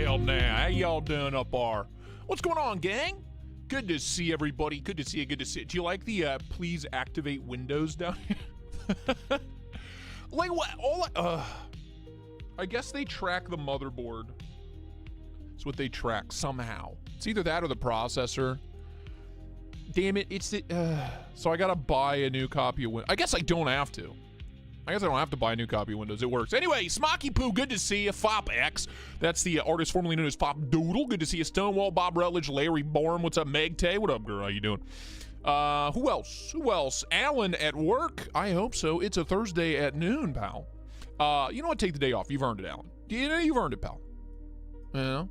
Well, now, how y'all doing up there? What's going on, gang? Good to see everybody. Good to see you. Good to see you. Do you like the please activate Windows down here? Like what? I guess they track the motherboard. It's what they track somehow. It's either that or the processor. Damn it! It's the. So I gotta buy a new copy of Windows. I guess I don't have to. I guess I don't have to buy a new copy of Windows. It works. Anyway, Smoky Poo, good to see you. Fop X, that's the artist formerly known as Fop Doodle. Good to see you. Stonewall, Bob Rutledge, Larry Bourne. What's up, Meg Tay? What up, girl? How you doing? Who else? Who else? Alan at work? I hope so. It's a Thursday at noon, pal. You know what? Take the day off. You've earned it, Alan. You know you've earned it, pal. You know?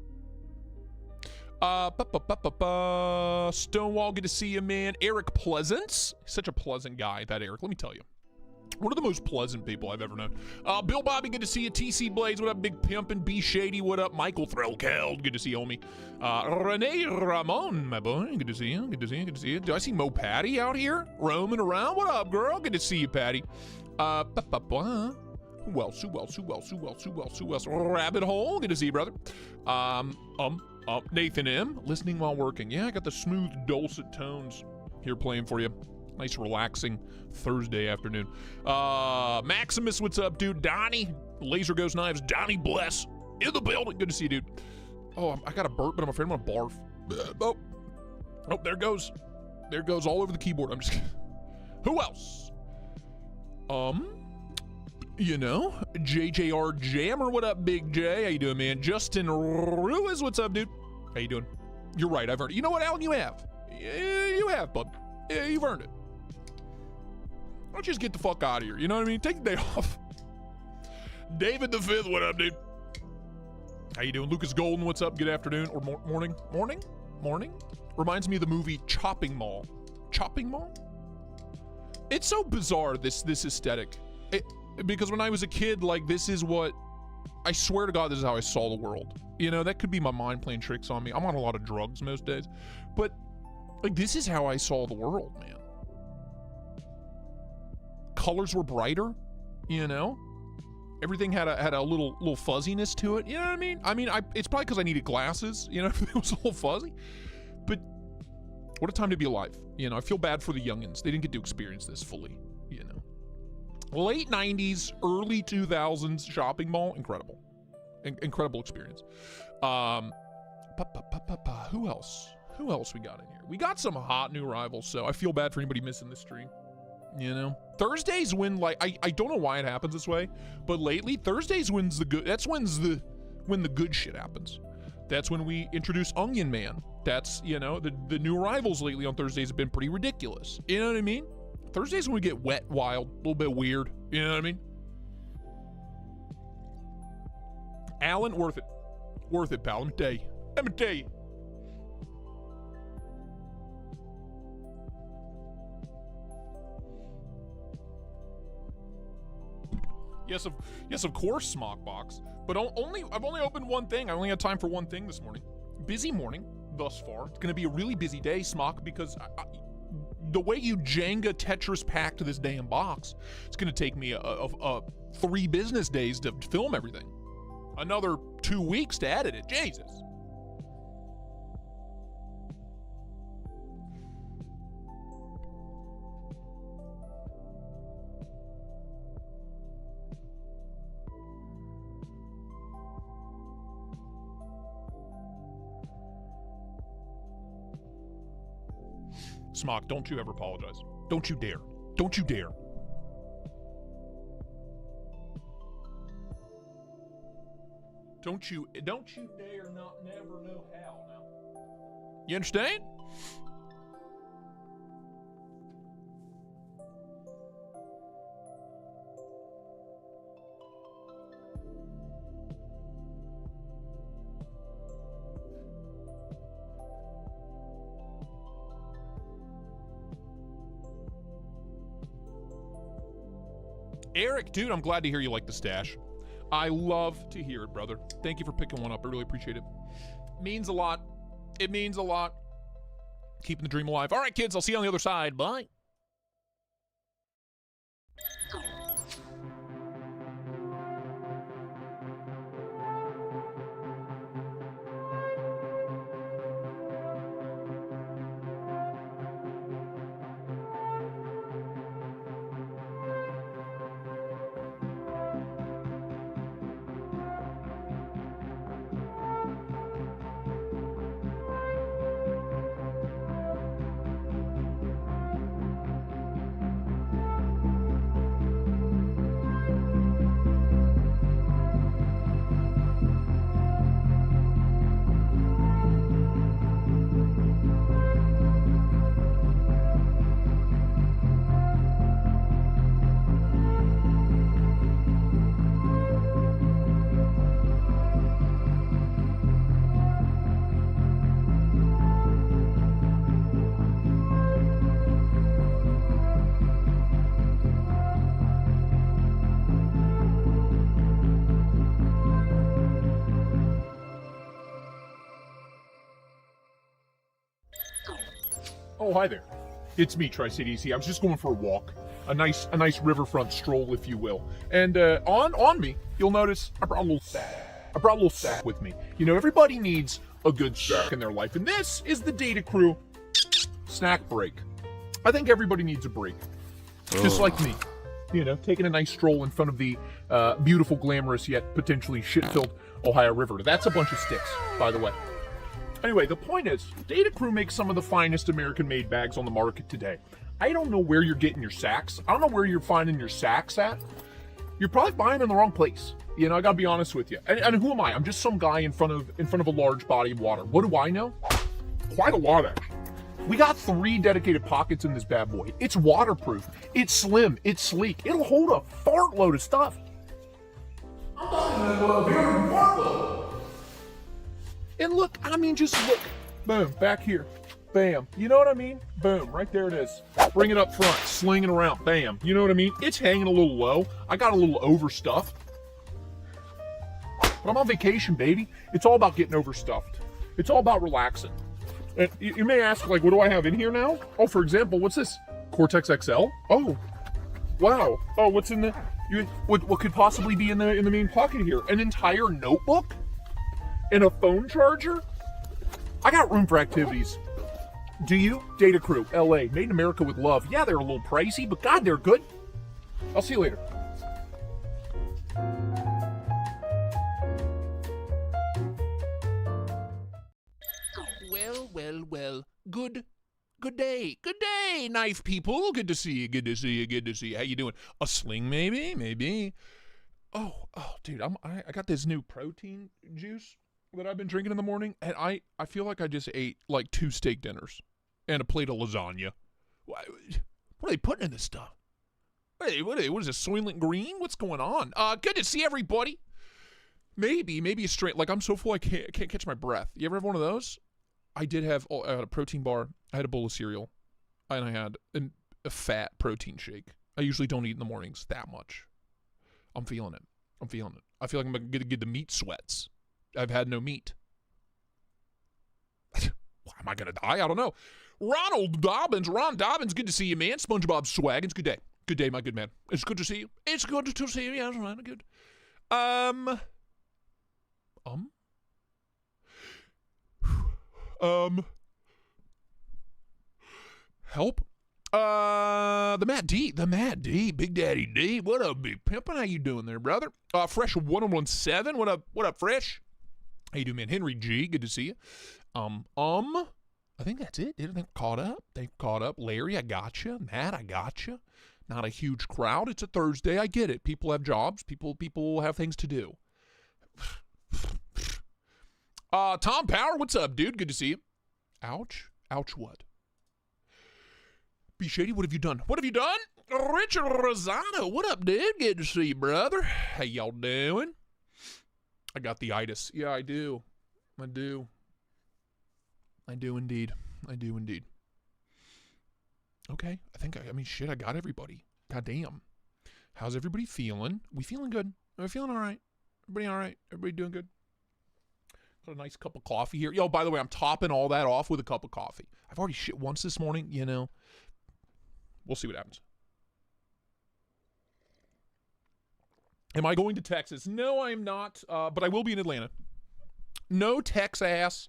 Stonewall, good to see you, man. Eric Pleasance. Such a pleasant guy, that Eric. Let me tell you. One of the most pleasant people I've ever known. Bill Bobby, good to see you. TC Blades, what up? Big Pimp and B Shady, what up? Michael Threlkeld, good to see you, homie. Rene Ramon, my boy, good to see you. Good to see you. Good to see you. Do I see Mo Patty out here roaming around? What up, girl? Good to see you, Patty. Who else? Who else? Who else? Who else? Who else? Who else? Rabbit Hole, good to see you, brother. Nathan M, listening while working. Yeah, I got the smooth, dulcet tones here playing for you. Nice, relaxing Thursday afternoon. Maximus, what's up, dude? Donnie, Laser Ghost Knives. Donnie Bless, in the building. Good to see you, dude. Oh, I got a burp, but I'm afraid I'm gonna barf. Oh, there goes. There goes all over the keyboard. I'm just kidding. Who else? You know, JJR Jammer, what up, Big J? How you doing, man? Justin Ruiz, what's up, dude? How you doing? You're right, I've earned it. You know what, Alan? You have. You have, bud. Yeah, you've earned it. Why don't you just get the fuck out of here? You know what I mean? Take the day off. David the Fifth, what up, dude? How you doing? Lucas Golden, what's up? Good afternoon or morning? Morning? Reminds me of the movie Chopping Mall. Chopping Mall? It's so bizarre, this aesthetic. Because when I was a kid, like, this is what, I swear to God, this is how I saw the world. You know, that could be my mind playing tricks on me. I'm on a lot of drugs most days. But, like, this is how I saw the world, man. Colors were brighter, you know? Everything had a little fuzziness to it, you know what I mean? It's probably because I needed glasses, you know, it was a little fuzzy. But what a time to be alive. You know, I feel bad for the youngins. They didn't get to experience this fully, you know. Late 90s, early 2000s shopping mall, incredible. Incredible experience. Who else? Who else we got in here? We got some hot new arrivals, so I feel bad for anybody missing this stream. You know, Thursdays when, like, I don't know why it happens this way, but lately Thursdays when's the good. That's when the good shit happens. That's when we introduce Onion Man. That's, you know, the new arrivals lately on Thursdays have been pretty ridiculous. You know what I mean? Thursdays when we get wet, wild, a little bit weird. You know what I mean? Alan, worth it, pal. Let me tell you. Yes, of course, Smockbox. But I've only opened one thing. I only had time for one thing this morning. Busy morning thus far. It's going to be a really busy day, Smock, because the way you Jenga Tetris packed this damn box, it's going to take me 3 business days to film everything. Another 2 weeks to edit it. Jesus. Smock, don't you ever apologize. Don't you dare. Don't you dare. Don't you dare never know how now. You understand? Eric, dude, I'm glad to hear you like the stash. I love to hear it, brother. Thank you for picking one up. I really appreciate it. Means a lot. It means a lot. Keeping the dream alive. All right, kids, I'll see you on the other side. Bye. Oh, hi there. It's me, Tristate EC. I was just going for a walk. A nice riverfront stroll, if you will. And on me, you'll notice I brought a little sack. I brought a little sack with me. You know, everybody needs a good snack in their life, and this is the Data Crew snack break. I think everybody needs a break, just like me. You know, taking a nice stroll in front of the beautiful, glamorous, yet potentially shit-filled Ohio River. That's a bunch of sticks, by the way. Anyway, the point is, Data Crew makes some of the finest American-made bags on the market today. I don't know where you're getting your sacks. I don't know where you're finding your sacks at. You're probably buying in the wrong place. You know, I gotta be honest with you. And who am I? I'm just some guy in front of a large body of water. What do I know? Quite a lot, actually. We got 3 dedicated pockets in this bad boy. It's waterproof. It's slim. It's sleek. It'll hold a fart load of stuff. I'm talking about a very fart load. And look, I mean, just look. Boom, back here. Bam. You know what I mean? Boom, right there it is. Bring it up front, sling it around. Bam. You know what I mean? It's hanging a little low. I got a little overstuffed. But I'm on vacation, baby. It's all about getting overstuffed. It's all about relaxing. And you may ask, like, what do I have in here now? Oh, for example, what's this? Cortex XL? Oh, wow. Oh, what's in the? What could possibly be in the main pocket here? An entire notebook? And a phone charger? I got room for activities. Do you? Data Crew, LA, made in America with love. Yeah, they're a little pricey, but God, they're good. I'll see you later. Well. Good day, knife people. Good to see you. How you doing? A sling, maybe. Oh, dude, I got this new protein juice that I've been drinking in the morning, and I feel like I just ate like 2 steak dinners and a plate of lasagna. What are they putting in this stuff? What is this, Soylent Green? What's going on? Good to see everybody. Maybe a straight, like I'm so full I can't catch my breath. You ever have one of those? I had a protein bar, I had a bowl of cereal, and I had a fat protein shake. I usually don't eat in the mornings that much. I'm feeling it. I feel like I'm going to get the meat sweats. I've had no meat. Why am I going to die? I don't know. Ron Dobbins, good to see you, man. SpongeBob Swaggins, good day. Good day, my good man. It's good to see you. It's good to see you. Yeah, right, good. Help. The Matt D, Big Daddy D. What up, Big Pimpin'? How you doing there, brother? Fresh 1017. What up, Fresh? How you doing, man? Henry G, good to see you. I think that's it. They caught up. Larry, I gotcha. Matt, I gotcha. Not a huge crowd. It's a Thursday. I get it. People have jobs. People have things to do. Tom Power, what's up, dude? Good to see you. Ouch what? B Shady, what have you done? Richard Rosado, what up, dude? Good to see you, brother. How y'all doing? I got the itis. Yeah, I do indeed. Okay, I got everybody. Goddamn. How's everybody feeling? We feeling good? Are we feeling all right? Everybody all right? Everybody doing good? Got a nice cup of coffee here. Yo, by the way, I'm topping all that off with a cup of coffee. I've already shit once this morning, you know. We'll see what happens. Am I going to Texas? No, I'm not, but I will be in Atlanta. No Texas.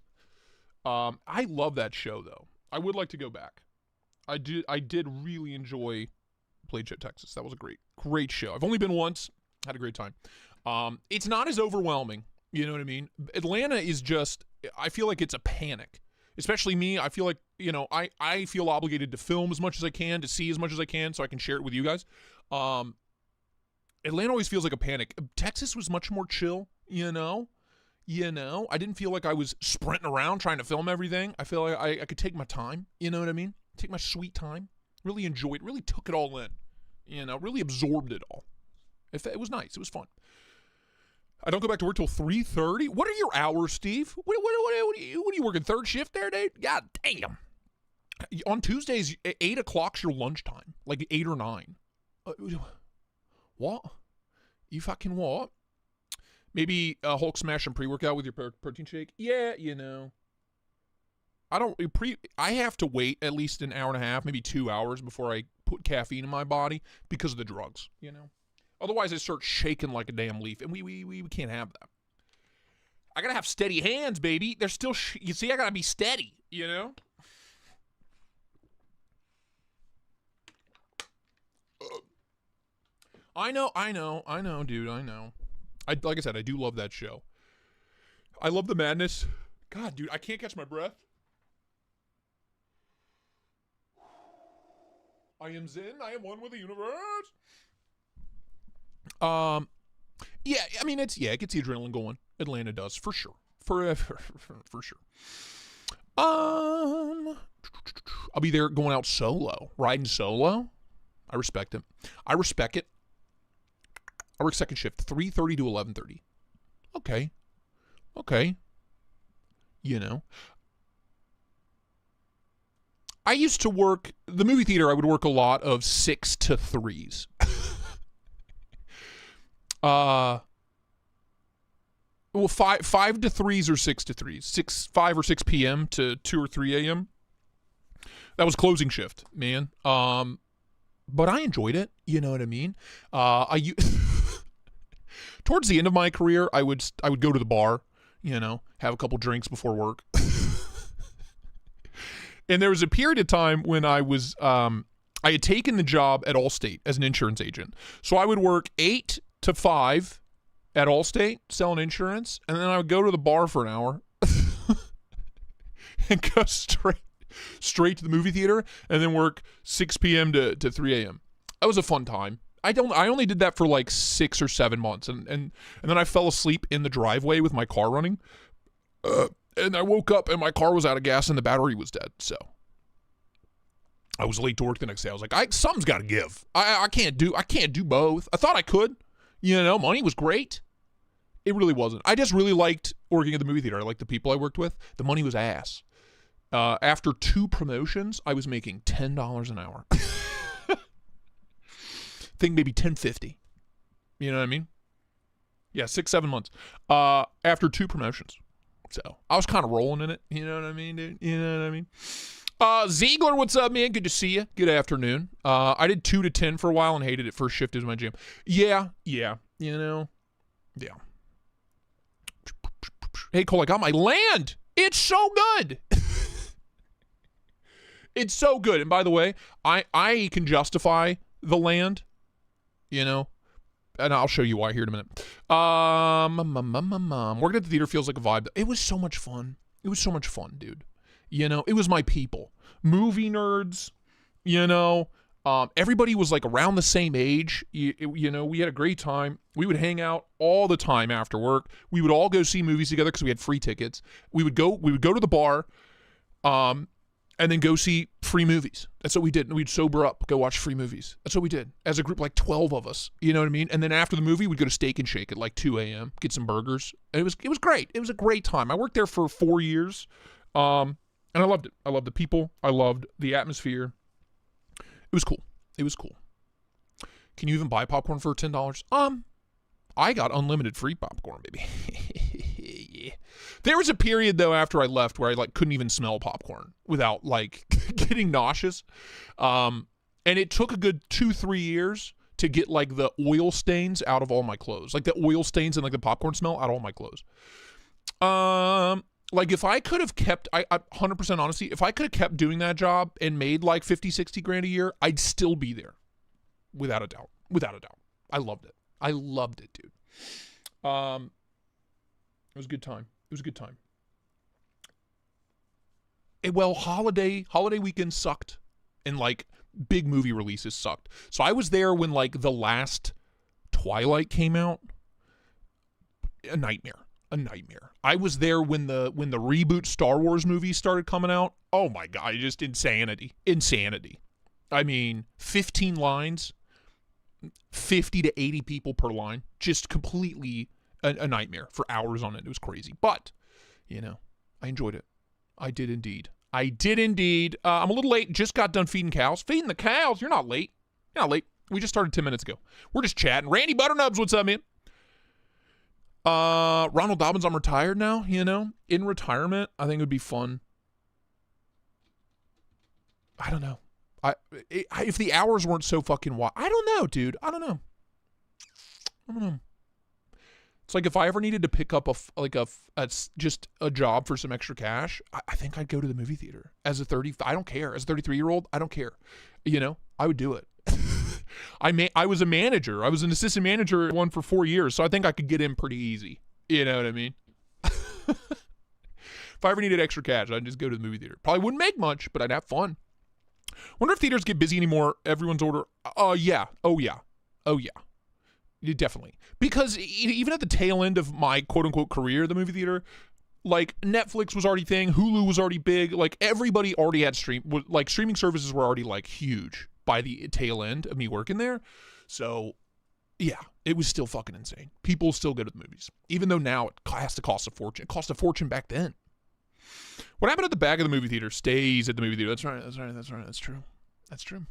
I love that show, though. I would like to go back. I did really enjoy Play Chip Texas. That was a great show. I've only been once. Had a great time. It's not as overwhelming. You know what I mean? Atlanta is just, I feel like it's a panic. Especially me. I feel like, you know, I feel obligated to film as much as I can, to see as much as I can, so I can share it with you guys. Atlanta always feels like a panic. Texas was much more chill, you know? I didn't feel like I was sprinting around trying to film everything. I feel like I could take my time, you know what I mean? Take my sweet time. Really enjoy it. Really took it all in. You know, really absorbed it all. It was nice. It was fun. I don't go back to work till 3:30. What are your hours, Steve? What are you working third shift there, dude? God damn. On Tuesdays, 8 o'clock's your lunchtime. Like 8 or 9. What? You fucking what? Maybe Hulk smash and pre-workout with your protein shake? Yeah, you know. I have to wait at least an hour and a half, maybe 2 hours before I put caffeine in my body because of the drugs, you know. Otherwise, I start shaking like a damn leaf, and we can't have that. I gotta have steady hands, baby. They're still, you see, I gotta be steady, you know. I know, dude. I know. Like I said, I do love that show. I love the madness. God, dude, I can't catch my breath. I am Zen. I am one with the universe. Yeah, I mean, it gets the adrenaline going. Atlanta does, for sure. For sure. I'll be there going out solo, riding solo. I respect it. I respect it. I work second shift, 3:30 to 11:30. Okay. You know. I used to work, the movie theater, I would work a lot of 6 to 3s. Well, 5 to 3s or 6 to 3s. 5 or 6 p.m. to 2 or 3 a.m. That was closing shift, man. But I enjoyed it. You know what I mean? Towards the end of my career, I would go to the bar, you know, have a couple drinks before work. And there was a period of time when I had taken the job at Allstate as an insurance agent. So I would work 8 to 5 at Allstate selling insurance, and then I would go to the bar for an hour and go straight to the movie theater, and then work 6 p.m. to 3 a.m. That was a fun time. I only did that for like 6 or 7 months, and then I fell asleep in the driveway with my car running. And I woke up and my car was out of gas and the battery was dead. So I was late to work the next day. I was like, something's got to give. I can't do both. I thought I could. You know, money was great. It really wasn't. I just really liked working at the movie theater. I liked the people I worked with. The money was ass. After 2 promotions, I was making $10 an hour. I think maybe $10.50. You know what I mean? Yeah, 6-7 months. After 2 promotions. So I was kind of rolling in it. You know what I mean, dude? You know what I mean? Ziegler, what's up, man? Good to see you. Good afternoon. I did 2 to 10 for a while and hated it. First shift is my jam. Yeah. You know? Yeah. Hey, Cole, I got my land. It's so good. It's so good. And by the way, I can justify the land, you know? And I'll show you why here in a minute. Working at the theater feels like a vibe. It was so much fun. It was so much fun, dude. You know, it was my people. Movie nerds, you know. Everybody was like around the same age. You know, we had a great time. We would hang out all the time after work. We would all go see movies together because we had free tickets. We would go to the bar, and then go see free movies. That's what we did. And we'd sober up, go watch free movies. That's what we did. As a group, like 12 of us. You know what I mean? And then after the movie, we'd go to Steak and Shake at like 2 a.m., get some burgers. And it was great. It was a great time. I worked there for 4 years, and I loved it. I loved the people. I loved the atmosphere. It was cool. It was cool. Can you even buy popcorn for $10? I got unlimited free popcorn, baby. Yeah. There was a period though after I left where I like couldn't even smell popcorn without like getting nauseous. And it took a good 2-3 years to get like the oil stains out of all my clothes. Like the oil stains and like the popcorn smell out of all my clothes. Like if I could have kept, I 100% honesty, if I could have kept doing that job and made like 50-60 grand a year, I'd still be there. Without a doubt. I loved it. I loved it, dude. It was a good time. Well, holiday weekend sucked, and like big movie releases sucked. So I was there when like the last Twilight came out. A nightmare. I was there when the reboot Star Wars movies started coming out. Oh my God, just insanity. I mean, 15 lines, 50 to 80 people per line, just completely a nightmare for hours on it. It was crazy, but you know, I enjoyed it. I did indeed. I'm a little late. Just got done feeding cows. Feeding the cows? You're not late. We just started 10 minutes ago. We're just chatting. Randy Butternubs, what's up, man? Ronald Dobbins, I'm retired now, you know. In retirement, I think it would be fun I don't know. If the hours weren't so fucking wild, I don't know, dude. I don't know. It's like if I ever needed to pick up just a job for some extra cash, I think I'd go to the movie theater. As a 30, I don't care. As a 33-year-old, I don't care. You know, I would do it. I was a manager. I was an assistant manager at one for 4 years, so I think I could get in pretty easy. You know what I mean? If I ever needed extra cash, I'd just go to the movie theater. Probably wouldn't make much, but I'd have fun. Wonder if theaters get busy anymore. Everyone's order. Yeah. Oh, yeah. Definitely. Because even at the tail end of my quote-unquote career, the movie theater, like Netflix was already a thing. Hulu was already big. Like everybody already had streaming services were already like huge by the tail end of me working there. So yeah, it was still fucking insane. People still go to the movies. Even though now it has to cost a fortune. It cost a fortune back then. What happened at the back of the movie theater stays at the movie theater. That's right. That's true.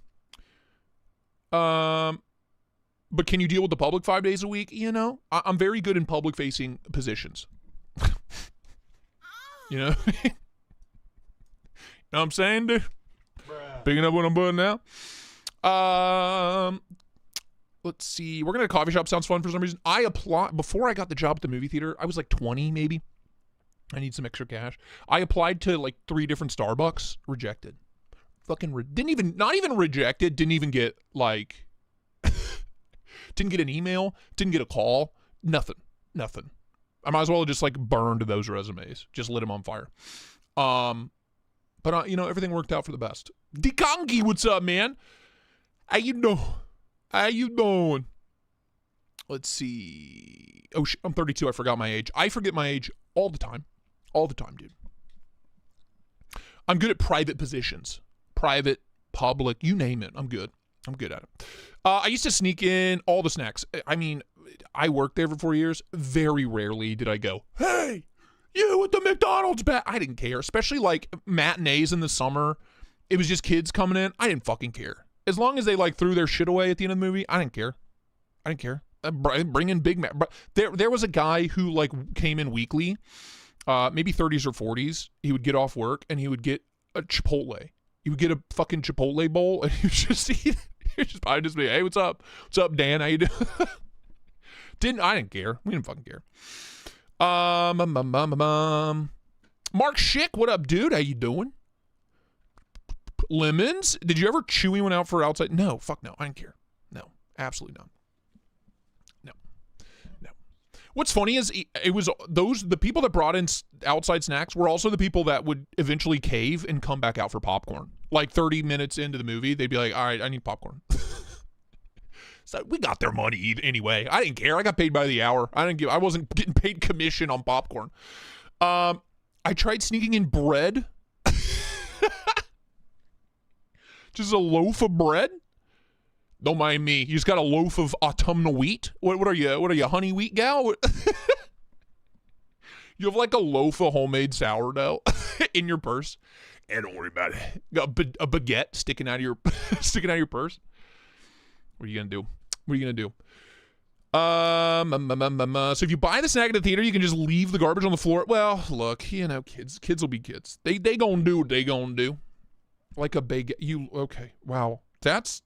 But can you deal with the public 5 days a week? You know, I'm very good in public-facing positions. You know? You know what I'm saying, dude? Bruh. Picking up what I'm putting now. Let's see. Working at a coffee shop sounds fun for some reason. Before I got the job at the movie theater, I was like 20 maybe. I need some extra cash. I applied to like 3 different Starbucks. Rejected. Not even rejected. Didn't even get like... Didn't get an email, didn't get a call, nothing. I might as well have just like burned those resumes, just lit them on fire. But you know, everything worked out for the best. Dikangi, what's up, man? How you doing? Let's see. Oh, I'm 32. I forgot my age. I forget my age all the time, dude. I'm good at private positions, private, public, you name it. I'm good at it. I used to sneak in all the snacks. I mean, I worked there for 4 years. Very rarely did I go, hey, you with the McDonald's bag. I didn't care, especially like matinees in the summer. It was just kids coming in. I didn't fucking care. As long as they like threw their shit away at the end of the movie, I didn't care. Bring in Big Mac. There was a guy who like came in weekly, maybe 30s or 40s. He would get off work and he would get a Chipotle. He would get a fucking Chipotle bowl and he would just eat it. I'd just be, hey, what's up? What's up, Dan? How you doing? I didn't care. We didn't fucking care. Mark Schick, what up, dude? How you doing? Lemons? Did you ever chew anyone out for outside? No, fuck no. I didn't care. No, absolutely not. No. What's funny is it was the people that brought in outside snacks were also the people that would eventually cave and come back out for popcorn. Like 30 minutes into the movie, they'd be like, all right, I need popcorn. So we got their money anyway. I didn't care. I got paid by the hour. I wasn't getting paid commission on popcorn. I tried sneaking in bread. Just a loaf of bread. Don't mind me. You just got a loaf of autumnal wheat. What are you, honey wheat gal? You have like a loaf of homemade sourdough in your purse. And don't worry about it. Got a baguette sticking out of your purse. What are you gonna do? So if you buy the snack at the theater, you can just leave the garbage on the floor. Well, look, you know, kids will be kids. They gonna do what they gonna do. Like a big okay. Wow. That's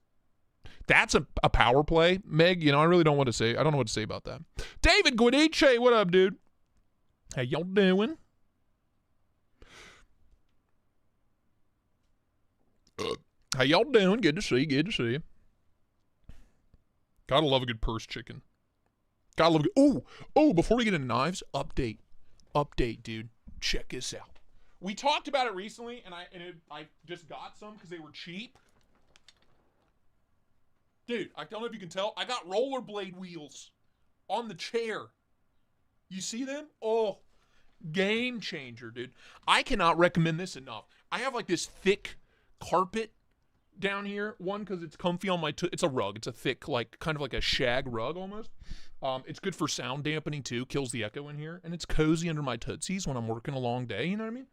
a power play, Meg. You know, I really don't want to say. I don't know what to say about that. David Guadiche, what up, dude? How y'all doing? How y'all doing? Good to see you. Gotta love a good purse chicken. Gotta love a good... Oh, before we get into knives, update, dude. Check this out. We talked about it recently, and I just got some because they were cheap. Dude, I don't know if you can tell. I got rollerblade wheels on the chair. You see them? Oh, game changer, dude. I cannot recommend this enough. I have like this thick carpet down here. One, because it's comfy on my... it's a rug. It's a thick, like, kind of like a shag rug almost. It's good for sound dampening, too. Kills the echo in here. And it's cozy under my tootsies when I'm working a long day. You know what I mean?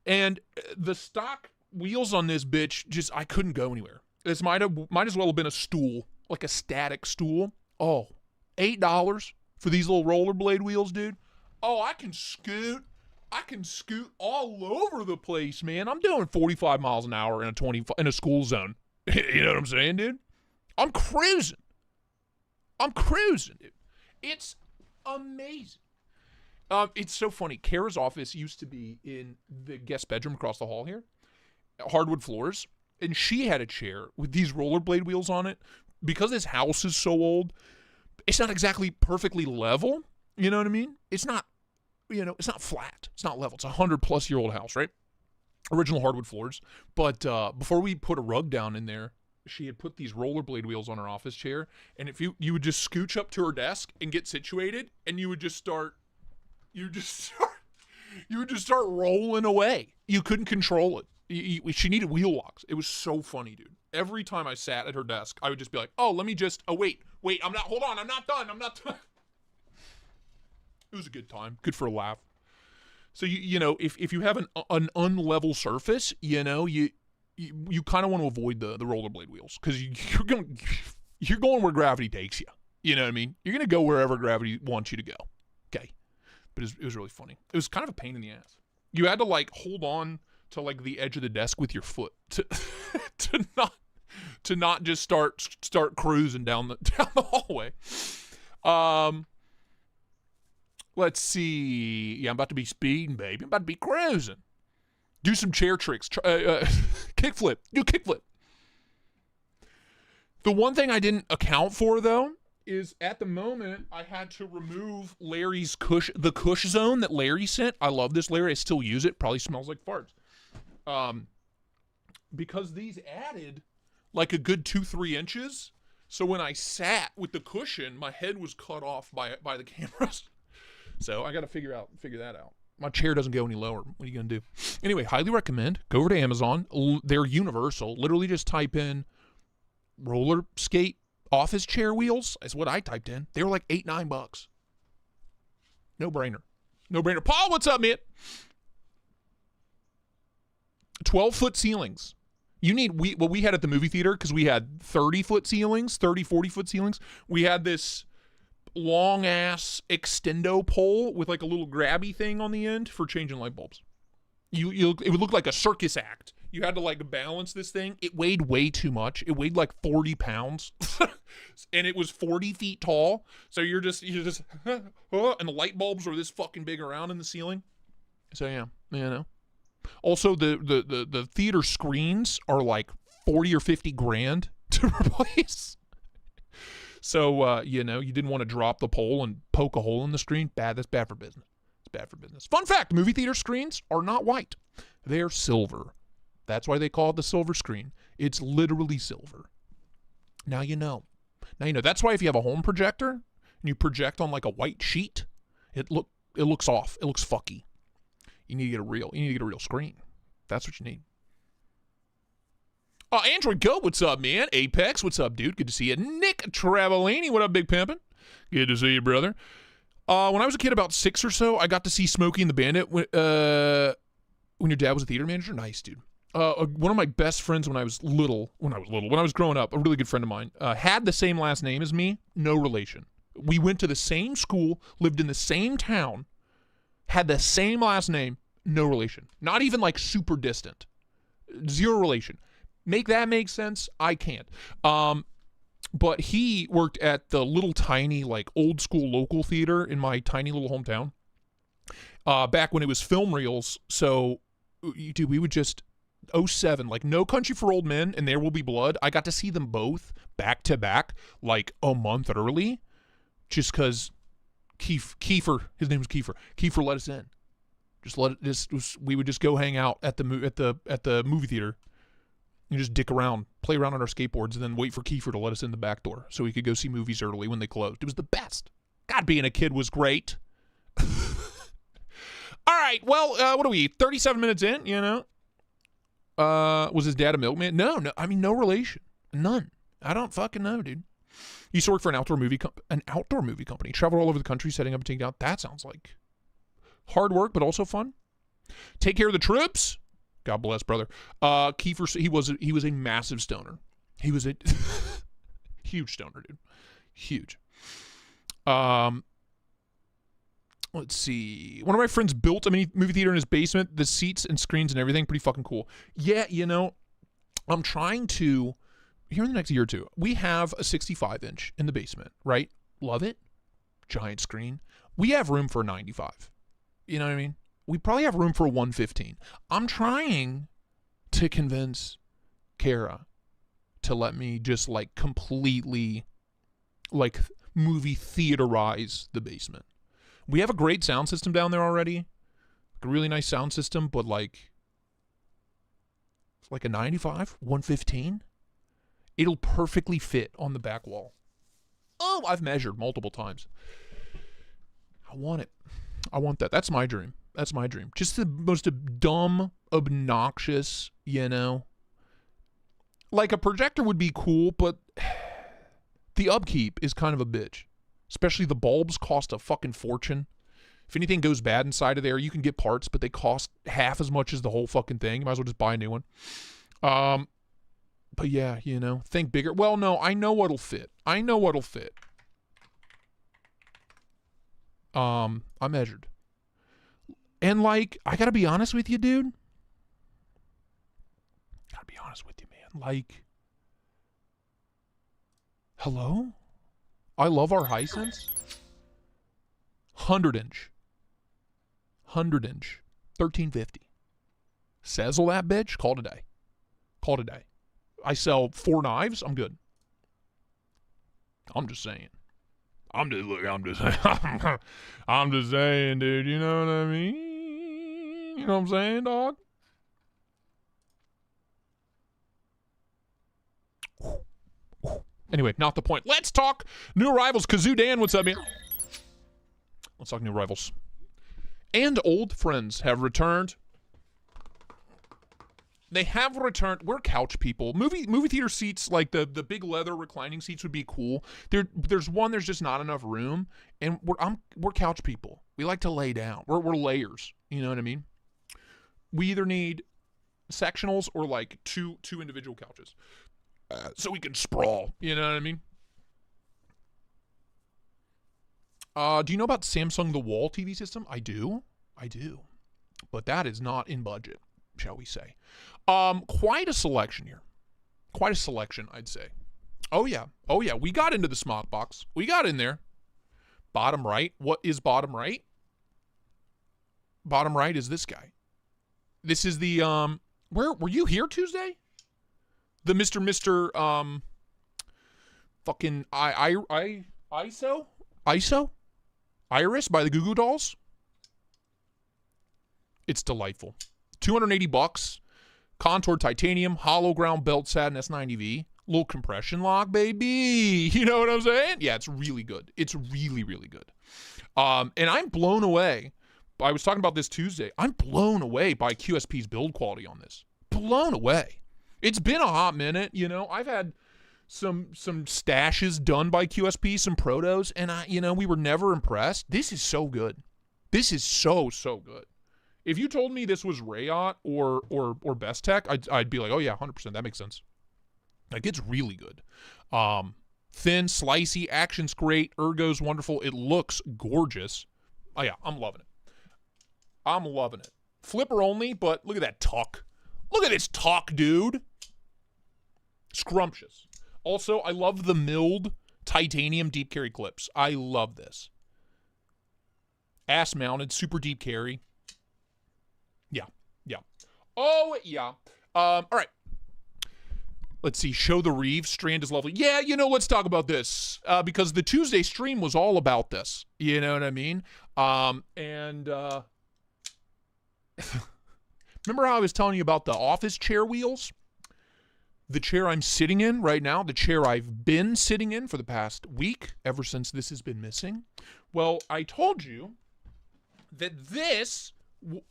And the stock wheels on this bitch, just... I couldn't go anywhere. This might as well have been a stool. Like a static stool. Oh, $8 for these little rollerblade wheels, dude. Oh, I can scoot I can scoot all over the place, man. I'm doing 45 miles an hour in a school zone. You know what I'm saying, dude? I'm cruising, dude. It's amazing. It's so funny. Kara's office used to be in the guest bedroom across the hall here, hardwood floors, and she had a chair with these rollerblade wheels on it. Because this house is so old, it's not exactly perfectly level. You know what I mean? It's not, it's not flat. It's not level. It's a 100-plus-year-old house, right? Original hardwood floors. But before we put a rug down in there, she had put these rollerblade wheels on her office chair, and if you would just scooch up to her desk and get situated, and you would just start rolling away. You couldn't control it. She needed wheel walks. It was so funny, dude. Every time I sat at her desk, I would just be like, wait, I'm not done. It was a good time. Good for a laugh. So, if you have an unlevel surface, you kind of want to avoid the rollerblade wheels, because you're going where gravity takes you. You know what I mean? You're going to go wherever gravity wants you to go. Okay. But it was really funny. It was kind of a pain in the ass. You had to hold on to the edge of the desk with your foot to not just start cruising down the hallway. Let's see. Yeah, I'm about to be speeding, baby. I'm about to be cruising. Do some chair tricks. Kickflip. Do kickflip. The one thing I didn't account for, though, is at the moment I had to remove Larry's the cush zone that Larry sent. I love this, Larry. I still use it. Probably smells like farts. Because these added a good 2-3 inches. So when I sat with the cushion, my head was cut off by the cameras. So I got to figure that out. My chair doesn't go any lower. What are you going to do? Anyway, highly recommend. Go over to Amazon. They're universal. Literally just type in roller skate office chair wheels. That's what I typed in. They were like $8-9. No brainer. Paul, what's up, man? 12-foot ceilings. You need what we had at the movie theater, because we had 30-foot ceilings, 40-foot ceilings. We had this long ass extendo pole with a little grabby thing on the end for changing light bulbs. It would look like a circus act. You had to balance this thing. It weighed way too much. It weighed 40 pounds and it was 40 feet tall. So you're just and the light bulbs are this fucking big around in the ceiling. So yeah, Also the theater screens are 40 or 50 grand to replace. So, you didn't want to drop the pole and poke a hole in the screen. That's bad for business. It's bad for business. Fun fact, movie theater screens are not white. They're silver. That's why they call it the silver screen. It's literally silver. Now you know. That's why if you have a home projector and you project on a white sheet, it looks off. It looks fucky. You need to get a real screen. That's what you need. Android Goat, what's up, man? Apex, what's up, dude? Good to see you. Nick Travellini, what up, Big Pimpin'? Good to see you, brother. When I was a kid, about 6 or so, I got to see Smokey and the Bandit when your dad was a theater manager. Nice, dude. One of my best friends when I was growing up, a really good friend of mine, had the same last name as me, no relation. We went to the same school, lived in the same town, had the same last name, no relation. Not even super distant. Zero relation. Make that make sense? I can't. But he worked at the little tiny, old school local theater in my tiny little hometown. Back when it was film reels. So, dude, we would just 07, No Country for Old Men and There Will Be Blood. I got to see them both back to back, a month early, just because Kiefer, his name was Kiefer. Kiefer let us in. We would just go hang out at the movie theater. And just dick around, play around on our skateboards, and then wait for Kiefer to let us in the back door so we could go see movies early when they closed. It was the best. God, being a kid was great. All right, well, what are we, 37 minutes in, Was his dad a milkman? No, I mean, no relation. None. I don't fucking know, dude. Used to work for an outdoor movie company. Traveled all over the country setting up and taking out. That sounds like hard work, but also fun. Take care of the troops. God bless, brother. Kiefer, he was a massive stoner. He was a huge stoner, dude. Huge. Let's see. One of my friends built a mini movie theater in his basement. The seats and screens and everything, pretty fucking cool. Yeah, you know, I'm trying to, here in the next year or two, we have a 65-inch in the basement, right? Love it. Giant screen. We have room for a 95. You know what I mean? We probably have room for a 115. I'm trying to convince Kara to let me just like completely like movie theaterize the basement. We have a great sound system down there already. Like a really nice sound system, but like a 95, 115. It'll perfectly fit on the back wall. Oh, I've measured multiple times. I want it. I want that. That's my dream. That's my dream. Just the most dumb, obnoxious, you know. Like a projector would be cool, but the upkeep is kind of a bitch. Especially the bulbs cost a fucking fortune. If anything goes bad inside of there, you can get parts, but they cost half as much as the whole fucking thing. You might as well just buy a new one. But yeah, you know, think bigger. Well, no, I know what'll fit. I know what'll fit. I measured. And like, I gotta be honest with you, dude. Gotta be honest with you, man. Like, hello? I love our Hisense. 100-inch. 100-inch. 1350. Sezzle that bitch. Call it a day. Call it a day. I sell 4 knives. I'm good. I'm just saying. I'm just saying, dude. You know what I mean? You know what I'm saying, dog? Anyway, not the point. Let's talk new arrivals. Kazoo Dan, what's up, man? Let's talk new arrivals. And old friends have returned. They have returned. We're couch people. Movie theater seats, like the big leather reclining seats, would be cool. There's just not enough room, and we're couch people. We like to lay down. We're layers. You know what I mean? We either need sectionals or like two individual couches, so we can sprawl. You know what I mean? Do you know about Samsung The Wall TV system? I do. But that is not in budget, shall we say. Quite a selection here. Quite a selection, I'd say. Oh yeah. We got into the smog box. We got in there. Bottom right. What is bottom right? Bottom right is this guy. This is the, where, were you here Tuesday? The Mr. Fucking, ISO? Iris by the Goo Goo Dolls? It's delightful. $280. Contoured titanium, hollow ground belt satin S90V. Little compression lock, baby. You know what I'm saying? Yeah, it's really good. It's really, really good. And I'm blown away. I was talking about this Tuesday. I'm blown away by QSP's build quality on this. Blown away. It's been a hot minute, you know. I've had some stashes done by QSP, some protos, and we were never impressed. This is so good. This is so good. If you told me this was Rayot or Best Tech, I'd be like, oh yeah, 100%. That makes sense. Like, it's really good. Thin, slicey, action's great, ergo's wonderful. It looks gorgeous. Oh yeah, I'm loving it. Flipper only, but look at that tuck. Look at this tuck, dude. Scrumptious. Also, I love the milled titanium deep carry clips. I love this. Ass mounted, super deep carry. Yeah. Oh, yeah. All right. Let's see. Show the Reeve. Strand is lovely. Yeah, let's talk about this. Because the Tuesday stream was all about this. You know what I mean? Remember how I was telling you about the office chair wheels? The chair I'm sitting in right now, the chair I've been sitting in for the past week, ever since this has been missing. Well, I told you that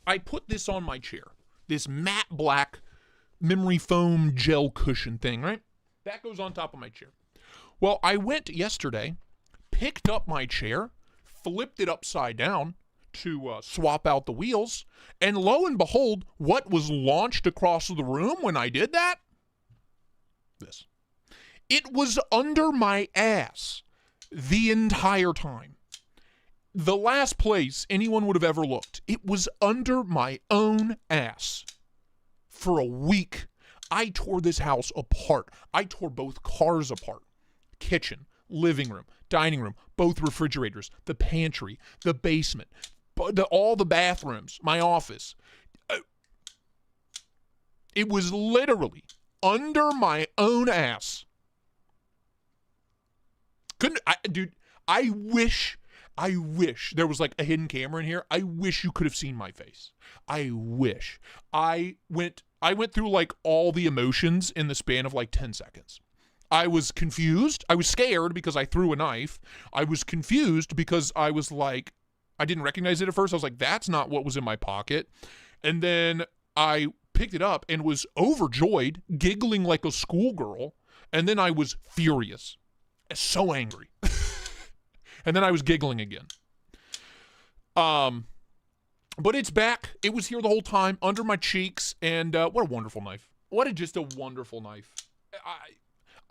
I put this on my chair. This matte black memory foam gel cushion thing, right? That goes on top of my chair. Well, I went yesterday, picked up my chair, flipped it upside down to swap out the wheels, and lo and behold, what was launched across the room when I did that? This. It was under my ass the entire time. the last place anyone would have ever looked. It was under my own ass. For a week, I tore this house apart. I tore both cars apart. Kitchen, living room, dining room, both refrigerators, the pantry, the basement, all the bathrooms, my office. It was literally under my own ass. Dude, I wish there was like a hidden camera in here. I wish you could have seen my face. I wish. I went through like all the emotions in the span of like 10 seconds. I was confused. I was scared because I threw a knife. I was confused because I was like, I didn't recognize it at first. I was like, that's not what was in my pocket. And then I picked it up and was overjoyed, giggling like a schoolgirl. And then I was furious, so angry. And then I was giggling again. But it's back. It was here the whole time, under my cheeks, and what a wonderful knife. Just a wonderful knife.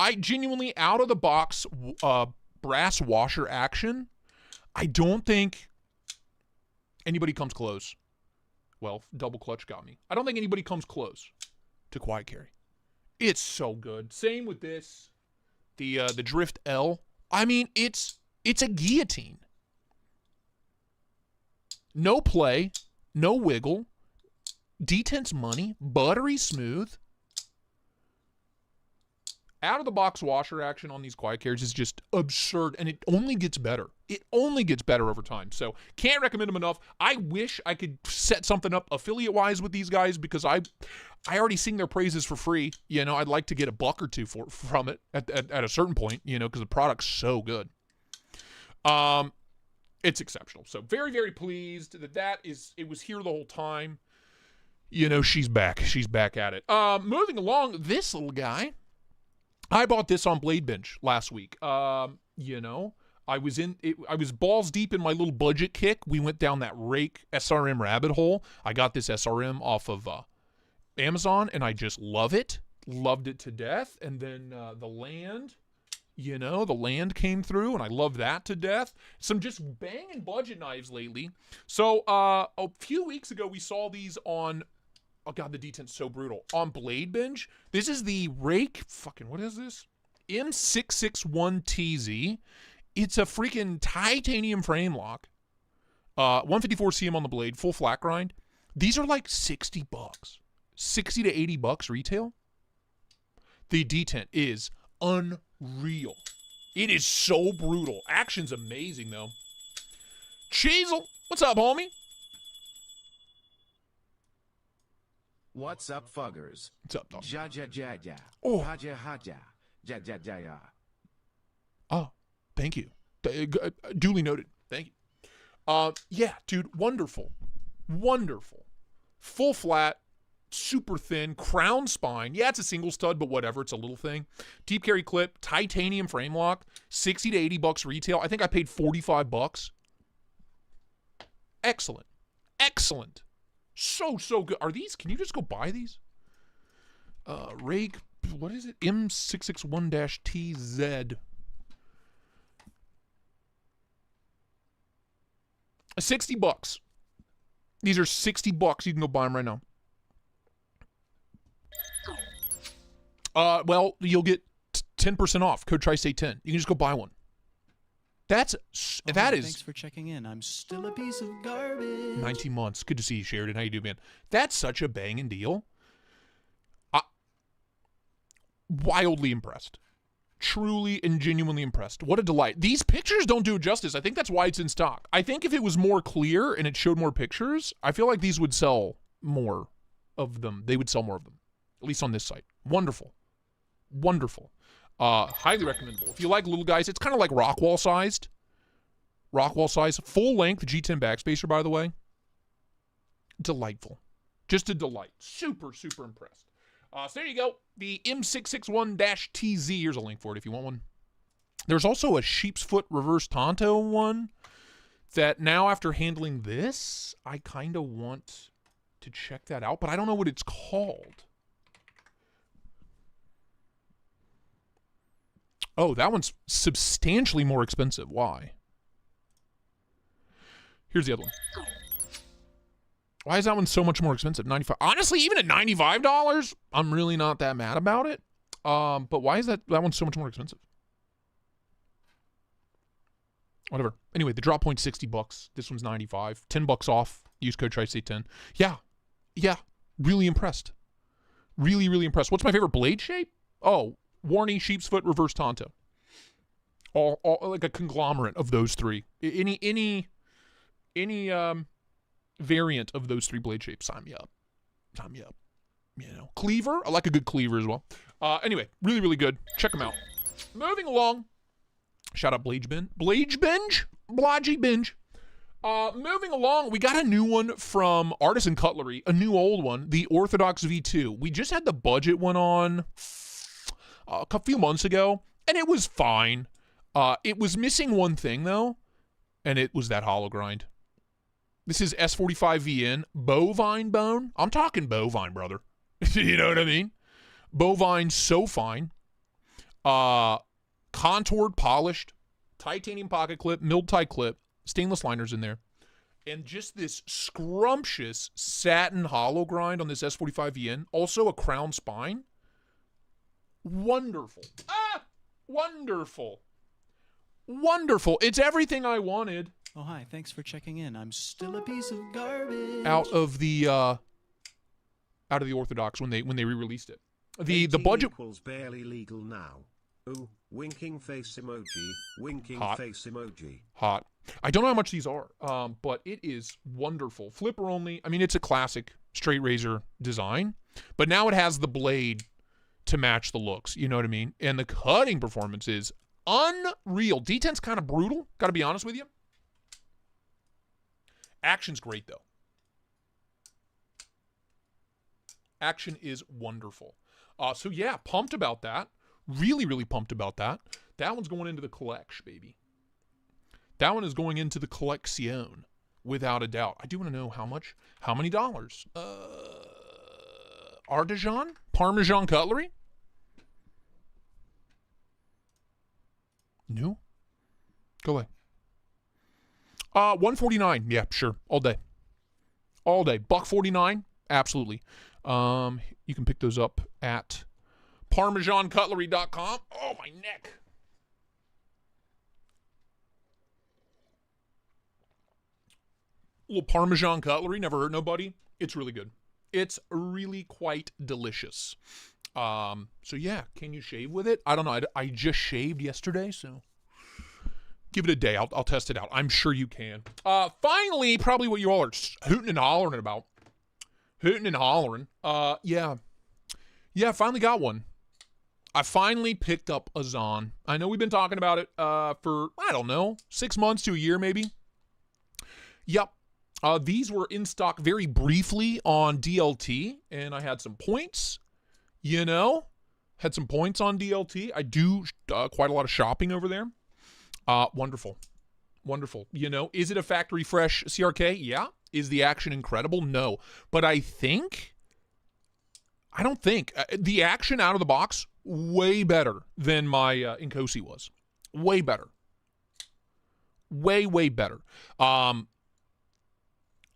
I genuinely, out of the box, brass washer action, I don't think anybody comes close. Well, double clutch got me. I don't think anybody comes close to Quiet Carry. It's so good. Same with this, the Drift L. I mean, it's a guillotine. No play, no wiggle, detents money, buttery smooth. Out of the box washer action on these Quiet Carries is just absurd, and it only gets better. It only gets better over time. So can't recommend them enough. I wish I could set something up affiliate wise with these guys, because I already sing their praises for free. You know, I'd like to get a buck or two from it at a certain point, you know, because the product's so good. It's exceptional. So very, very pleased that it was here the whole time. You know, she's back. She's back at it. Moving along, this little guy. I bought this on BLADEBINGE last week. You know, I was balls deep in my little budget kick. We went down that rake SRM rabbit hole. I got this SRM off of Amazon, and I just love it. Loved it to death. And then the land. You know, the land came through, and I love that to death. Some just banging budget knives lately. So a few weeks ago, we saw these on, oh God, the detent's so brutal, on BLADEBINGE. This is the Rake, what is this? M661TZ. It's a freaking titanium frame lock. 154 cm on the blade, full flat grind. These are like $60. $60 to $80 retail. The detent is unreal. It is so brutal. Action's amazing, though. Cheezel, what's up, homie? What's up, fuggers? What's up, dog? Ja ja ja ja. Oh. Haja haja. Ja ja ja ja. Oh, thank you. Duly noted. Thank you. Yeah, dude, wonderful. Wonderful. Full flat. Super thin, crown spine. Yeah, it's a single stud, but whatever. It's a little thing. Deep carry clip, titanium frame lock, $60 to $80 retail. I think I paid $45. Excellent. Excellent. So good. Are these, can you just go buy these? Rake, what is it? M661-TZ. $60. These are $60. You can go buy them right now. Well, you'll get 10% off. Code Tristate 10. You can just go buy one. That is. Thanks for checking in. I'm still a piece of garbage. 19 months. Good to see you, Sheridan. How you do, man? That's such a banging deal. Wildly impressed. Truly and genuinely impressed. What a delight. These pictures don't do it justice. I think that's why it's in stock. I think if it was more clear and it showed more pictures, I feel like these would sell more of them. They would sell more of them. At least on this site. Wonderful. Wonderful. Highly recommendable. If you like little guys, it's kind of like Rockwall sized. Rockwall size. Full length G10 backspacer, by the way. Delightful. Just a delight. Super, super impressed. So there you go. The M661-TZ. Here's a link for it if you want one. There's also a sheep's foot reverse Tonto one that now, after handling this, I kind of want to check that out, but I don't know what it's called. Oh, that one's substantially more expensive. Why? Here's the other one. Why is that one so much more expensive? 95. Honestly, even at $95, I'm really not that mad about it. But why is that one so much more expensive? Whatever. Anyway, the drop point $60. This one's 95. $10 off. Use code Tristate10. Yeah. Yeah. Really impressed. Really, really impressed. What's my favorite blade shape? Oh, Warney, Sheep's Foot, Reverse Tonto. All like a conglomerate of those three. Any variant of those three blade shapes, sign me up. Sign me up. You know, cleaver. I like a good cleaver as well. Anyway, really, really good. Check them out. Moving along. Shout out BLADEBINGE. BLADEBINGE. Moving along, we got a new one from Artisan Cutlery, a new old one, the Orthodox V2. We just had the budget one on a few months ago, and it was fine. It was missing one thing, though, and it was that hollow grind. This is S45VN, bovine bone. I'm talking bovine, brother. You know what I mean? Bovine, so fine. Contoured, polished, titanium pocket clip, milled tie clip, stainless liners in there, and just this scrumptious satin hollow grind on this S45VN. Also a crown spine. Wonderful. Wonderful. Wonderful. It's everything I wanted. Oh, hi. Thanks for checking in. I'm still a piece of garbage. Out of the Orthodox when they re-released it. The budget equals barely legal now. Ooh, winking face emoji, winking Hot. face emoji. Hot. I don't know how much these are, but it is wonderful. Flipper only. I mean, it's a classic straight razor design, but now it has the blade to match the looks. You know what I mean? And the cutting performance is unreal. D10's kind of brutal, got to be honest with you. Action's great, though. Action is wonderful. So, yeah, pumped about that. Really, really pumped about that. That one's going into the collection, baby. That one is going into the collection, without a doubt. I do want to know how much. How many dollars? Artisan? Parmesan cutlery? New? Go away. $149. Yeah, sure. All day. All day. $149? Absolutely. You can pick those up at ParmesanCutlery.com. Oh, my neck. A little Parmesan cutlery. Never hurt nobody. It's really good. It's really quite delicious. So, yeah. Can you shave with it? I don't know. I just shaved yesterday, so give it a day. I'll test it out. I'm sure you can. Finally, probably what you all are hooting and hollering about. Hooting and hollering. Yeah. Yeah, I finally got one. I finally picked up a Zahn. I know we've been talking about it for, I don't know, 6 months to a year maybe. Yep. These were in stock very briefly on DLT, and I had some points, you know. Had some points on DLT. I do quite a lot of shopping over there. Wonderful. Wonderful. You know, is it a factory fresh CRK? Yeah. Is the action incredible? No. But I don't think. The action out of the box, way better than my Inkosi was. Way better. Way, way better. On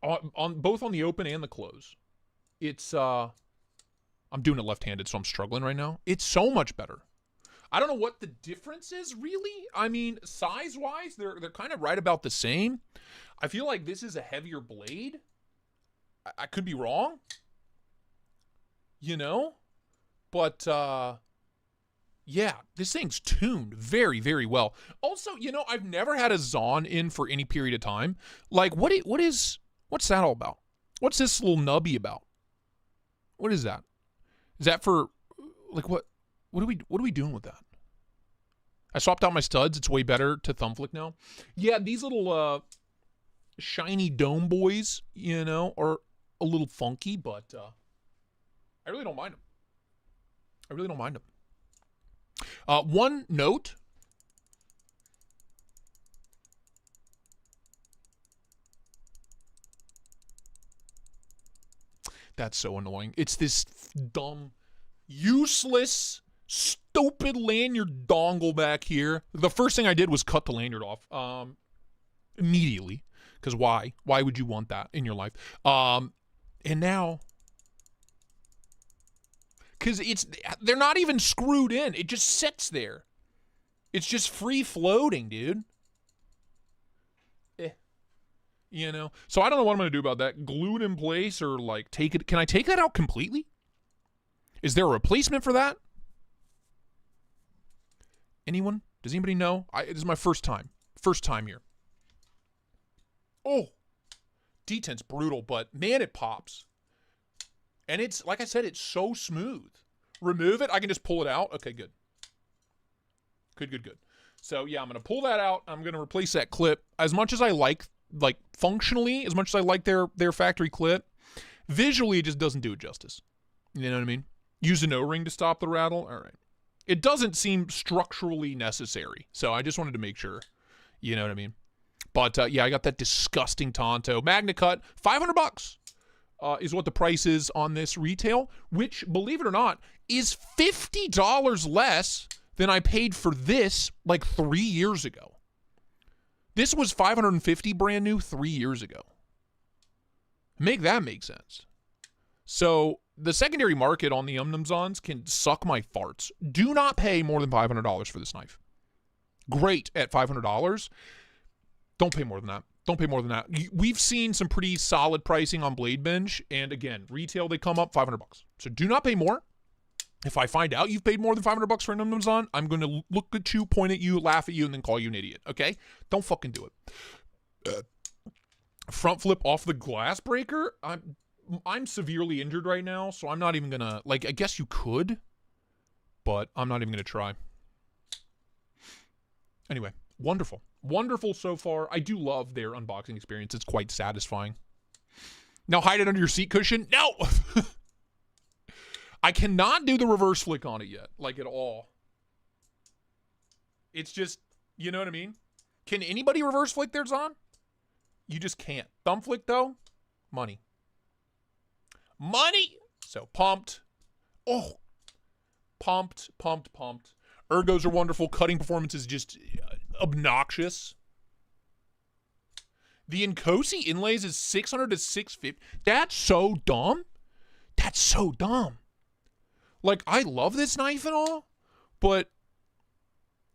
both on the open and the close. It's, I'm doing it left-handed, so I'm struggling right now. It's so much better. I don't know what the difference is, really. I mean, size-wise, they're kind of right about the same. I feel like this is a heavier blade. I could be wrong. You know? But, yeah, this thing's tuned very, very well. Also, you know, I've never had a Zahn in for any period of time. Like, what's that all about? What's this little nubby about? What is that? Is that for, like, what are we doing with that? I swapped out my studs. It's way better to thumb flick now. Yeah, these little shiny dome boys, you know, are a little funky, but I really don't mind them. I really don't mind them. One note. That's so annoying. It's this dumb, useless, stupid lanyard dongle back here. The first thing I did was cut the lanyard off. Immediately. Because why? Why would you want that in your life? And now, because they're not even screwed in. It just sits there. It's just free floating, dude. You know? So I don't know what I'm going to do about that. Glue it in place or like take it. Can I take that out completely? Is there a replacement for that? Anyone? Does anybody know? This is my first time. First time here. Oh. Detent's brutal, but man, it pops. And it's, like I said, it's so smooth. Remove it. I can just pull it out. Okay, good. Good. So, yeah, I'm going to pull that out. I'm going to replace that clip. As much as I like functionally, as much as I like their factory clip, visually, it just doesn't do it justice. You know what I mean? Use an O-ring to stop the rattle. All right. It doesn't seem structurally necessary. So I just wanted to make sure. You know what I mean? But, yeah, I got that disgusting Tonto. Magna Cut, $500 is what the price is on this retail, which, believe it or not, is $50 less than I paid for this like 3 years ago. This was $550 brand new 3 years ago. Make that make sense. So the secondary market on the Umnumzons can suck my farts. Do not pay more than $500 for this knife. Great at $500. Don't pay more than that. Don't pay more than that. We've seen some pretty solid pricing on BLADEBINGE, and again, retail they come up $500. So do not pay more. If I find out you've paid more than $500 for an Umnumzon, I'm going to look at you, point at you, laugh at you, and then call you an idiot. Okay? Don't fucking do it. Front flip off the glass breaker. I'm severely injured right now, so I'm not even gonna, like, I guess you could, but I'm not even gonna try. Anyway, wonderful. Wonderful so far. I do love their unboxing experience. It's quite satisfying. Now hide it under your seat cushion. No! I cannot do the reverse flick on it yet, like at all. It's just, you know what I mean? Can anybody reverse flick theirs on? You just can't. Thumb flick though? Money. Money! So pumped. Oh. Pumped. Ergos are wonderful. Cutting performance is just obnoxious. The Nkosi inlays is 600 to 650. That's so dumb. That's so dumb. Like, I love this knife and all, but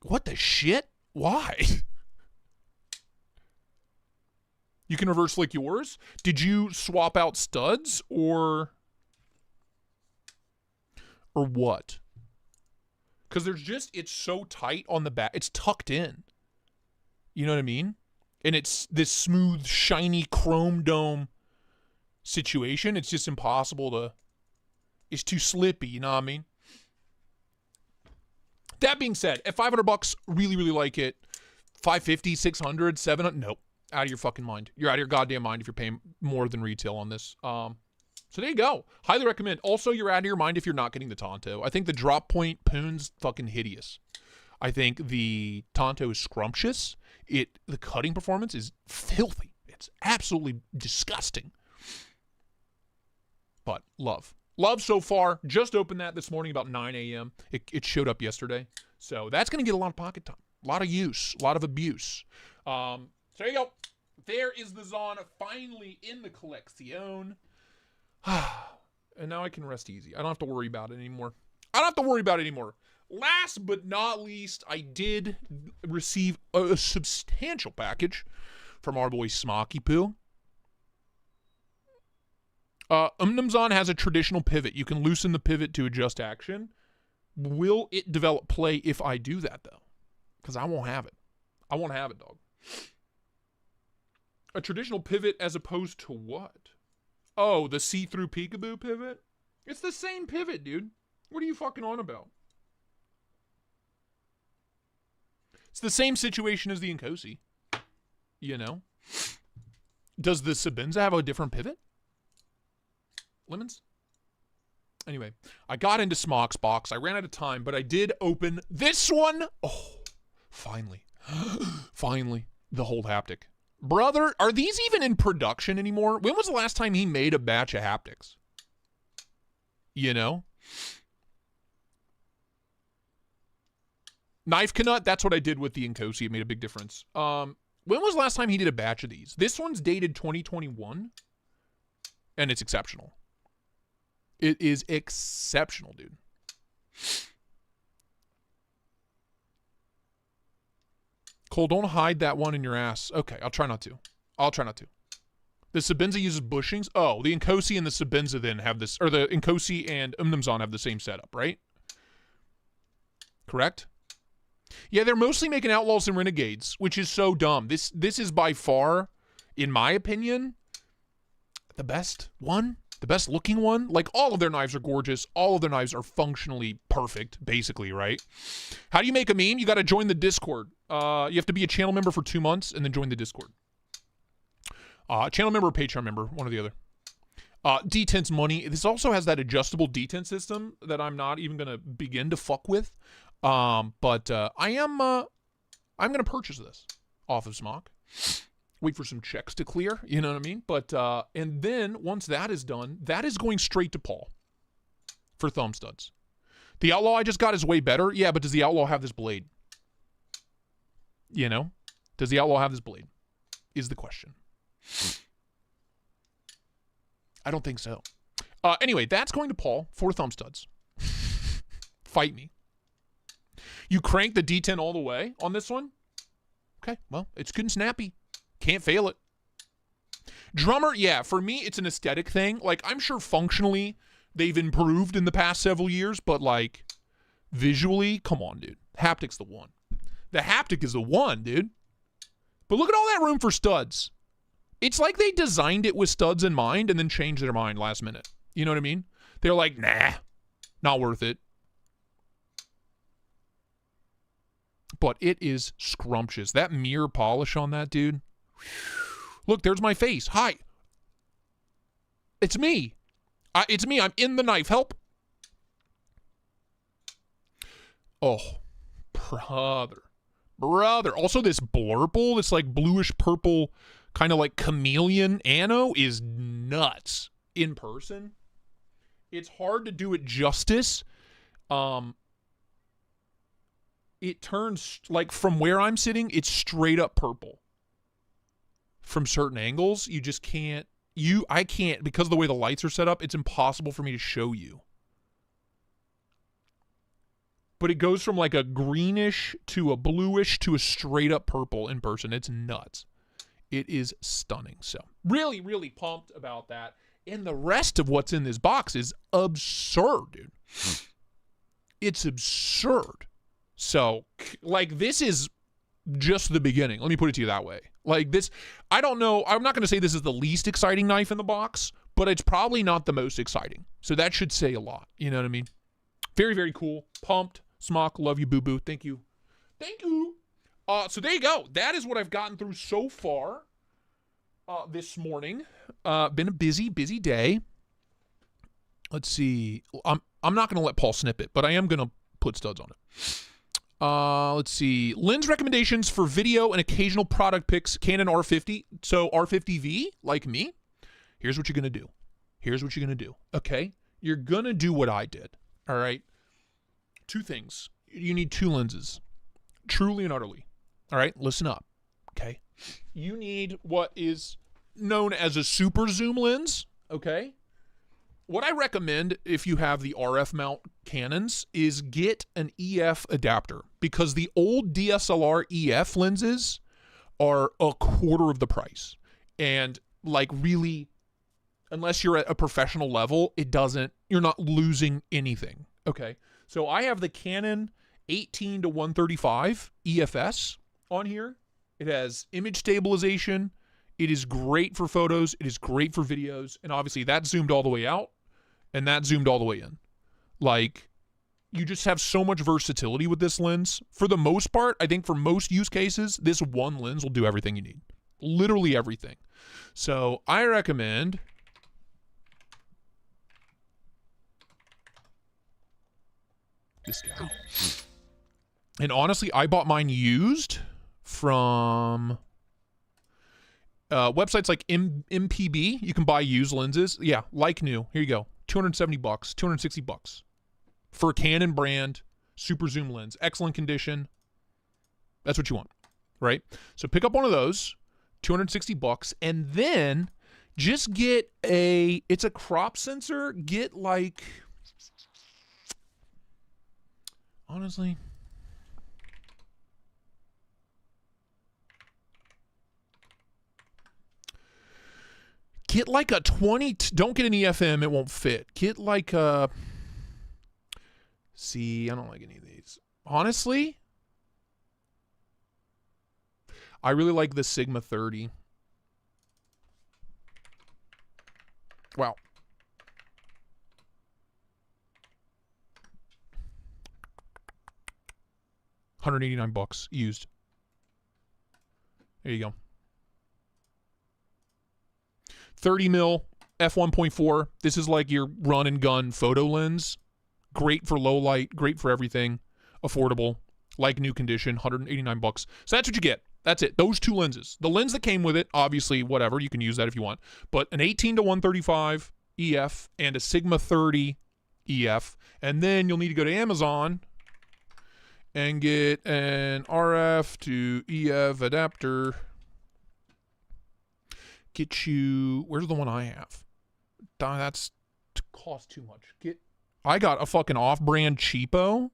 what the shit? Why? You can reverse flick yours? Did you swap out studs or what? Because there's just, it's so tight on the back. It's tucked in. You know what I mean? And it's this smooth, shiny chrome dome situation. It's just impossible to, it's too slippy, you know what I mean? That being said, at $500, really, really like it. 550, 600, 700, nope. Out of your fucking mind. You're out of your goddamn mind if you're paying more than retail on this. So there you go. Highly recommend. Also, you're out of your mind if you're not getting the Tonto. I think the drop point Poon's fucking hideous. I think the Tonto is scrumptious. The cutting performance is filthy. It's absolutely disgusting. But love. Love so far. Just opened that this morning about 9 a.m. It showed up yesterday. So that's going to get a lot of pocket time. A lot of use. A lot of abuse. So there you go. There is the Zon finally in the collection. And now I can rest easy. I don't have to worry about it anymore. Last but not least, I did receive a substantial package from our boy Smoky Poo. Umnumzon has a traditional pivot. You can loosen the pivot to adjust action. Will it develop play if I do that, though? Because I won't have it. I won't have it, dog. A traditional pivot as opposed to what? Oh, the see-through peekaboo pivot? It's the same pivot, dude. What are you fucking on about? It's the same situation as the Nkosi. You know? Does the Sabinza have a different pivot? Lemons? Anyway, I got into Smock's box. I ran out of time, but I did open this one. Oh, finally. Finally. The Holt Haptic. Brother, are these even in production anymore? When was the last time he made a batch of haptics? You know? Knife Knut, that's what I did with the Nkosi. It made a big difference. When was the last time he did a batch of these? This one's dated 2021, and it's exceptional. It is exceptional, dude. Cole, don't hide that one in your ass. Okay, I'll try not to. I'll try not to. The Sabenza uses bushings. Oh, the Nkosi and the Sabenza then have this, or the Nkosi and Umnumzan have the same setup, right? Correct? Yeah, they're mostly making Outlaws and Renegades, which is so dumb. This is by far, in my opinion, the best one, the best looking one. Like, all of their knives are gorgeous. All of their knives are functionally perfect, basically, right? How do you make a meme? You got to join the Discord. You have to be a channel member for 2 months and then join the Discord. Channel member or Patreon member, one or the other. Detent's money. This also has that adjustable detent system that I'm not even going to begin to fuck with. But I'm going to purchase this off of Smock. Wait for some checks to clear, you know what I mean? But, and then once that is done, that is going straight to Paul for thumb studs. The Outlaw I just got is way better. Yeah, but does the Outlaw have this blade? You know? Does the Outlaw have this blade? Is the question. I don't think so. Anyway, that's going to Paul for thumb studs. Fight me. You crank the D10 all the way on this one? Okay, well, it's good and snappy. Can't fail it. Drummer, yeah, for me, it's an aesthetic thing. Like, I'm sure functionally they've improved in the past several years, but, like, visually, come on, dude. Haptic's the one. The Haptic is the one, dude. But look at all that room for studs. It's like they designed it with studs in mind and then changed their mind last minute. You know what I mean? They're like, nah, not worth it. But it is scrumptious. That mirror polish on that, dude. Look, there's my face. Hi. It's me. It's me. I'm in the knife. Help. Oh, brother. Also, this blurple, this like bluish purple, kind of like chameleon ano is nuts in person. It's hard to do it justice. It turns, like, from where I'm sitting, it's straight up purple. From certain angles, you just can't, I can't, because of the way the lights are set up, it's impossible for me to show you. But it goes from like a greenish to a bluish to a straight up purple in person. It's nuts. It is stunning. So really, really pumped about that. And the rest of what's in this box is absurd, dude. It's absurd. So, like, this is just the beginning. Let me put it to you that way. Like, this, I don't know. I'm not going to say this is the least exciting knife in the box, but it's probably not the most exciting. So that should say a lot. You know what I mean? Very, very cool. Pumped. Smock, love you, boo-boo. Thank you. Thank you. So there you go. That is what I've gotten through so far this morning. Been a busy, busy day. Let's see. I'm not going to let Paul snip it, but I am going to put studs on it. Let's see. Lens recommendations for video and occasional product picks. Canon R50. So R50V, like me, here's what you're going to do. Here's what you're going to do. Okay? You're going to do what I did. All right? 2 things. You need 2 lenses. Truly and utterly. All right? Listen up. Okay? You need what is known as a super zoom lens. Okay? What I recommend if you have the RF mount Canons is get an EF adapter, because the old DSLR EF lenses are a quarter of the price. And like, really, unless you're at a professional level, you're not losing anything. Okay. So I have the Canon 18-135 EFS on here. It has image stabilization. It is great for photos. It is great for videos. And obviously that zoomed all the way out and that zoomed all the way in. Like, you just have so much versatility with this lens. For the most part, I think for most use cases, this one lens will do everything you need. Literally everything. So I recommend this guy. And honestly, I bought mine used from websites like MPB. You can buy used lenses. Yeah, like new. Here you go. $270, $260 for a Canon brand super zoom lens. Excellent condition. That's what you want. right? So pick up one of those, $260, and then just get it's a crop sensor. Get like, honestly, get like a 20, don't get an EFM, it won't fit. Get like a, see, I don't like any of these. Honestly, I really like the Sigma 30. Wow. $189 used. There you go. 30 mil f1.4. This is like your run and gun photo lens. Great for low light, great for everything. Affordable, like new condition, $189. So that's what you get. That's it. Those two lenses. The lens that came with it, obviously, whatever, you can use that if you want. But an 18-135 EF and a Sigma 30 EF. And then you'll need to go to Amazon and get an RF to EF adapter. Get you, where's the one I have? That's cost too much. I got a fucking off-brand cheapo.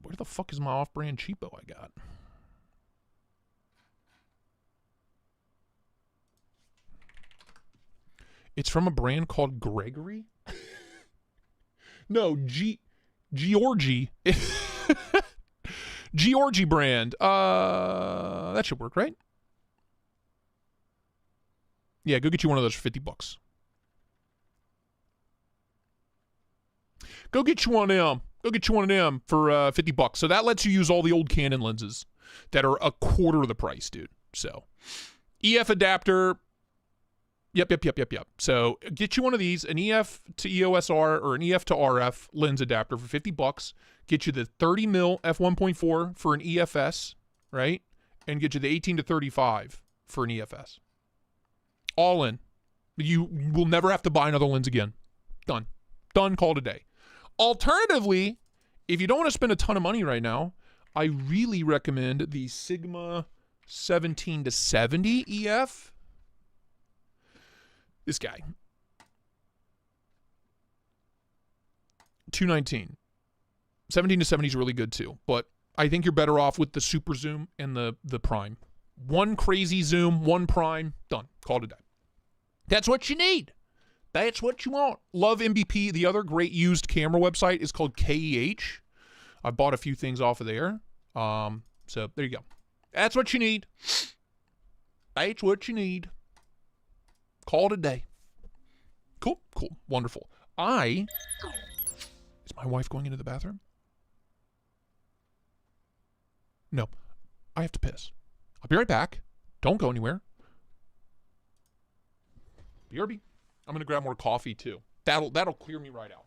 Where the fuck is my off-brand cheapo I got? It's from a brand called Gregory. No, Georgie. Georgie brand. That should work, right? Yeah, go get you one of those for $50. Go get you one of them. Go get you one of them for $50. So that lets you use all the old Canon lenses that are a quarter of the price, dude. So EF adapter. Yep. So get you one of these, an EF to EOS R or an EF to RF lens adapter for $50. Get you the 30 mil f1.4 for an EFS, right? And get you the 18-35 for an EFS. All in. You will never have to buy another lens again. Done. Call it a day. Alternatively, if you don't want to spend a ton of money right now, I really recommend the Sigma 17-70 EF. This guy. $219. 17-70 is really good too, but I think you're better off with the super zoom and the prime. One crazy zoom, one prime, done. Call it a day. That's what you need. That's what you want. Love MBP. The other great used camera website is called KEH. I bought a few things off of there. So there you go. That's what you need. That's what you need. Call it a day. Cool. Wonderful. Is my wife going into the bathroom? No. I have to piss. I'll be right back. Don't go anywhere. BRB. I'm gonna grab more coffee too. That'll clear me right out.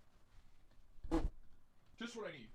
Just what I need.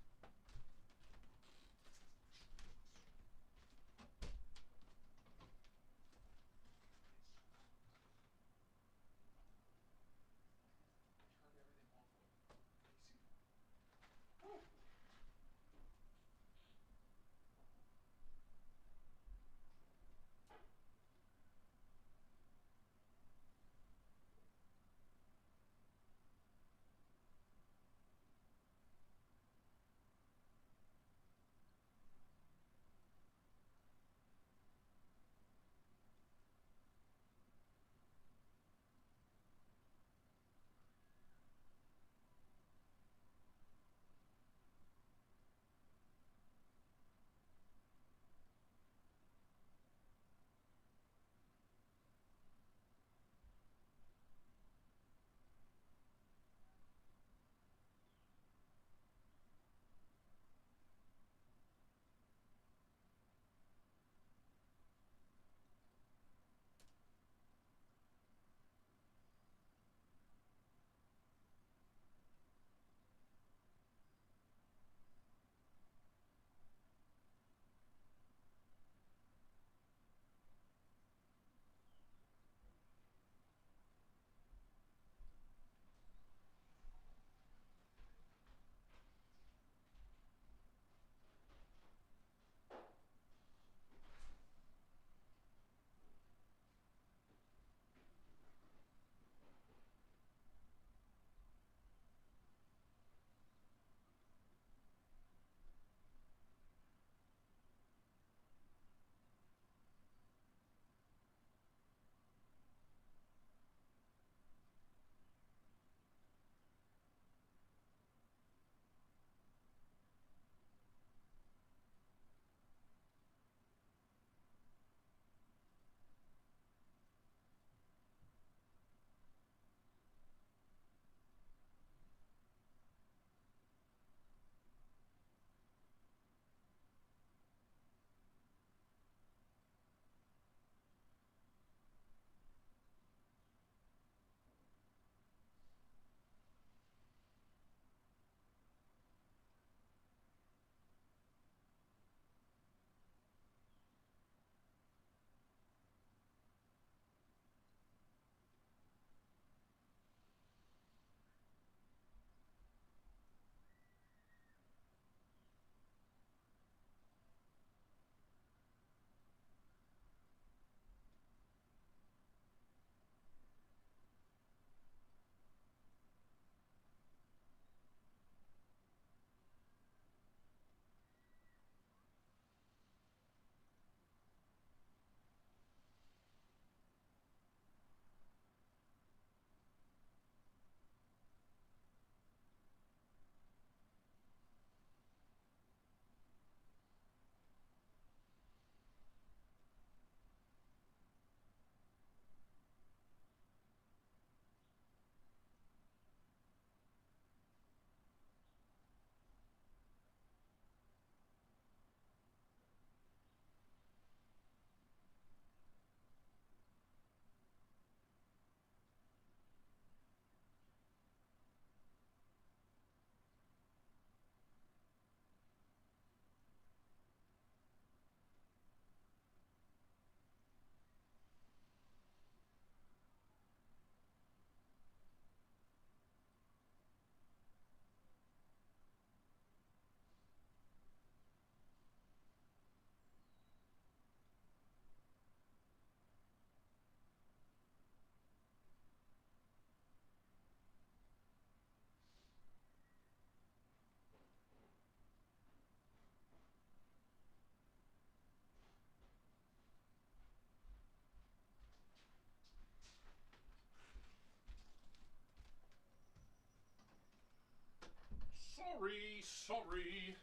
Sorry.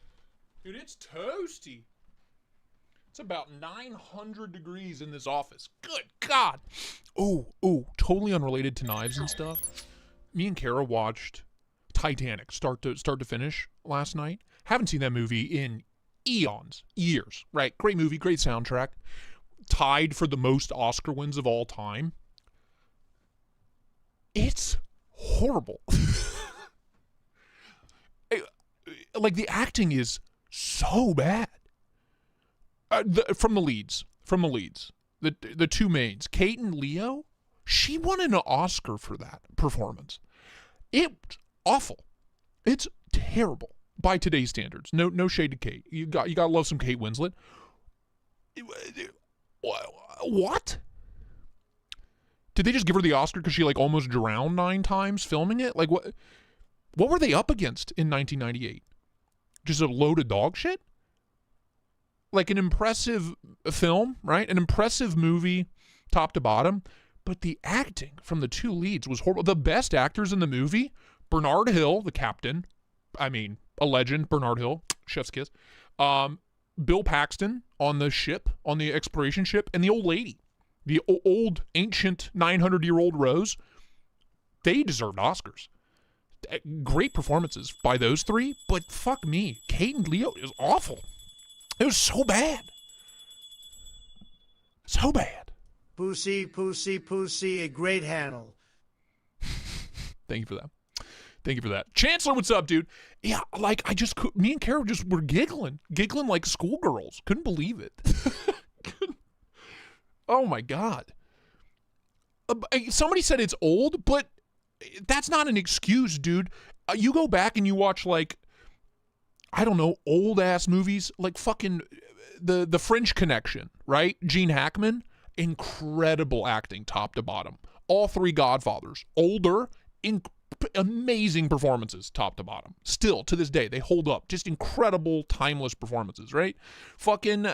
Dude, it's toasty. It's about 900 degrees in this office. Good God. Oh, totally unrelated to knives and stuff. Me and Kara watched Titanic start to finish last night. Haven't seen that movie in eons, years, right? Great movie, great soundtrack. Tied for the most Oscar wins of all time. It's horrible. Like, the acting is so bad. From the leads, the two mains, Kate and Leo, she won an Oscar for that performance. It's awful. It's terrible by today's standards. No shade to Kate. You got to love some Kate Winslet. What? Did they just give her the Oscar because she like almost drowned 9 times filming it? Like, what were they up against in 1998? Just a load of dog shit? Like, an impressive film, right? An impressive movie, top to bottom. But the acting from the two leads was horrible. The best actors in the movie, Bernard Hill, the captain. I mean, a legend, Bernard Hill, chef's kiss. Bill Paxton on the ship, on the exploration ship, and the old lady. The old, ancient, 900-year-old Rose. They deserved Oscars. Great performances by those three, but fuck me. Kate and Leo is awful. It was so bad. So bad. Pussy, a great handle. Thank you for that. Chancellor, what's up, dude? Yeah, like, me and Kara just were giggling like schoolgirls. Couldn't believe it. Oh my God. Somebody said it's old, but that's not an excuse, dude. You go back and you watch, like, I don't know, old ass movies like fucking the French Connection, right? Gene Hackman, incredible acting top to bottom. All 3 Godfathers, older, amazing performances top to bottom. Still to this day, they hold up. Just incredible, timeless performances, right? Fucking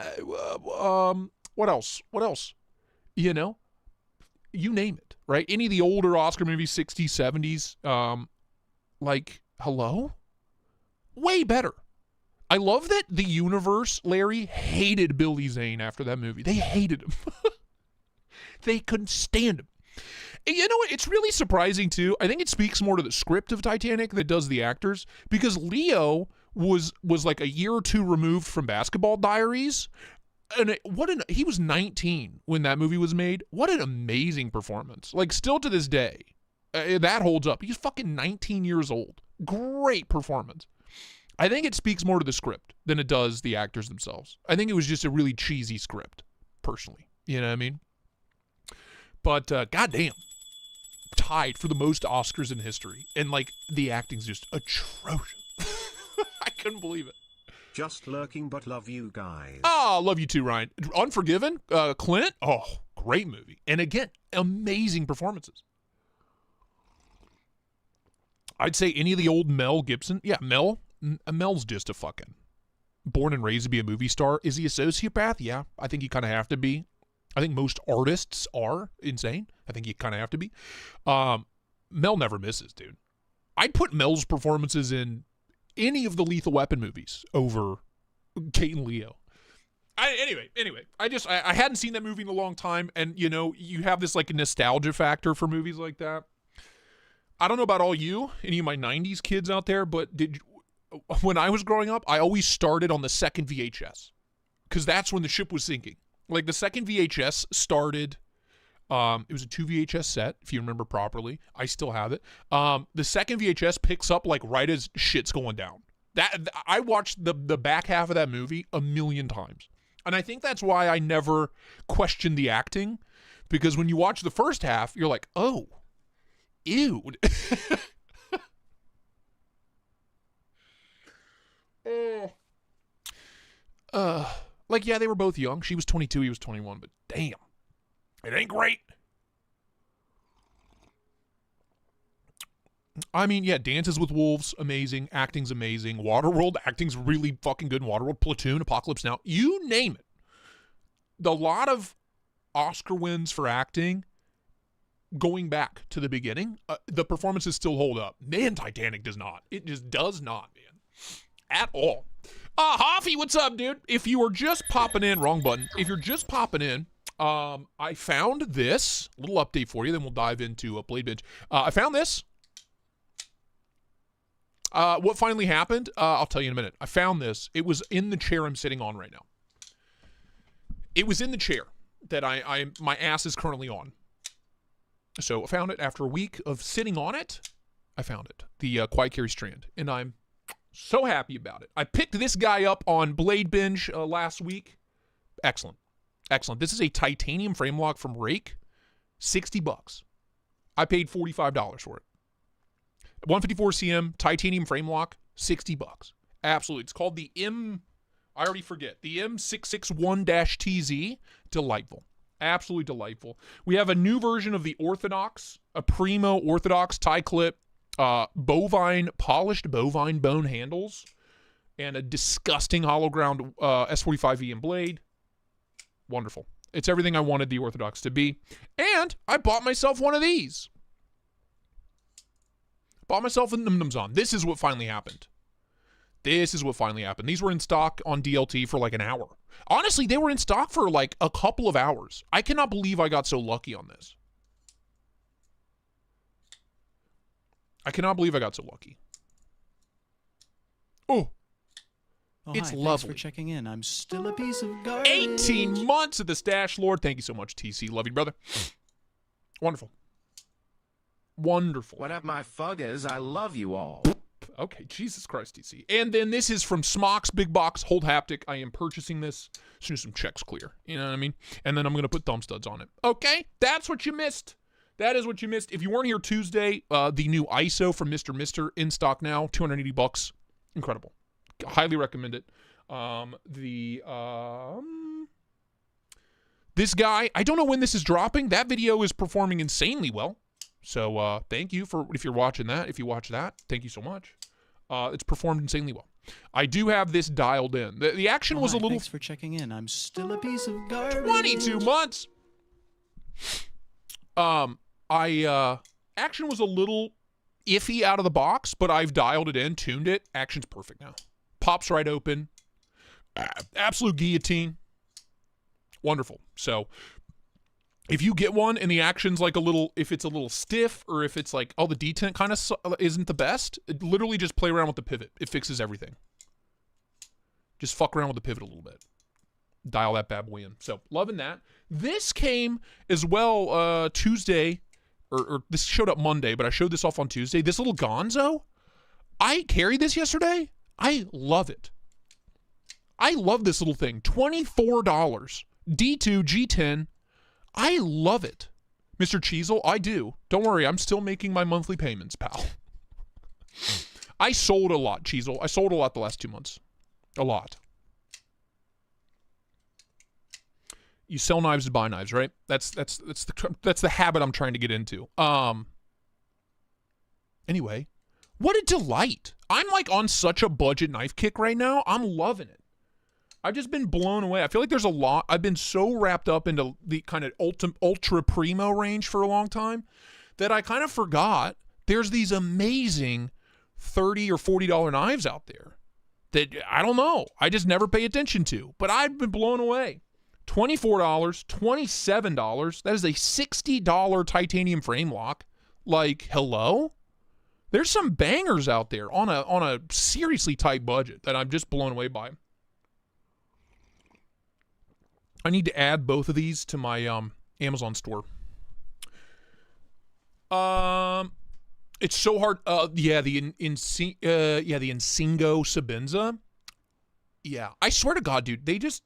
what else? You know, you name it, right? Any of the older Oscar movies, 60s, 70s, like, hello? Way better. I love that the universe, Larry, hated Billy Zane after that movie. They hated him. They couldn't stand him. And you know what? It's really surprising, too. I think it speaks more to the script of Titanic than it does the actors, because Leo was like a year or 2 removed from Basketball Diaries. And he was 19 when that movie was made. What an amazing performance. Like, still to this day, that holds up. He's fucking 19 years old. Great performance. I think it speaks more to the script than it does the actors themselves. I think it was just a really cheesy script, personally. You know what I mean? But, goddamn. Tied for the most Oscars in history. And, like, the acting's just atrocious. I couldn't believe it. Just lurking, but love you guys. Oh, love you too, Ryan. Unforgiven, Clint. Oh, great movie. And again, amazing performances. I'd say any of the old Mel Gibson. Yeah, Mel's just a fucking born and raised to be a movie star. Is he a sociopath? Yeah, I think you kind of have to be. I think most artists are insane. I think you kind of have to be. Mel never misses, dude. I'd put Mel's performances in any of the Lethal Weapon movies over Kate and Leo. Anyway, I hadn't seen that movie in a long time, and, you know, you have this, like, nostalgia factor for movies like that. I don't know about all you, any of my 90s kids out there, but when I was growing up, I always started on the second VHS, because that's when the ship was sinking. Like, the second VHS started, it was a 2 VHS set, if you remember properly. I still have it. The second VHS picks up, like, right as shit's going down. I watched the back half of that movie a million times. And I think that's why I never questioned the acting, because when you watch the first half, you're like, oh, ew. Like, yeah, they were both young. She was 22, he was 21, but damn, it ain't great. I mean, yeah, Dances with Wolves, amazing. Acting's amazing. Waterworld, acting's really fucking good in Waterworld. Platoon, Apocalypse Now, you name it. A lot of Oscar wins for acting going back to the beginning. The performances still hold up. Man, Titanic does not. It just does not, man. At all. Hoffy, what's up, dude? If you are just popping in, wrong button. If you're just popping in, I found this. Little update for you, then we'll dive into a Blade Binge. I found this. What finally happened? I'll tell you in a minute. I found this. It was in the chair I'm sitting on right now. It was in the chair that my ass is currently on. So I found it after a week of sitting on it. I found it. The Quiet Carry Strand. And I'm so happy about it. I picked this guy up on Blade Binge last week. Excellent. Excellent. This is a titanium frame lock from Rake. $60. I paid $45 for it. 154 cm titanium frame lock, $60. Absolutely. It's called the I already forget. The M661-TZ. Delightful. Absolutely delightful. We have a new version of the Orthodox, a Primo Orthodox tie clip, polished bovine bone handles, and a disgusting hollow ground S45 EM blade. Wonderful. It's everything I wanted the Orthodox to be. And I bought myself one of these. Bought myself a Num-Nums on. This is what finally happened. This is what finally happened. These were in stock on DLT for like an hour. Honestly, they were in stock for like a couple of hours. I cannot believe I got so lucky on this. I cannot believe I got so lucky. Oh, it's hi, lovely. Thanks for checking in. I'm still a piece of garbage. 18 months of the Stash Lord. Thank you so much, TC. Love you, brother. Wonderful. Wonderful. What up, my fuggers? I love you all. Okay, Jesus Christ, TC. And then this is from Smocks Big Box Holt Haptic. I am purchasing this as soon as some checks clear. You know what I mean? And then I'm going to put thumb studs on it. Okay, that's what you missed. That is what you missed. If you weren't here Tuesday, the new ISO from Mr. Mister in stock now, $280. Incredible. Highly recommend it. This guy, I don't know when this is dropping. That video is performing insanely well. So thank you for if you're watching that. If you watch that, thank you so much. It's performed insanely well. I do have this dialed in. The action was a little. Thanks for checking in. I'm still a piece of garbage. 22 months. Action was a little iffy out of the box, but I've dialed it in, tuned it. Action's perfect now. Pops right open. Absolute guillotine. Wonderful. So if you get one and the action's like a little, if it's a little stiff or if it's like, oh, the detent kind of isn't the best, literally just play around with the pivot. It fixes everything. Just fuck around with the pivot a little bit. Dial that bad boy in. So loving that. This came as well Tuesday, or this showed up Monday, but I showed this off on Tuesday. This little Gonzo, I carried this yesterday. I love it. I love this little thing. $24. D2 G10. I love it. Mr. Cheezel, I do. Don't worry, I'm still making my monthly payments, pal. I sold a lot, Cheezel. I sold a lot the last 2 months. A lot. You sell knives to buy knives, right? That's the habit I'm trying to get into. Anyway, what a delight. I'm like on such a budget knife kick right now. I'm loving it. I've just been blown away. I feel like there's a lot. I've been so wrapped up into the kind of ultra primo range for a long time that I kind of forgot there's these amazing $30 or $40 knives out there that I don't know. I just never pay attention to. But I've been blown away. $24, $27. That is a $60 titanium frame lock. Like, hello? There's some bangers out there on a seriously tight budget that I'm just blown away by. I need to add both of these to my Amazon store. It's so hard. The Insingo Sabenza. Yeah, I swear to God, dude, they just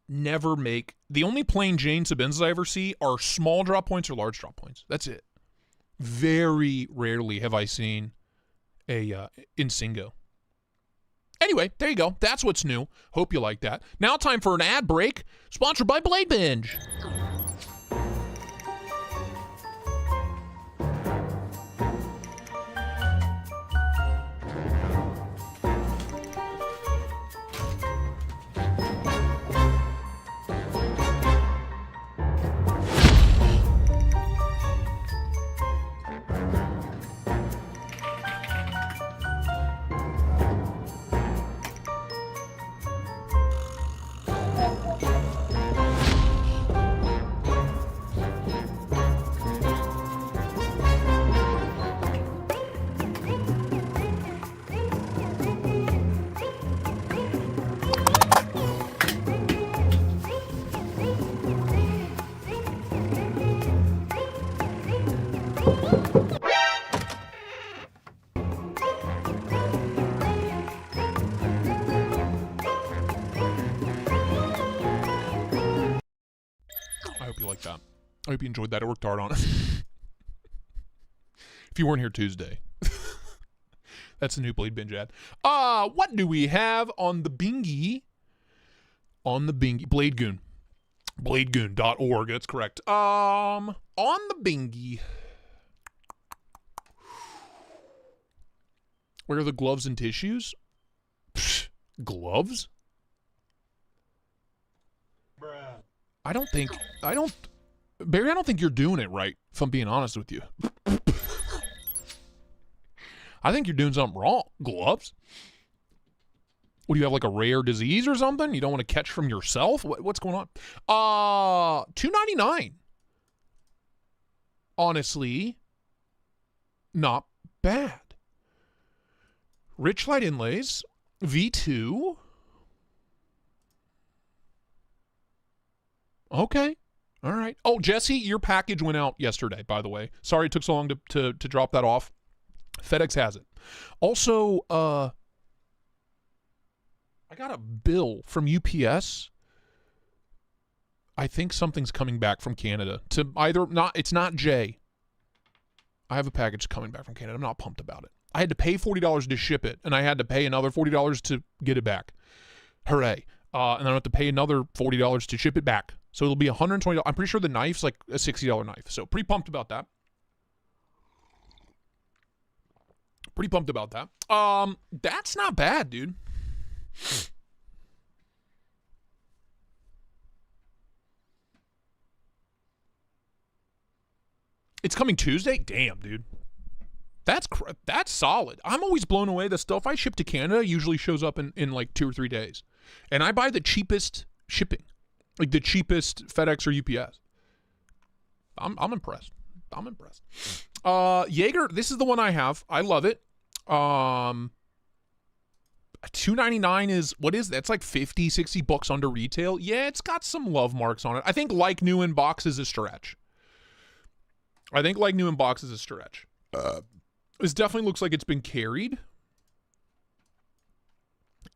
never make. The only plain Jane Sabenzas I ever see are small drop points or large drop points. That's it. Very rarely have I seen a Insingo. Anyway, there you go. That's what's new. Hope you like that. Now time for an ad break, sponsored by Blade Binge. like that. I hope you enjoyed that. I worked hard on it. If you weren't here Tuesday. That's the new Blade Binge ad. What do we have on the bingy? On the bingy. Blade Goon. Bladegoon.org. That's correct. On the bingy. Where are the gloves and tissues? Psh, gloves? Bruh. Barry, I don't think you're doing it right, if I'm being honest with you. I think you're doing something wrong. Gloves? What, do you have like a rare disease or something? You don't want to catch from yourself? What's going on? $2.99. Honestly, not bad. Rich Light Inlays, V2. Okay. All right. Oh, Jesse, your package went out yesterday, by the way. Sorry it took so long to drop that off. FedEx has it. Also, I got a bill from UPS. I think something's coming back from Canada. It's not Jay. I have a package coming back from Canada. I'm not pumped about it. I had to pay $40 to ship it, and I had to pay another $40 to get it back. Hooray. And then I have to pay another $40 to ship it back. So it'll be $120. I'm pretty sure the knife's like a $60 knife. So pretty pumped about that. That's not bad, dude. It's coming Tuesday? Damn, dude. That's solid. I'm always blown away. The stuff I ship to Canada usually shows up in like 2 or 3 days. And I buy the cheapest shipping. Like the cheapest FedEx or UPS. I'm impressed. Jaeger, this is the one I have. I love it. $2.99 is, what is that? It's like 50, 60 bucks under retail. Yeah, it's got some love marks on it. I think like new in box is a stretch. This definitely looks like it's been carried.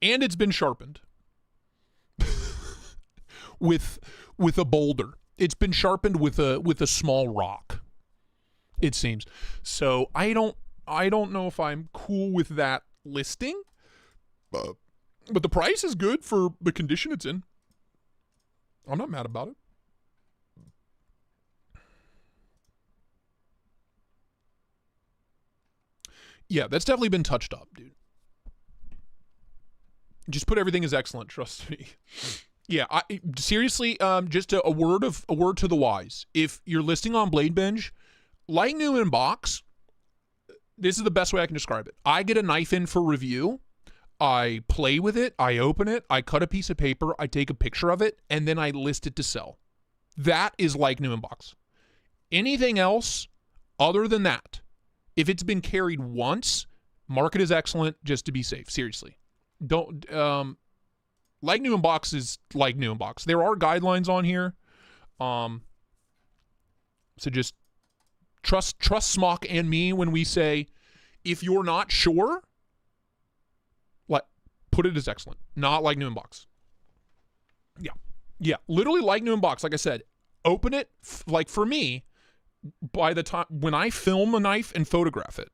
And it's been sharpened. with a boulder. It's been sharpened with a small rock. It seems. So I don't know if I'm cool with that listing. But the price is good for the condition it's in. I'm not mad about it. Yeah, that's definitely been touched up, dude. Just put everything as excellent, trust me. Yeah, seriously, just a word to the wise. If you're listing on Blade Binge, like new in box, this is the best way I can describe it. I get a knife in for review. I play with it. I open it. I cut a piece of paper. I take a picture of it, and then I list it to sell. That is like new in box. Anything else other than that, if it's been carried once, mark it as excellent just to be safe. Seriously. Don't, like new in box is like new in box. There are guidelines on here. So just trust Smock and me when we say, if you're not sure, put it as excellent. Not like new in box. Yeah. Literally like new in box. Like I said, open it. Like for me, by the time when I film a knife and photograph it,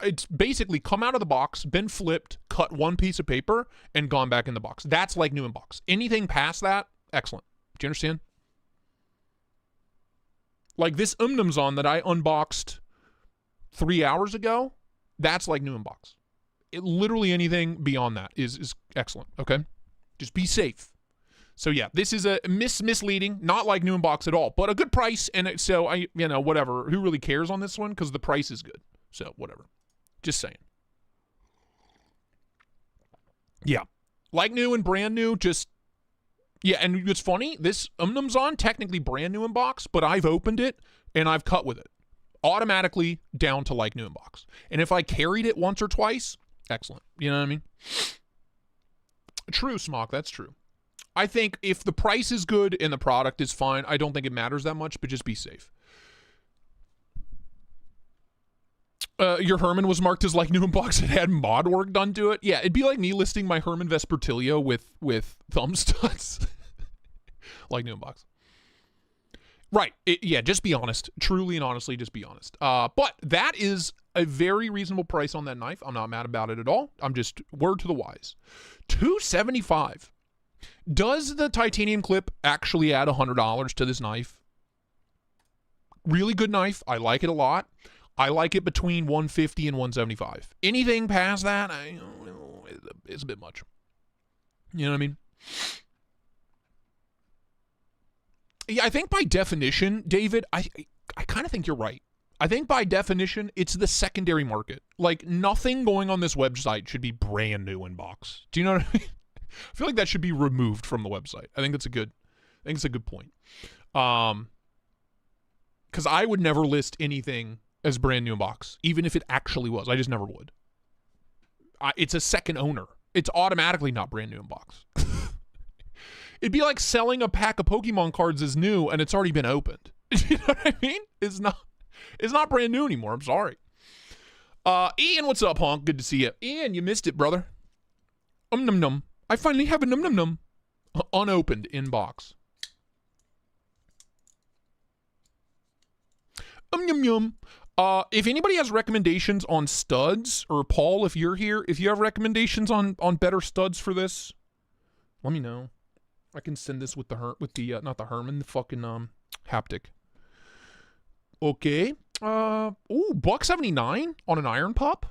it's basically come out of the box, been flipped, cut one piece of paper, and gone back in the box. That's like new in box. Anything past that, excellent. Do you understand? Like this Umnumzon that I unboxed 3 hours ago, that's like new in box. Literally anything beyond that is excellent, okay? Just be safe. So yeah, this is a misleading, not like new in box at all, but a good price, and whatever. Who really cares on this one? Because the price is good. So whatever. Just saying. Yeah. Like new and brand new, and it's funny, this Umnumzon, technically brand new in box, but I've opened it and I've cut with it. Automatically down to like new in box. And if I carried it once or twice, excellent. You know what I mean? True, Smock, that's true. I think if the price is good and the product is fine, I don't think it matters that much, but just be safe. Your Herman was marked as like new in box. It had mod work done to it. Yeah, it'd be like me listing my Herman Vespertilio with thumb studs. Like new unbox. Right. Yeah, just be honest. Truly and honestly, just be honest. But that is a very reasonable price on that knife. I'm not mad about it at all. I'm just word to the wise. $275. Does the titanium clip actually add $100 to this knife? Really good knife. I like it a lot. I like it between $150 and $175. Anything past that, it's a bit much. You know what I mean? Yeah, I think by definition, David, I kind of think you're right. I think by definition, it's the secondary market. Like, nothing going on this website should be brand new in box. Do you know what I mean? I feel like that should be removed from the website. I think it's a good point. Because I would never list anything as brand new in box, even if it actually was. I just never would. It's a second owner. It's automatically not brand new in box. It'd be like selling a pack of Pokemon cards as new and it's already been opened. You know what I mean? It's not brand new anymore. I'm sorry. Ian, what's up, honk? Good to see you. Ian, you missed it, brother. Num num. I finally have a num num num. Unopened in box. Yum yum. If anybody has recommendations on studs, or Paul, if you're here, if you have recommendations on better studs for this, let me know. I can send this with the not the Herman, the fucking haptic. Okay. Ooh, $179 on an iron pup?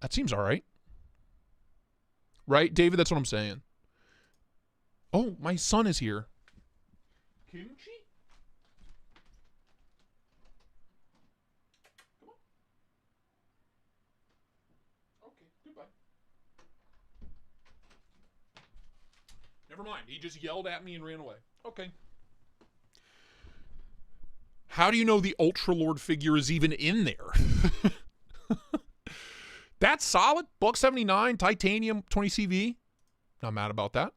That seems alright. Right, David? That's what I'm saying. Oh, my son is here. Kimchi? Come on. Okay, goodbye. Never mind. He just yelled at me and ran away. Okay. How do you know the Ultra Lord figure is even in there? That's solid. $179, titanium, 20 CV. Not mad about that.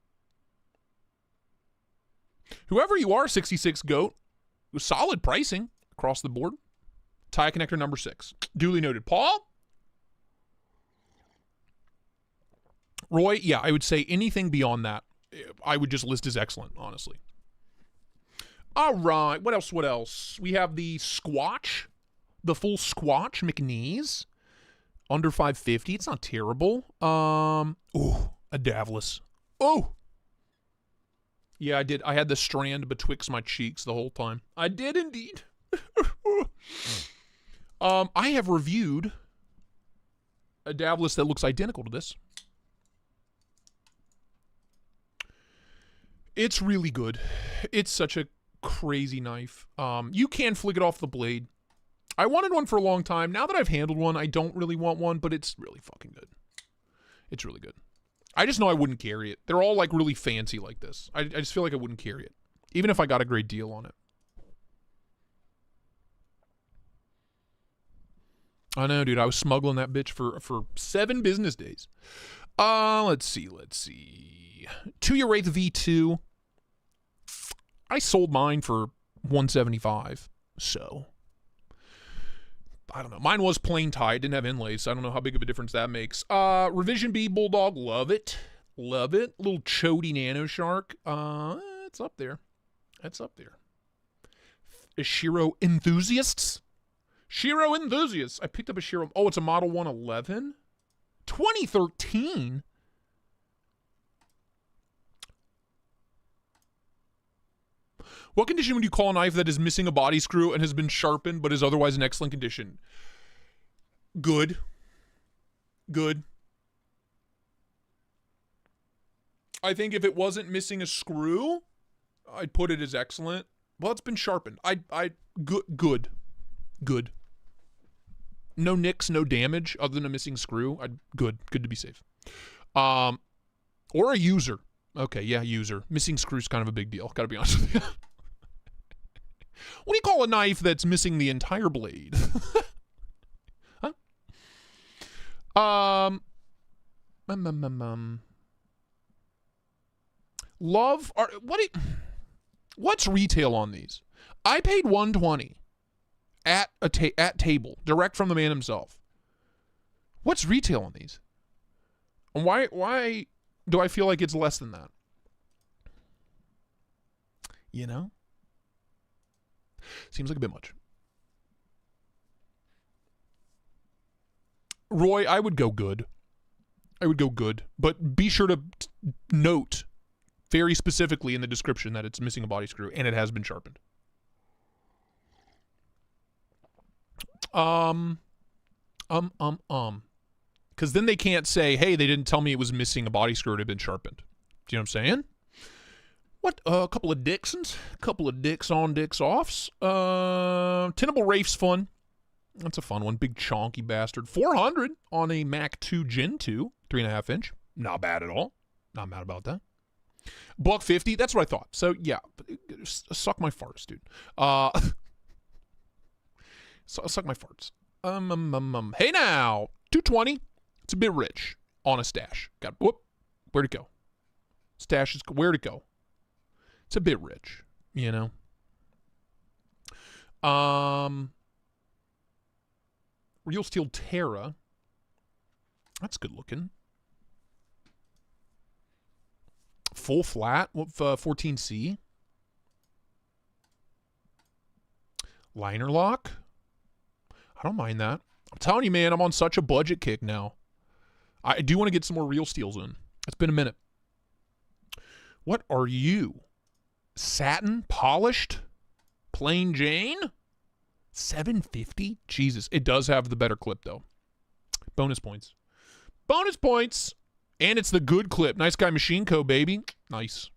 Whoever you are, 66 GOAT, solid pricing across the board. Tie connector number 6. Duly noted. Paul? Roy, yeah, I would say anything beyond that, I would just list as excellent, honestly. All right, what else? We have the Squatch, the full Squatch McNeese, under 550. It's not terrible. Ooh, a Davlis. Oh, yeah, I did. I had the strand betwixt my cheeks the whole time. I did indeed. I have reviewed a Davlis that looks identical to this. It's really good. It's such a crazy knife. You can flick it off the blade. I wanted one for a long time. Now that I've handled one, I don't really want one, but it's really fucking good. It's really good. I just know I wouldn't carry it. They're all like really fancy like this. I just feel like I wouldn't carry it, even if I got a great deal on it. I know, dude. I was smuggling that bitch for 7 business days. Let's see. 2-year Wraith V2. I sold mine for $175. So I don't know. Mine was plain tie. It didn't have inlays, so I don't know how big of a difference that makes. Revision B Bulldog, love it. Love it. Little chody nano shark. It's up there. That's up there. Shiro enthusiasts. Shiro enthusiasts. I picked up a Shiro. Oh, it's a Model 111. 2013. What condition would you call a knife that is missing a body screw and has been sharpened but is otherwise in excellent condition? Good. Good. I think if it wasn't missing a screw, I'd put it as excellent. Well, it's been sharpened. Good. No nicks, no damage other than a missing screw. Good to be safe. Or a user. Okay, yeah, user. Missing screw's kind of a big deal. Gotta be honest with you. What do you call a knife that's missing the entire blade? Huh? What's retail on these? I paid $120 at table, direct from the man himself. What's retail on these? And why do I feel like it's less than that? You know? Seems like a bit much. Roy, I would go good. I would go good. But be sure to note very specifically in the description that it's missing a body screw and it has been sharpened. Because then they can't say, hey, they didn't tell me it was missing a body screw. It had been sharpened. Do you know what I'm saying? What? A couple of Dixons. A couple of dicks on, dicks offs. Tenable Wraith's fun. That's a fun one. Big chonky bastard. 400 on a Mac 2 Gen 2. 3.5 inch. Not bad at all. Not mad about that. $150. That's what I thought. So, yeah. Suck my farts, dude. Suck my farts. Hey now. 220. It's a bit rich on a stash. Where'd it go? Stash is where'd it go? It's a bit rich, you know. Real Steel Terra. That's good looking. Full flat with 14C. Liner lock. I don't mind that. I'm telling you, man, I'm on such a budget kick now. I do want to get some more Real Steels in. It's been a minute. What are you? Satin? Polished? Plain Jane? $750? Jesus. It does have the better clip, though. Bonus points. Bonus points! And it's the good clip. Nice Guy Machine Co., baby. Nice.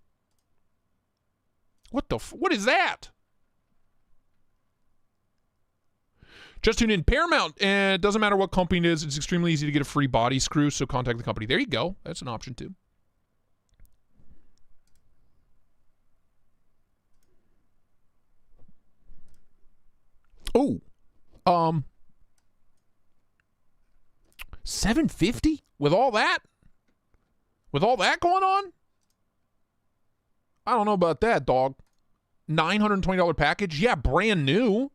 What the what is that? Just tune in. Paramount. And it doesn't matter what company it is. It's extremely easy to get a free body screw, so contact the company. There you go. That's an option, too. Oh. $750 with all that? With all that going on? I don't know about that, dog. $920 package? Yeah, brand new.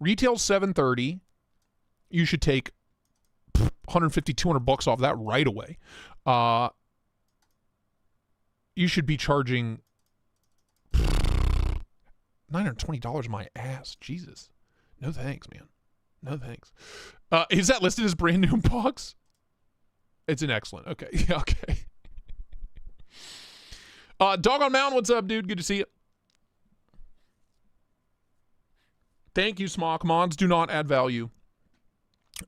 Retail $730. You should take $150, $200 off that right away. You should be charging $920 my ass. Jesus. No thanks, man. No thanks. Is that listed as brand new box? It's an excellent. Okay. Yeah, okay. Dog on Mountain, what's up, dude? Good to see you. Thank you, Smock. Mods do not add value.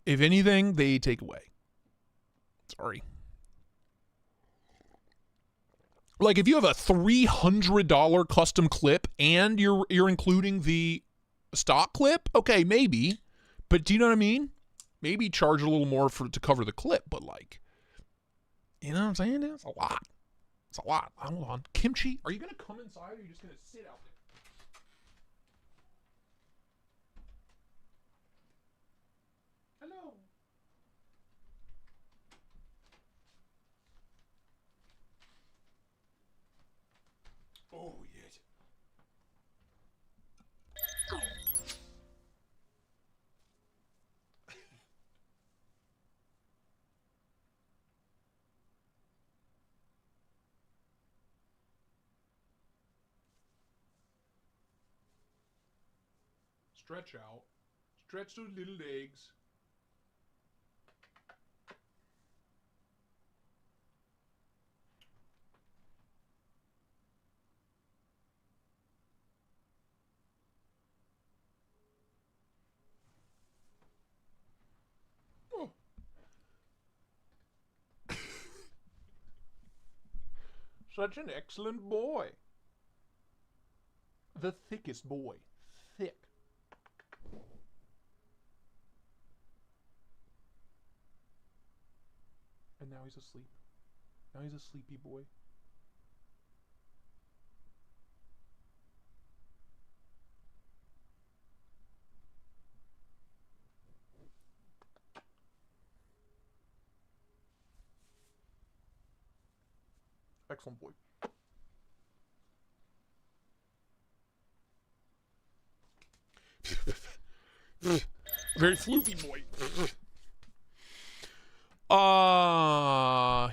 If anything, they take away. Sorry. Like, if you have a $300 custom clip and you're including the stock clip, okay, maybe. But do you know what I mean? Maybe charge a little more to cover the clip, but like, you know what I'm saying? It's a lot. It's a lot. Hold on. Kimchi, are you going to come inside or are you just going to sit out there? Hello. Oh, yes. Stretch out. Stretch those little legs. Oh. Such an excellent boy. The thickest boy. Thick. And now he's asleep. Now he's a sleepy boy. Excellent boy. Very floofy boy.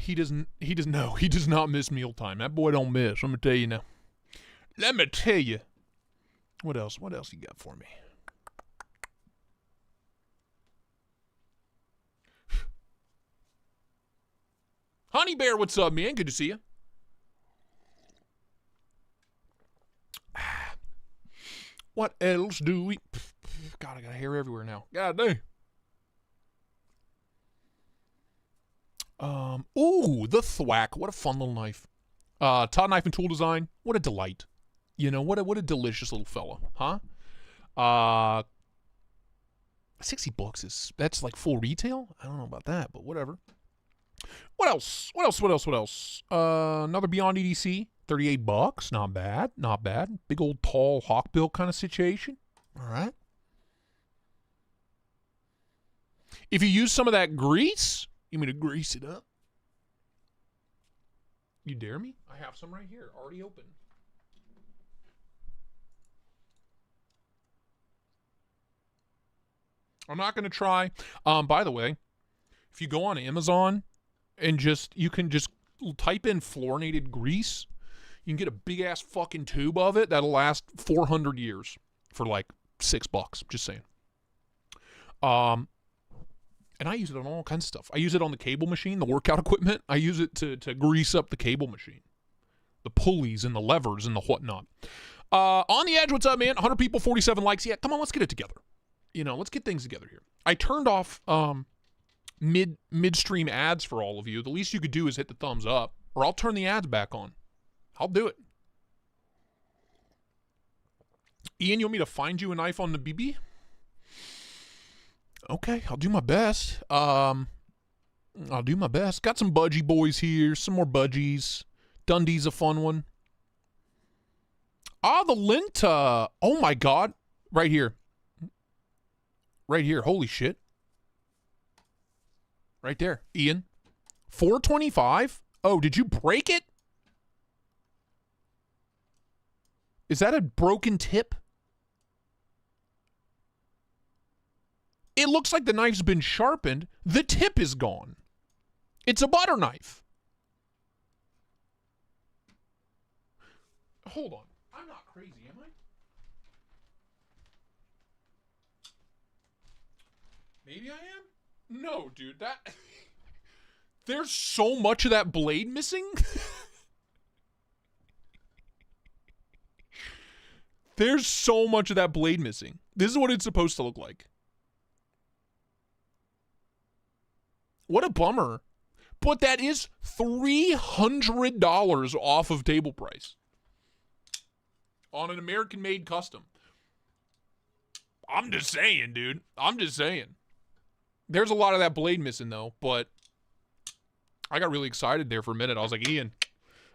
He does not miss mealtime. That boy don't miss. I'm gonna tell you now. Let me tell you. What else? What else you got for me? Honey Bear, what's up, man? Good to see you. What else do we... God, I got hair everywhere now. God dang. Ooh, the Thwack. What a fun little knife. Todd Knife and Tool Design. What a delight. You know, what a delicious little fella, huh? $60 is, that's like full retail? I don't know about that, but whatever. What else? Another Beyond EDC. $38. Not bad. Not bad. Big old tall hawkbill kind of situation. All right. If you use some of that grease, you mean to grease it up? You dare me? I have some right here, already open. I'm not going to try. By the way, if you go on Amazon and you can just type in fluorinated grease, you can get a big ass fucking tube of it that'll last 400 years for like $6. Just saying. And I use it on all kinds of stuff. I use it on the cable machine, the workout equipment. I use it to grease up the cable machine. The pulleys and the levers and the whatnot. On the Edge, what's up, man? 100 people, 47 likes. Yeah, come on, let's get it together. You know, let's get things together here. I turned off midstream ads for all of you. The least you could do is hit the thumbs up, or I'll turn the ads back on. I'll do it. Ian, you want me to find you a knife on the BB? Okay, I'll do my best. I'll do my best. Got some budgie boys here. Some more budgies. Dundee's a fun one. Ah, the Linta. Oh my God. Right here. Right here. Holy shit. Right there. Ian. $4.25? Oh, did you break it? Is that a broken tip? It looks like the knife's been sharpened. The tip is gone. It's a butter knife. Hold on. I'm not crazy, am I? Maybe I am? No, dude. There's so much of that blade missing. There's so much of that blade missing. This is what it's supposed to look like. What a bummer. But that is $300 off of table price. On an American-made custom. I'm just saying, dude. I'm just saying. There's a lot of that blade missing, though. But I got really excited there for a minute. I was like, Ian,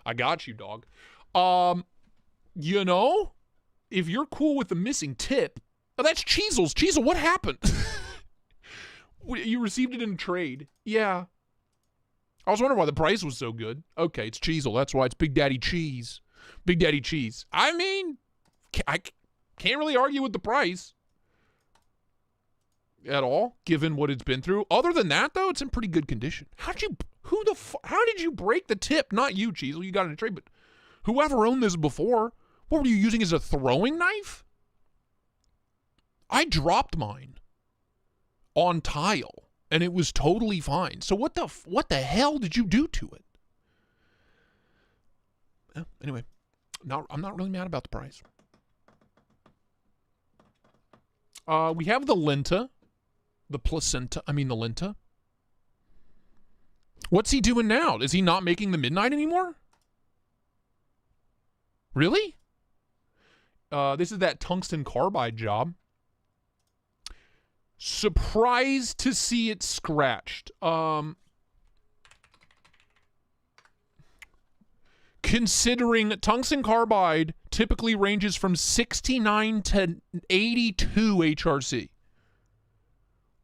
I got you, dog. You know, if you're cool with the missing tip, oh, that's Cheesel's. Cheesel, what happened? You received it in trade. Yeah. I was wondering why the price was so good. Okay, it's Cheesel. That's why it's Big Daddy Cheese. Big Daddy Cheese. I mean, I can't really argue with the price at all, given what it's been through. Other than that, though, it's in pretty good condition. How did you break the tip? Not you, Cheesel. You got it in trade, but whoever owned this before, what were you using as a throwing knife? I dropped mine on tile, and it was totally fine. So what the hell did you do to it? Anyway, I'm not really mad about the price. We have the Linta, the Linta. What's he doing now? Is he not making the Midnight anymore? Really? This is that tungsten carbide job. Surprised to see it scratched. Considering tungsten carbide typically ranges from 69 to 82 HRC.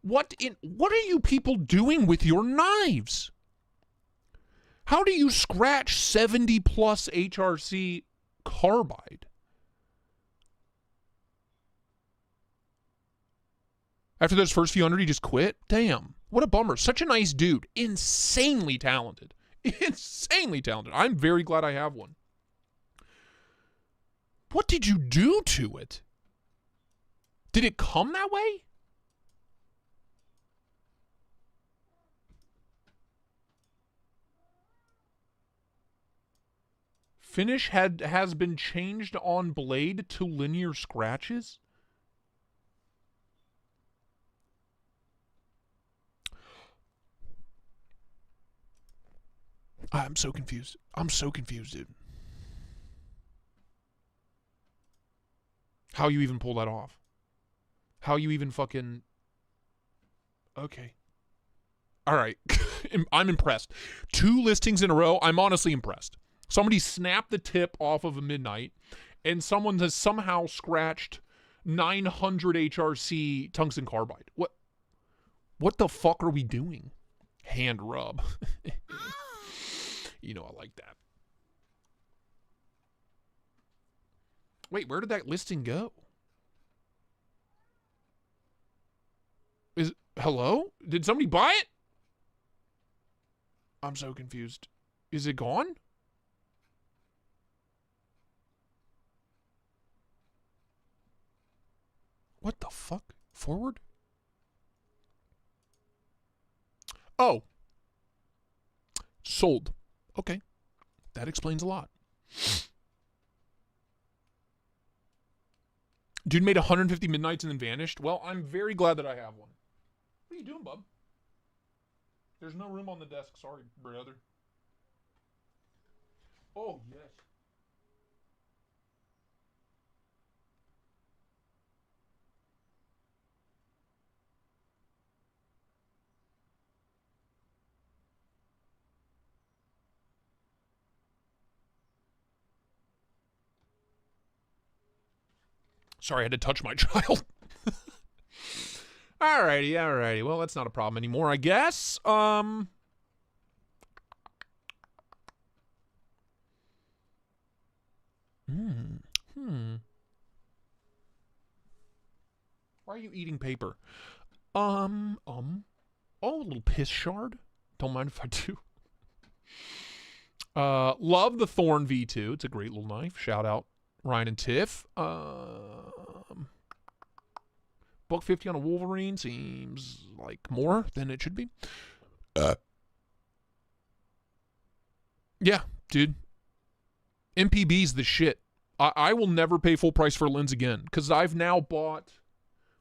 What are you people doing with your knives? How do you scratch 70 plus HRC carbide? After those first few hundred, he just quit? Damn. What a bummer. Such a nice dude. Insanely talented. Insanely talented. I'm very glad I have one. What did you do to it? Did it come that way? Finish has been changed on blade to linear scratches? I'm so confused. I'm so confused, dude. How you even pull that off? How you even fucking... Okay. All right. I'm impressed. 2 listings in a row. I'm honestly impressed. Somebody snapped the tip off of a midnight, and someone has somehow scratched 900 HRC tungsten carbide. What the fuck are we doing? Hand rub. You know I like that. Wait, where did that listing go? Hello? Did somebody buy it? I'm so confused. Is it gone? What the fuck? Forward? Oh. Sold. Okay. That explains a lot. Dude made 150 midnights and then vanished. Well, I'm very glad that I have one. What are you doing, bub? There's no room on the desk. Sorry, brother. Oh, yes. Sorry, I had to touch my child. Alrighty. Well, that's not a problem anymore, I guess. Why are you eating paper? Oh, a little piss shard. Don't mind if I do. Love the Thorn V2. It's a great little knife. Shout out Ryan and Tiff. Buck 50 on a Wolverine seems like more than it should be. Yeah, dude. MPB's the shit. I will never pay full price for a lens again because I've now bought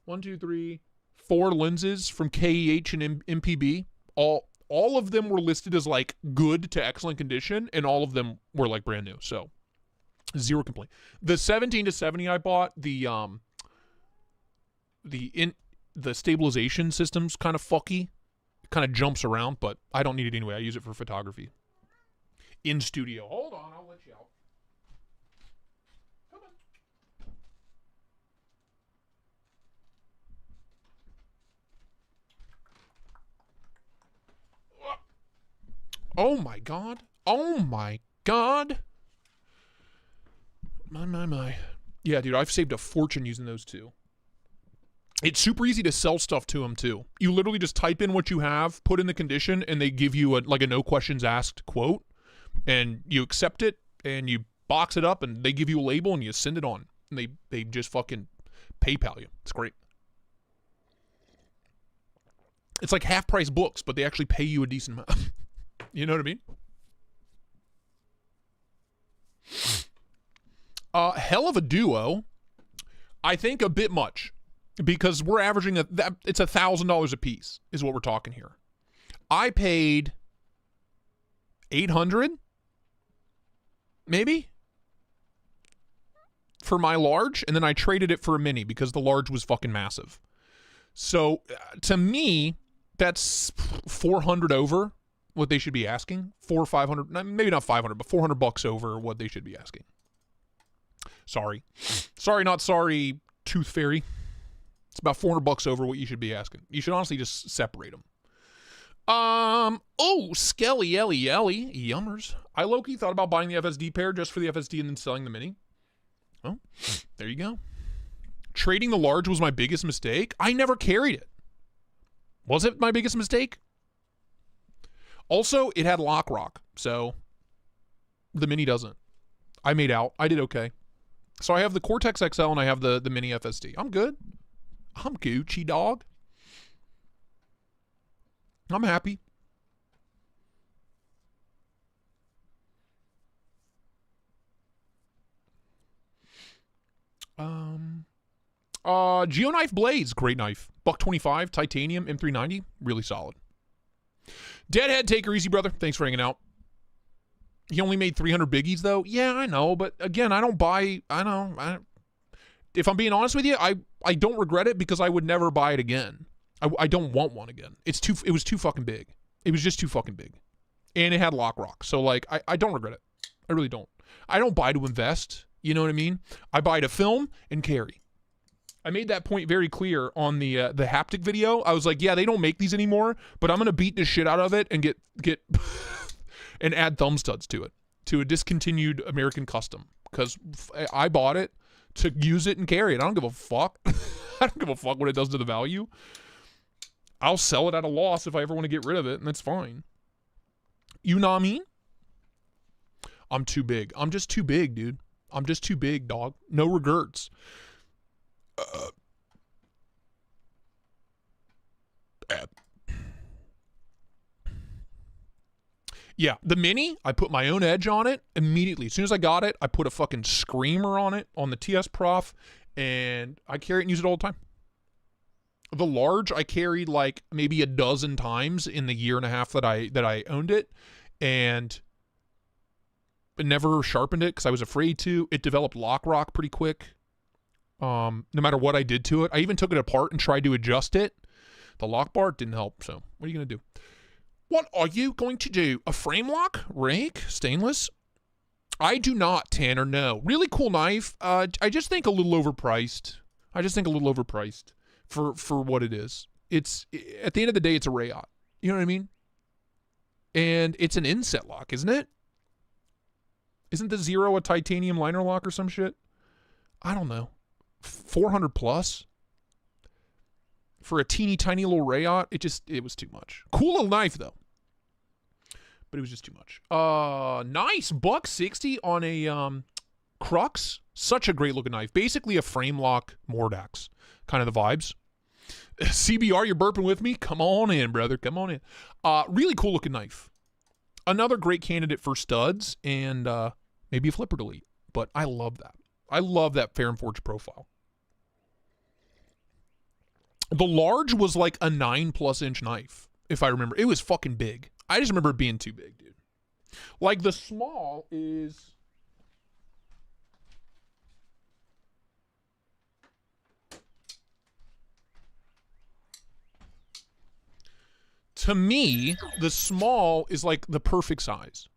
1, 2, 3, 4 lenses from KEH and MPB. All of them were listed as like good to excellent condition, and all of them were like brand new. So zero complaint. The 17 to 70 I bought, the stabilization system's kind of fucky. It kind of jumps around, but I don't need it anyway. I use it for photography. In studio. Hold on, I'll let you out. Come on. Oh my god. Oh my god. My. Yeah, dude, I've saved a fortune using those two. It's super easy to sell stuff to them, too. You literally just type in what you have, put in the condition, and they give you a no questions asked quote, and you accept it, and you box it up, and they give you a label, and you send it on. And they just fucking PayPal you. It's great. It's like half-price books, but they actually pay you a decent amount. You know what I mean? Hell of a duo. I think a bit much. Because we're averaging it's $1,000 a piece is what we're talking here. I paid $800 maybe for my large, and then I traded it for a mini because the large was fucking massive. So to me, that's 400 over what they should be asking. 400 or 500, maybe not 500, but $400 over what they should be asking. Sorry, not sorry, Tooth Fairy. It's about $400 over what you should be asking. You should honestly just separate them. Oh, Skelly Ellie Yummers. I low-key thought about buying the FSD pair just for the FSD and then selling the mini. Oh, there you go. Trading the large was my biggest mistake. I never carried it. Was it my biggest mistake? Also, it had lock rock, so the mini doesn't. I made out. I did okay. So I have the Cortex XL and I have the Mini FSD. I'm good. I'm Gucci, dog. I'm happy. Geoknife Blades, great knife. $125, titanium, M390, really solid. Deadhead, take her easy, brother. Thanks for hanging out. He only made 300 biggies, though. Yeah, I know, but again, I don't buy. If I'm being honest with you, I don't regret it because I would never buy it again. I don't want one again. It was too fucking big. It was just too fucking big, and it had lock rock. So like, I don't regret it. I really don't. I don't buy to invest. You know what I mean? I buy to film and carry. I made that point very clear on the haptic video. I was like, yeah, they don't make these anymore, but I'm gonna beat the shit out of it and get and add thumb studs to it, to a discontinued American Custom, because I bought it to use it and carry it. I don't give a fuck. I don't give a fuck what it does to the value. I'll sell it at a loss if I ever want to get rid of it, and that's fine. You know what I mean? I'm too big. I'm just too big, dude. I'm just too big, dog. No regrets. Yeah, the Mini, I put my own edge on it immediately. As soon as I got it, I put a fucking screamer on it, on the TS Prof, and I carry it and use it all the time. The large, I carried like maybe a dozen times in the year and a half that I owned it, and never sharpened it because I was afraid to. It developed lock rock pretty quick. No matter what I did to it. I even took it apart and tried to adjust it. The lock bar didn't help, so what are you going to do? What are you going to do? A frame lock? Rake? Stainless? I do not, Tanner, no. Really cool knife. I just think a little overpriced. For what it is. It's, at the end of the day, it's a Rayot. You know what I mean? And it's an inset lock, isn't it? Isn't the Zero a titanium liner lock or some shit? I don't know. 400 plus? For a teeny tiny little Rayot, it was too much. Cool little knife though. But it was just too much. Nice. $160 on a Crux. Such a great looking knife. Basically a frame lock Mordax. Kind of the vibes. CBR, you're burping with me? Come on in, brother. Come on in. Really cool looking knife. Another great candidate for studs and maybe a flipper delete. But I love that. I love that Fair and Forge profile. The large was like a 9+ inch knife, if I remember. It was fucking big. I just remember it being too big, dude. Like the small is... To me, the small is like the perfect size.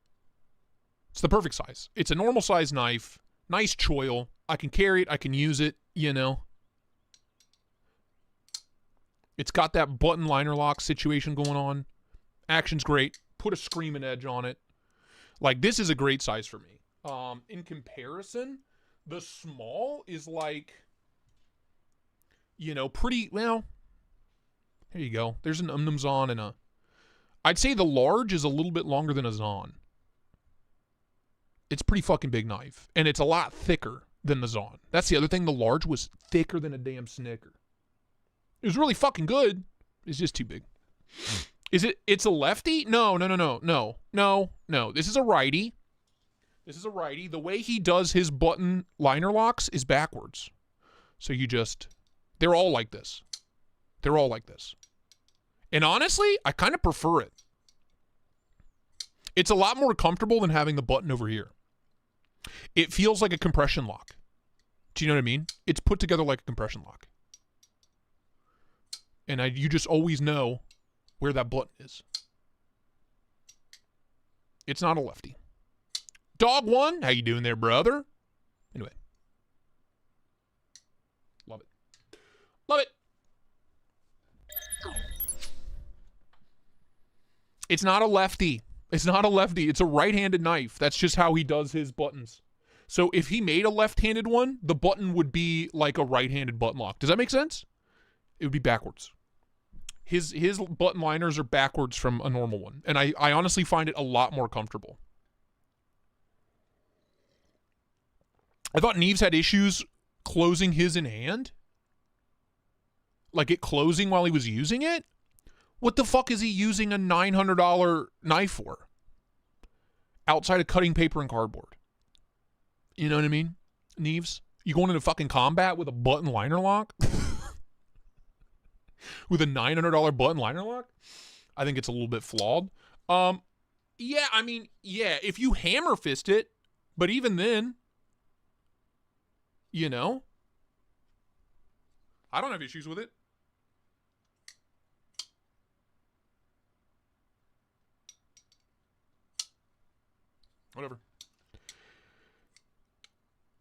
It's the perfect size. It's a normal size knife. Nice choil. I can carry it. I can use it, you know. It's got that button liner lock situation going on. Action's great. Put a screaming edge on it. Like, this is a great size for me. In comparison, the small is like, you know, pretty, well, here you go. There's an Zon and a, I'd say the large is a little bit longer than a Zon. It's pretty fucking big knife. And it's a lot thicker than the Zon. That's the other thing. The large was thicker than a damn Snicker. It was really fucking good. It's just too big. It's a lefty? No. This is a righty. The way he does his button liner locks is backwards. So they're all like this. And honestly, I kind of prefer it. It's a lot more comfortable than having the button over here. It feels like a compression lock. Do you know what I mean? It's put together like a compression lock. And you just always know where that button is. It's not a lefty. Dog one, how you doing there, brother? Anyway. Love it. It's not a lefty. It's a right-handed knife. That's just how he does his buttons. So if he made a left-handed one, the button would be like a right-handed button lock. Does that make sense? It would be backwards. His button liners are backwards from a normal one. And I honestly find it a lot more comfortable. I thought Neves had issues closing his in hand. Like it closing while he was using it? What the fuck is he using a $900 knife for? Outside of cutting paper and cardboard. You know what I mean? Neves? You going into fucking combat with a button liner lock? With a $900 button liner lock? I think it's a little bit flawed. Yeah, I mean, yeah, if you hammer fist it, but even then, you know, I don't have issues with it. Whatever.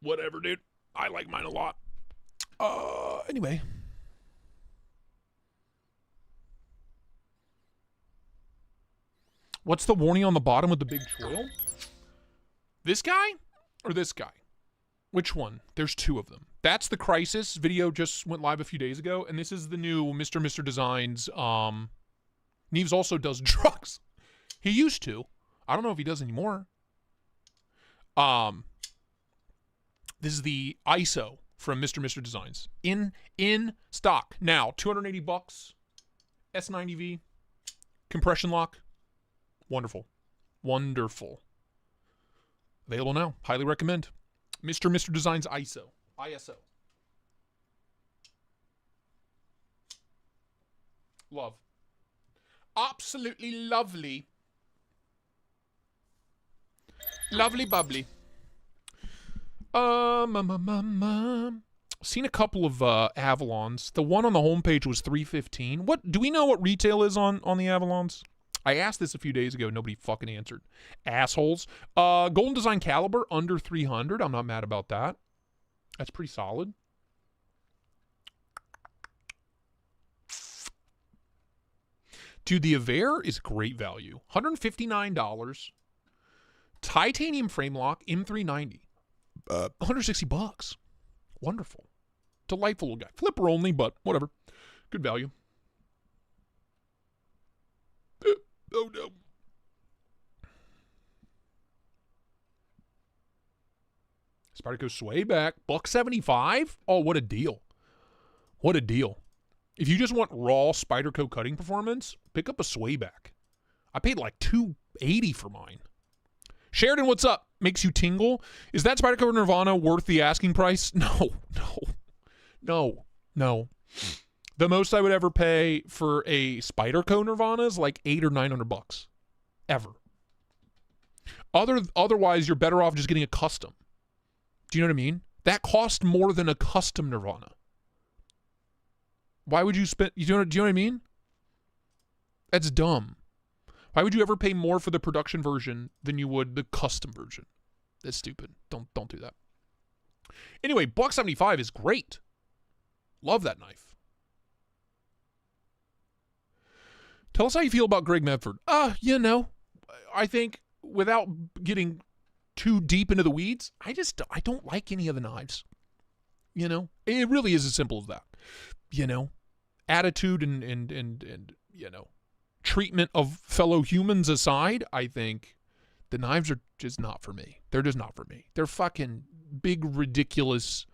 Whatever, dude. I like mine a lot. Anyway. What's the warning on the bottom with the big trail? This guy or this guy? Which one? There's two of them. That's the Crisis video, just went live a few days ago, and this is the new Mr. Designs. Neves also does drugs. He used to. I don't know if he does anymore. This is the ISO from Mr. Designs. In stock. Now, $280. S90V. Compression lock. Wonderful. Wonderful. Available now. Highly recommend. Mr. Designs ISO. Love. Absolutely lovely. Lovely bubbly. Seen a couple of Avalons. The one on the homepage was $315. What do we know what retail is on the Avalons? I asked this a few days ago. Nobody fucking answered. Assholes. Golden Design caliber under 300. I'm not mad about that. That's pretty solid. Dude, the Avere is great value. $159. Titanium frame lock, M390. $160. Wonderful. Delightful little guy. Flipper only, but whatever. Good value. Oh no. Spyderco sway back. $175? Oh, what a deal. What a deal. If you just want raw Spyderco cutting performance, pick up a sway back. I paid like $280 for mine. Sheridan, what's up? Makes you tingle? Is that Spyderco Nirvana worth the asking price? No. The most I would ever pay for a Spyderco Nirvana is like $800 or $900 ever. Otherwise, you're better off just getting a custom. Do you know what I mean? That cost more than a custom Nirvana. Why would you spend? Do you know what I mean? That's dumb. Why would you ever pay more for the production version than you would the custom version? That's stupid. Don't do that. Anyway, $175 is great. Love that knife. Tell us how you feel about Greg Medford. You know, I think without getting too deep into the weeds, I don't like any of the knives. You know, it really is as simple as that. You know, attitude and you know, treatment of fellow humans aside, I think the knives are just not for me. They're just not for me. They're fucking big, ridiculous,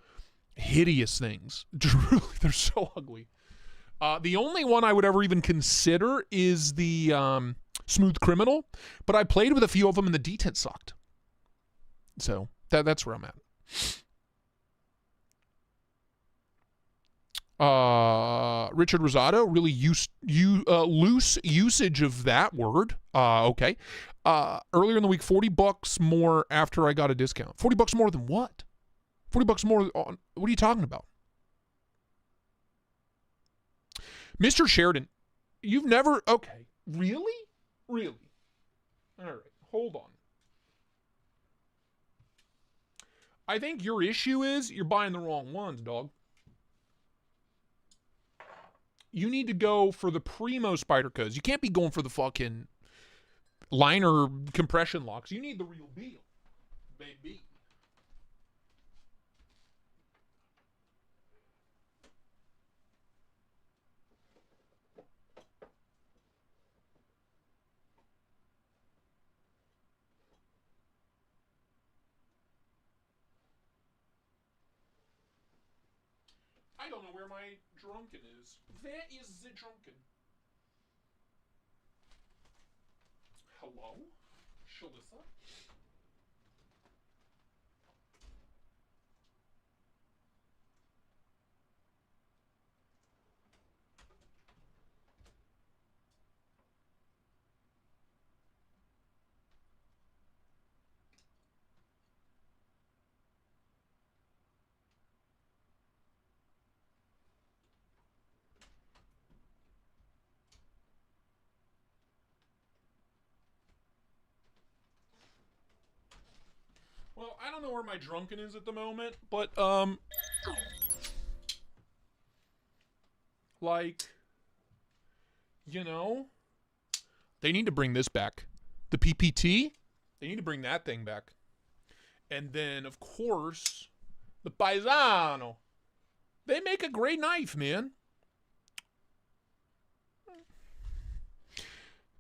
hideous things. They're so ugly. The only one I would ever even consider is the Smooth Criminal, but I played with a few of them and the detent sucked. So that's where I'm at. Richard Rosado, really loose usage of that word. Okay. Earlier in the week, $40 more after I got a discount. $40 more than what? $40 more on, what are you talking about? Mr. Sheridan, you've never, okay. Really? Really? All right, hold on. I think your issue is you're buying the wrong ones, dog. You need to go for the primo Spydercos. You can't be going for the fucking liner compression locks. You need the real deal, baby. I don't know where my drunken is. Where is the drunken? Hello? Shalissa? Well, I don't know where my drunken is at the moment, but, like, you know, they need to bring this back. The PPT, they need to bring that thing back. And then, of course, the Paisano. They make a great knife, man.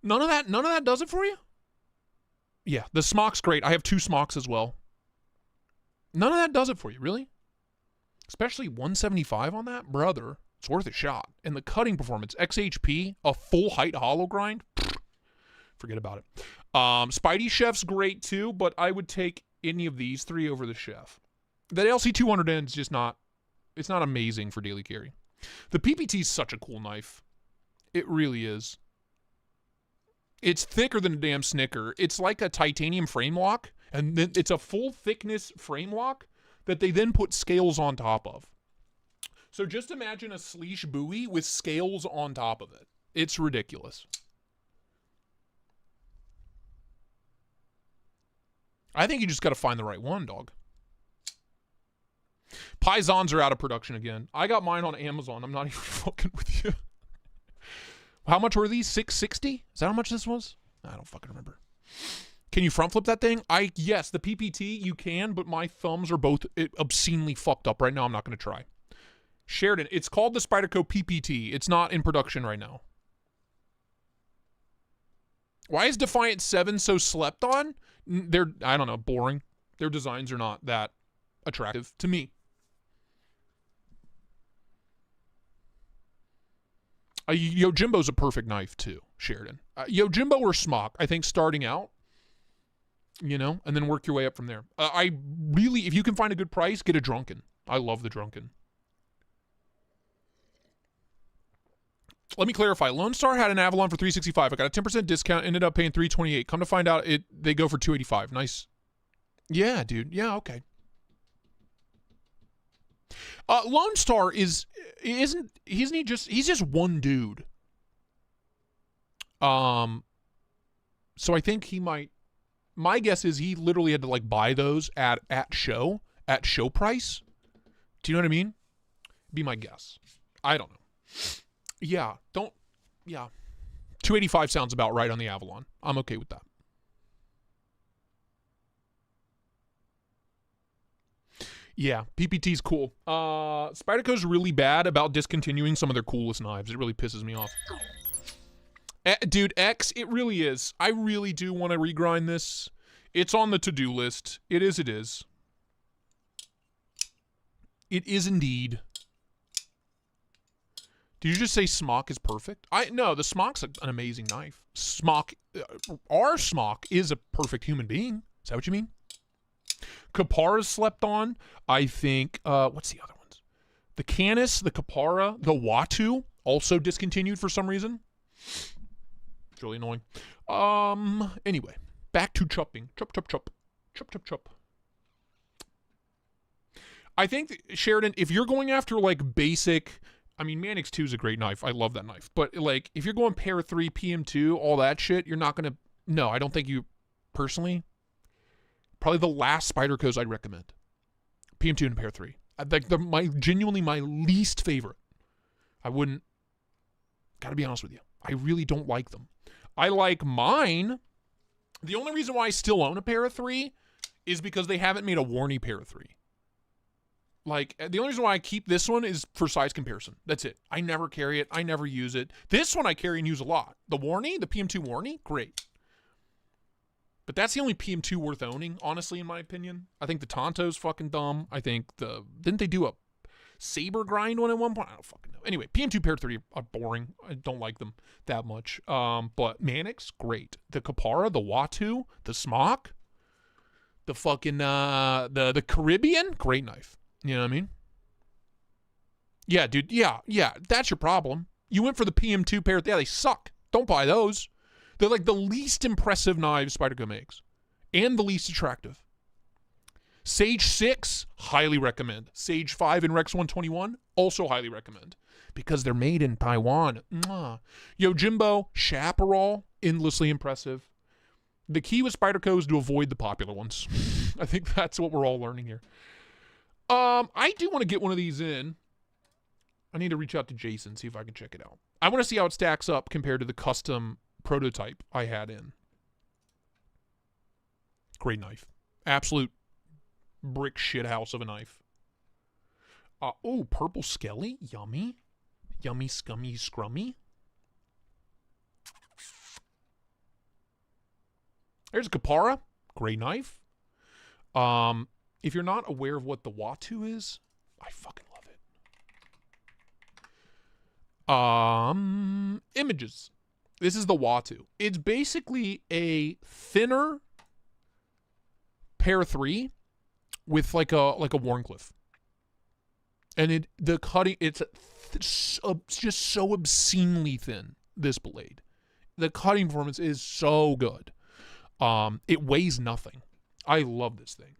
None of that does it for you? Yeah, the smock's great. I have 2 smocks as well. None of that does it for you, really? Especially 175 on that? Brother, it's worth a shot. And the cutting performance, XHP, a full height hollow grind, forget about it. Spidey Chef's great too, but I would take any of these 3 over the Chef. That LC200N is just not, it's not amazing for daily carry. The PPT is such a cool knife. It really is. It's thicker than a damn Snicker. It's like a titanium frame lock, and then it's a full thickness frame lock that they then put scales on top of. So just imagine a Sleesh buoy with scales on top of it. It's ridiculous. I think you just got to find the right one, dog. Paisans are out of production again. I got mine on Amazon. I'm not even fucking with you. How much were these? $660? Is that how much this was? I don't fucking remember. Can you front flip that thing? Yes, the PPT you can, but my thumbs are both obscenely fucked up right now. I'm not going to try. Sheridan, it's called the Spyderco PPT. It's not in production right now. Why is Defiant 7 so slept on? They're, I don't know, boring. Their designs are not that attractive to me. Yojimbo's a perfect knife too, Sheridan. Yojimbo or Smock, I think starting out, you know, and then work your way up from there. I really, if you can find a good price, get a Drunken. I love the Drunken. Let me clarify. Lone Star had an Avalon for $365. I got a 10% discount, ended up paying $328. Come to find out, they go for $285. Nice. Yeah, dude. Yeah, okay. Lone Star isn't he just, he's just one dude. So I think he might, my guess is he literally had to like buy those at show price. Do you know what I mean? Be my guess. I don't know. Yeah, yeah. 285 sounds about right on the Avalon. I'm okay with that. Yeah, PPT's cool. Spyderco's really bad about discontinuing some of their coolest knives. It really pisses me off. Dude, X, it really is. I really do want to regrind this. It's on the to-do list. It is. It is indeed. Did you just say Smock is perfect? No, the Smock's an amazing knife. Smock, our Smock is a perfect human being. Is that what you mean? Kapara's slept on. I think, what's the other ones? The Canis, the Kapara, the Watu, also discontinued for some reason. It's really annoying. Anyway, back to chopping. Chop. I think, Sheridan, if you're going after, like, basic... I mean, Manix 2 is a great knife. I love that knife. But, like, if you're going Pair 3, PM2, all that shit, you're not going to... No, I don't think you... Personally... Probably the last Spydercos I'd recommend. PM2 and Pair 3. Like genuinely my least favorite. I wouldn't. Gotta be honest with you. I really don't like them. I like mine. The only reason why I still own a Pair 3 is because they haven't made a Warney Pair 3. Like, the only reason why I keep this one is for size comparison. That's it. I never carry it. I never use it. This one I carry and use a lot. The Warney, the PM2 Warney, great. But that's the only PM2 worth owning, honestly, in my opinion. I think the Tonto's fucking dumb. I think didn't they do saber grind one at one point. I don't fucking know. Anyway, PM2 Pair 3 are boring. I don't like them that much. But Mannix, great. The Kapara, the Watu, the Smock, the fucking the Caribbean, great knife. You know what I mean? Yeah, dude. Yeah. That's your problem. You went for the PM2 Pair. Yeah, they suck. Don't buy those. They're like the least impressive knives Spyderco makes, and the least attractive. Sage 6, highly recommend. Sage 5 and Rex 121, also highly recommend. Because they're made in Taiwan. Mwah. Yojimbo, Chaparral, endlessly impressive. The key with Spyderco is to avoid the popular ones. I think that's what we're all learning here. I do want to get one of these in. I need to reach out to Jason, see if I can check it out. I want to see how it stacks up compared to the custom prototype I had in. Great knife. Absolute brick shit house of a knife. Oh, purple skelly. Yummy. Yummy, scummy, scrummy. There's a Kapara. Great knife. If you're not aware of what the Watu is, I fucking love it. Images. This is the Watu. It's basically a thinner Pair 3 with like a Warncliffe. And the cutting, it's just so obscenely thin, this blade. The cutting performance is so good. It weighs nothing. I love this thing.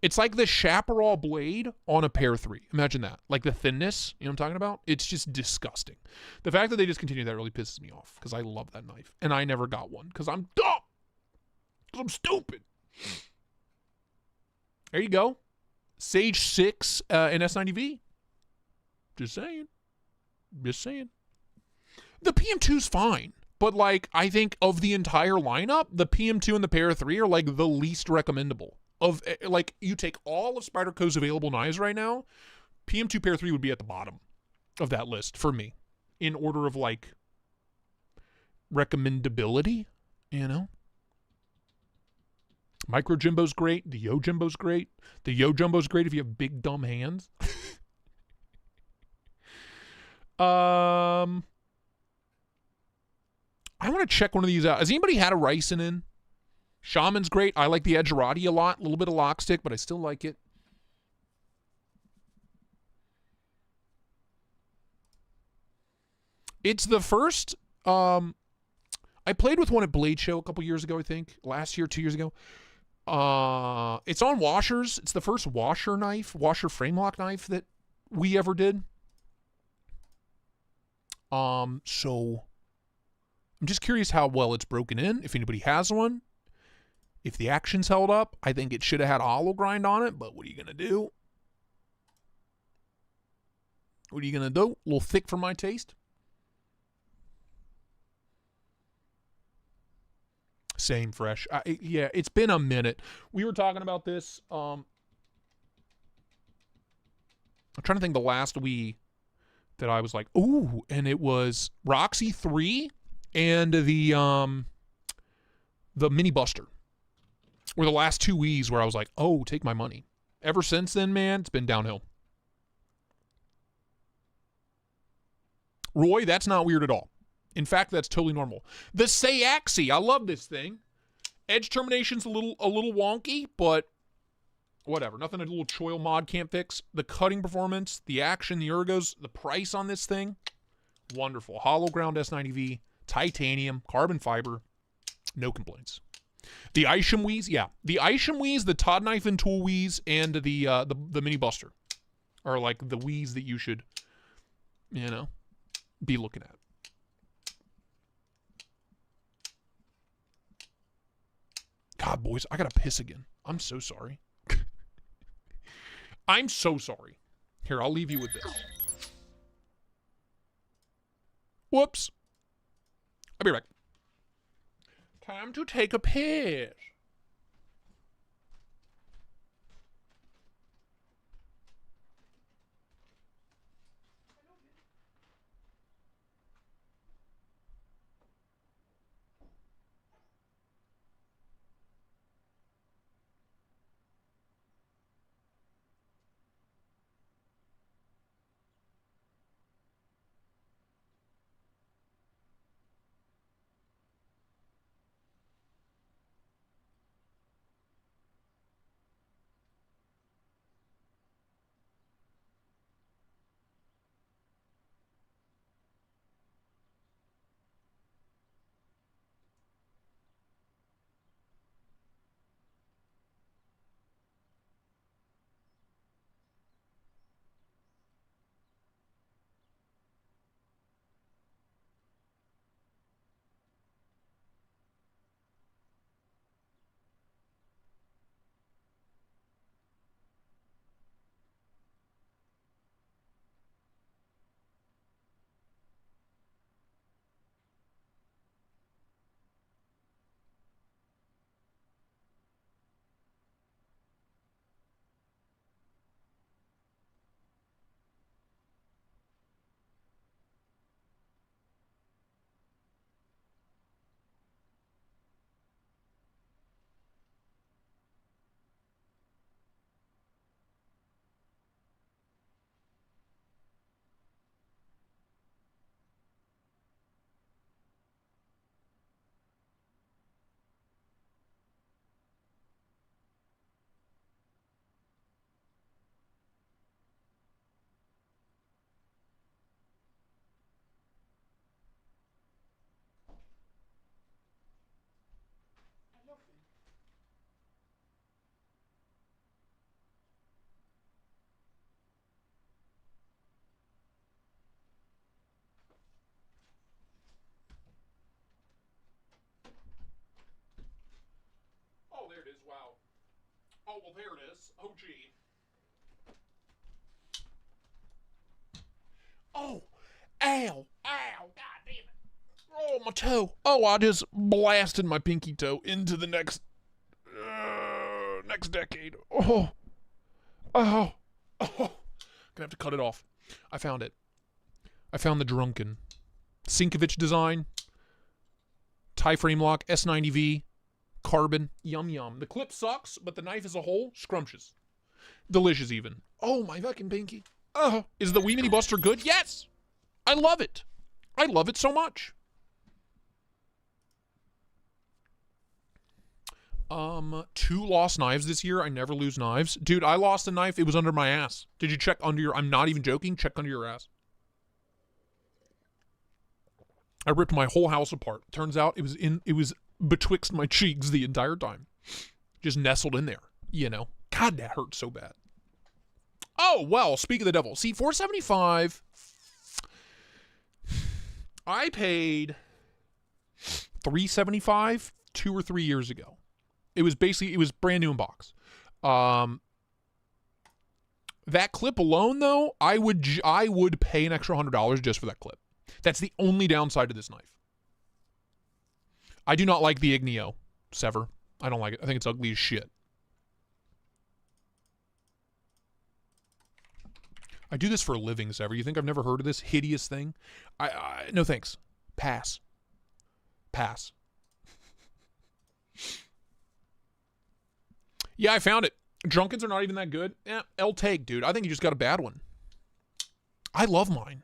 It's like the Chaparral blade on a Pair 3. Imagine that. Like the thinness, you know what I'm talking about? It's just disgusting. The fact that they discontinued that really pisses me off because I love that knife. And I never got one because I'm dumb. Because I'm stupid. There you go. Sage 6 and S90V. Just saying. Just saying. The PM2's fine. But, like, I think of the entire lineup, the PM2 and the Pair 3 are, like, the least recommendable. Of, like, you take all of Spyderco's available knives right now, PM2 Pair 3 would be at the bottom of that list for me. In order of, like, recommendability, you know? Micro Jimbo's great. The Yo Jimbo's great. The Yo Jumbo's great if you have big, dumb hands. I want to check one of these out. Has anybody had a Ryzen in? Shaman's great. I like the Edgerati a lot. A little bit of lockstick, but I still like it. It's the first... I played with one at Blade Show a couple years ago, I think. Last year, 2 years ago. It's on washers. It's the first washer frame lock knife that we ever did. So I'm just curious how well it's broken in, if anybody has one. If the action's held up, I think it should have had hollow grind on it, but what are you going to do? What are you going to do? A little thick for my taste? Same, fresh. Yeah, it's been a minute. We were talking about this. I'm trying to think the last that I was like, ooh, and it was Roxy 3 and the Mini Buster were the last two Wii's where I was like, oh, take my money. Ever since then, man, it's been downhill. Roy, that's not weird at all. In fact, that's totally normal. The Sayaxi, I love this thing. Edge termination's a little wonky, but whatever. Nothing a little Choil mod can't fix. The cutting performance, the action, the ergos, the price on this thing, wonderful. Hollow ground S90V, titanium, carbon fiber, no complaints. The Isham Wii's, yeah. The Isham Wii's, the Todd Knife and Tool Wii's, and the Mini Buster are like the Wii's that you should, be looking at. God, boys, I gotta piss again. I'm so sorry. I'm so sorry. Here, I'll leave you with this. Whoops. I'll be right back. Time to take a piss. Oh, well, there it is. Oh, gee. Oh, ow, ow, god damn it. Oh, my toe. Oh, I just blasted my pinky toe into the next decade. Oh, oh, oh. Gonna have to cut it off. I found it. I found the Drunken. Sinkovich design. Tie frame lock, S90V, carbon, yum yum. The clip sucks, but the knife as a whole, scrumptious. Delicious even. Oh, my fucking pinky. Oh, is the Wee Mini Buster good? Yes! I love it. I love it so much. 2 lost knives this year. I never lose knives. Dude, I lost a knife. It was under my ass. Did you check under your... I'm not even joking. Check under your ass. I ripped my whole house apart. Turns out it was betwixt my cheeks the entire time. Just nestled in there, you know. God, that hurt so bad. Oh, well, speak of the devil. See, $475. I paid $375 2 or 3 years ago. It was brand new in box. That clip alone, though, I would pay an extra $100 just for that clip. That's the only downside to this knife. I do not like the Igneo Sever. I don't like it. I think it's ugly as shit. I do this for a living, Sever. You think I've never heard of this hideous thing? No thanks. Pass. Pass. Yeah, I found it. Drunkens are not even that good. Eh, L-Take, dude. I think you just got a bad one. I love mine.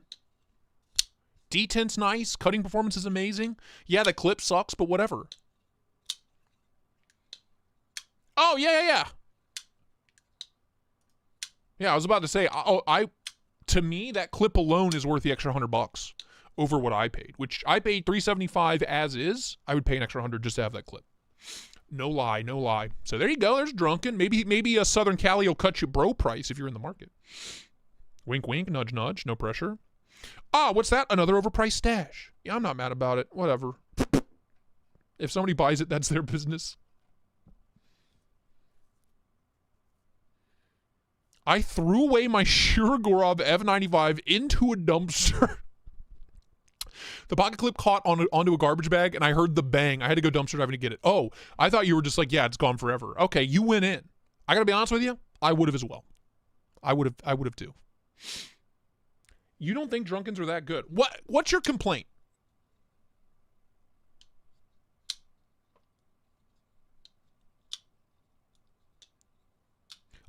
Detent's nice. Cutting performance is amazing. Yeah, the clip sucks, but whatever. Oh, yeah. Yeah, I was about to say, to me, that clip alone is worth the extra $100 over what I paid, which I paid $375 as is. I would pay an extra $100 just to have that clip. No lie, no lie. So there you go. There's Drunken. Maybe a Southern Cali will cut you bro price if you're in the market. Wink, wink, nudge, nudge. No pressure. Ah, what's that? Another overpriced stash. Yeah, I'm not mad about it. Whatever. If somebody buys it, that's their business. I threw away my Shirogorov F95 into a dumpster. The pocket clip caught onto a garbage bag, and I heard the bang. I had to go dumpster diving to get it. Oh, I thought you were just like, yeah, it's gone forever. Okay, you went in. I gotta be honest with you. I would have as well. I would have too. You don't think Drunkens are that good? What's your complaint?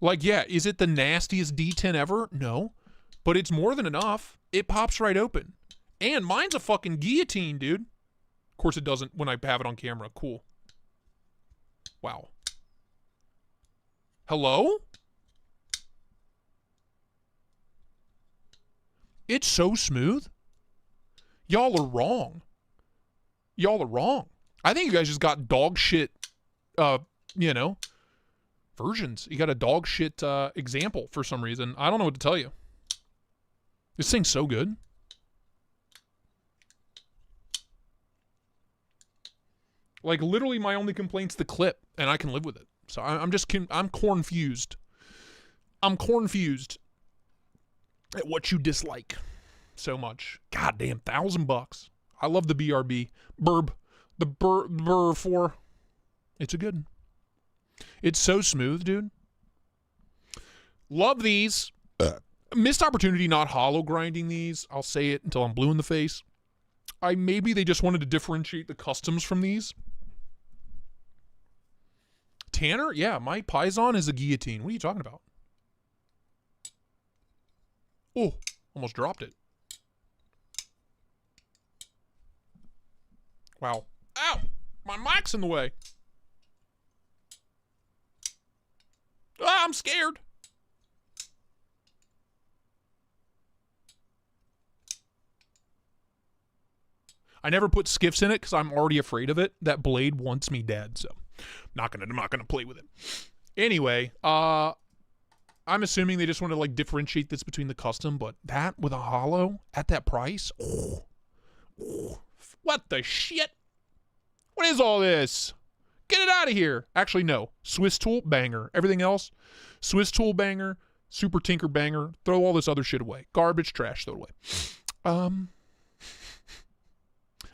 Like, yeah, is it the nastiest D10 ever? No. But it's more than enough. It pops right open. And mine's a fucking guillotine, dude. Of course it doesn't when I have it on camera. Cool. Wow. Hello? It's so smooth. Y'all are wrong. Y'all are wrong. I think you guys just got dog shit, versions. You got a dog shit example for some reason. I don't know what to tell you. This thing's so good. Like, literally my only complaint's the clip, and I can live with it. So I'm cornfused. I'm cornfused at what you dislike so much. God damn, $1,000. I love the BRB. The Burr 4. It's a good one. It's so smooth, dude. Love these. Missed opportunity not hollow grinding these. I'll say it until I'm blue in the face. Maybe they just wanted to differentiate the customs from these. Tanner? Yeah, my Paisan is a guillotine. What are you talking about? Oh, almost dropped it. Wow. Ow! My mic's in the way. Ah, I'm scared. I never put skiffs in it because I'm already afraid of it. That blade wants me dead, so I'm not gonna play with it. Anyway, I'm assuming they just want to like differentiate this between the custom, but that with a hollow at that price, what the shit? What is all this? Get it out of here. Actually, no. Swiss tool, banger. Everything else, Swiss tool, banger. Super tinker, banger. Throw all this other shit away. Garbage, trash, throw it away.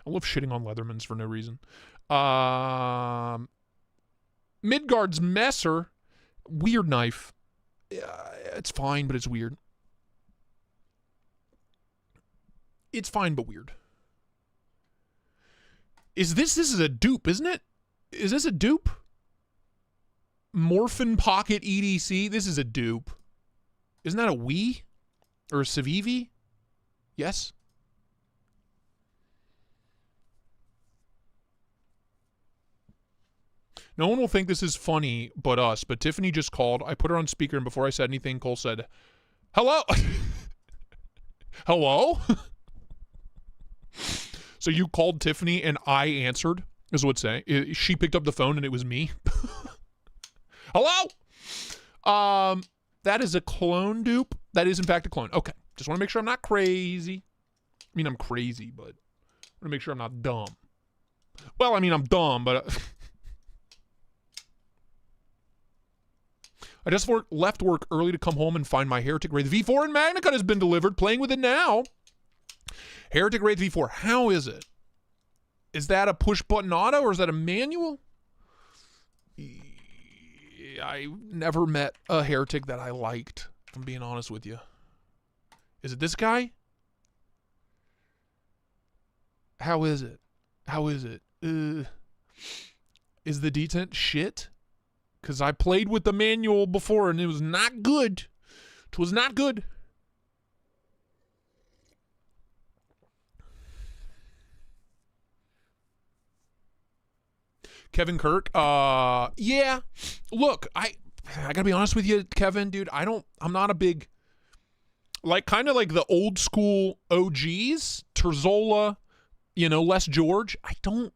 I love shitting on Leathermans for no reason. Midgard's Messer. Weird knife. It's fine, but it's weird. It's fine, but weird. This is a dupe, isn't it? Is this a dupe? Morphin Pocket EDC? This is a dupe. Isn't that a Wii? Or a Civivi? Yes? No one will think this is funny but us, but Tiffany just called. I put her on speaker, and before I said anything, Cole said, hello? Hello? So you called Tiffany and I answered, is what say. She picked up the phone and it was me. Hello? That is a clone dupe. That is in fact a clone. Okay. Just want to make sure I'm not crazy. I mean, I'm crazy, but I want to make sure I'm not dumb. Well, I mean, I'm dumb, but I just left work early to come home and find my Heretic Wraith V4 and Magna Cut has been delivered. Playing with it now. Heretic Wraith V4. How is it? Is that a push button auto or is that a manual? I never met a Heretic that I liked, if I'm being honest with you. Is it this guy? How is it? How is it? Is the detent shit? Because I played with the manual before and it was not good. It was not good. Kevin Kirk. Yeah. Look, I gotta be honest with you, Kevin, dude. I'm not a big, like, kind of like the old school OGs, Terzola, you know, Les George. I don't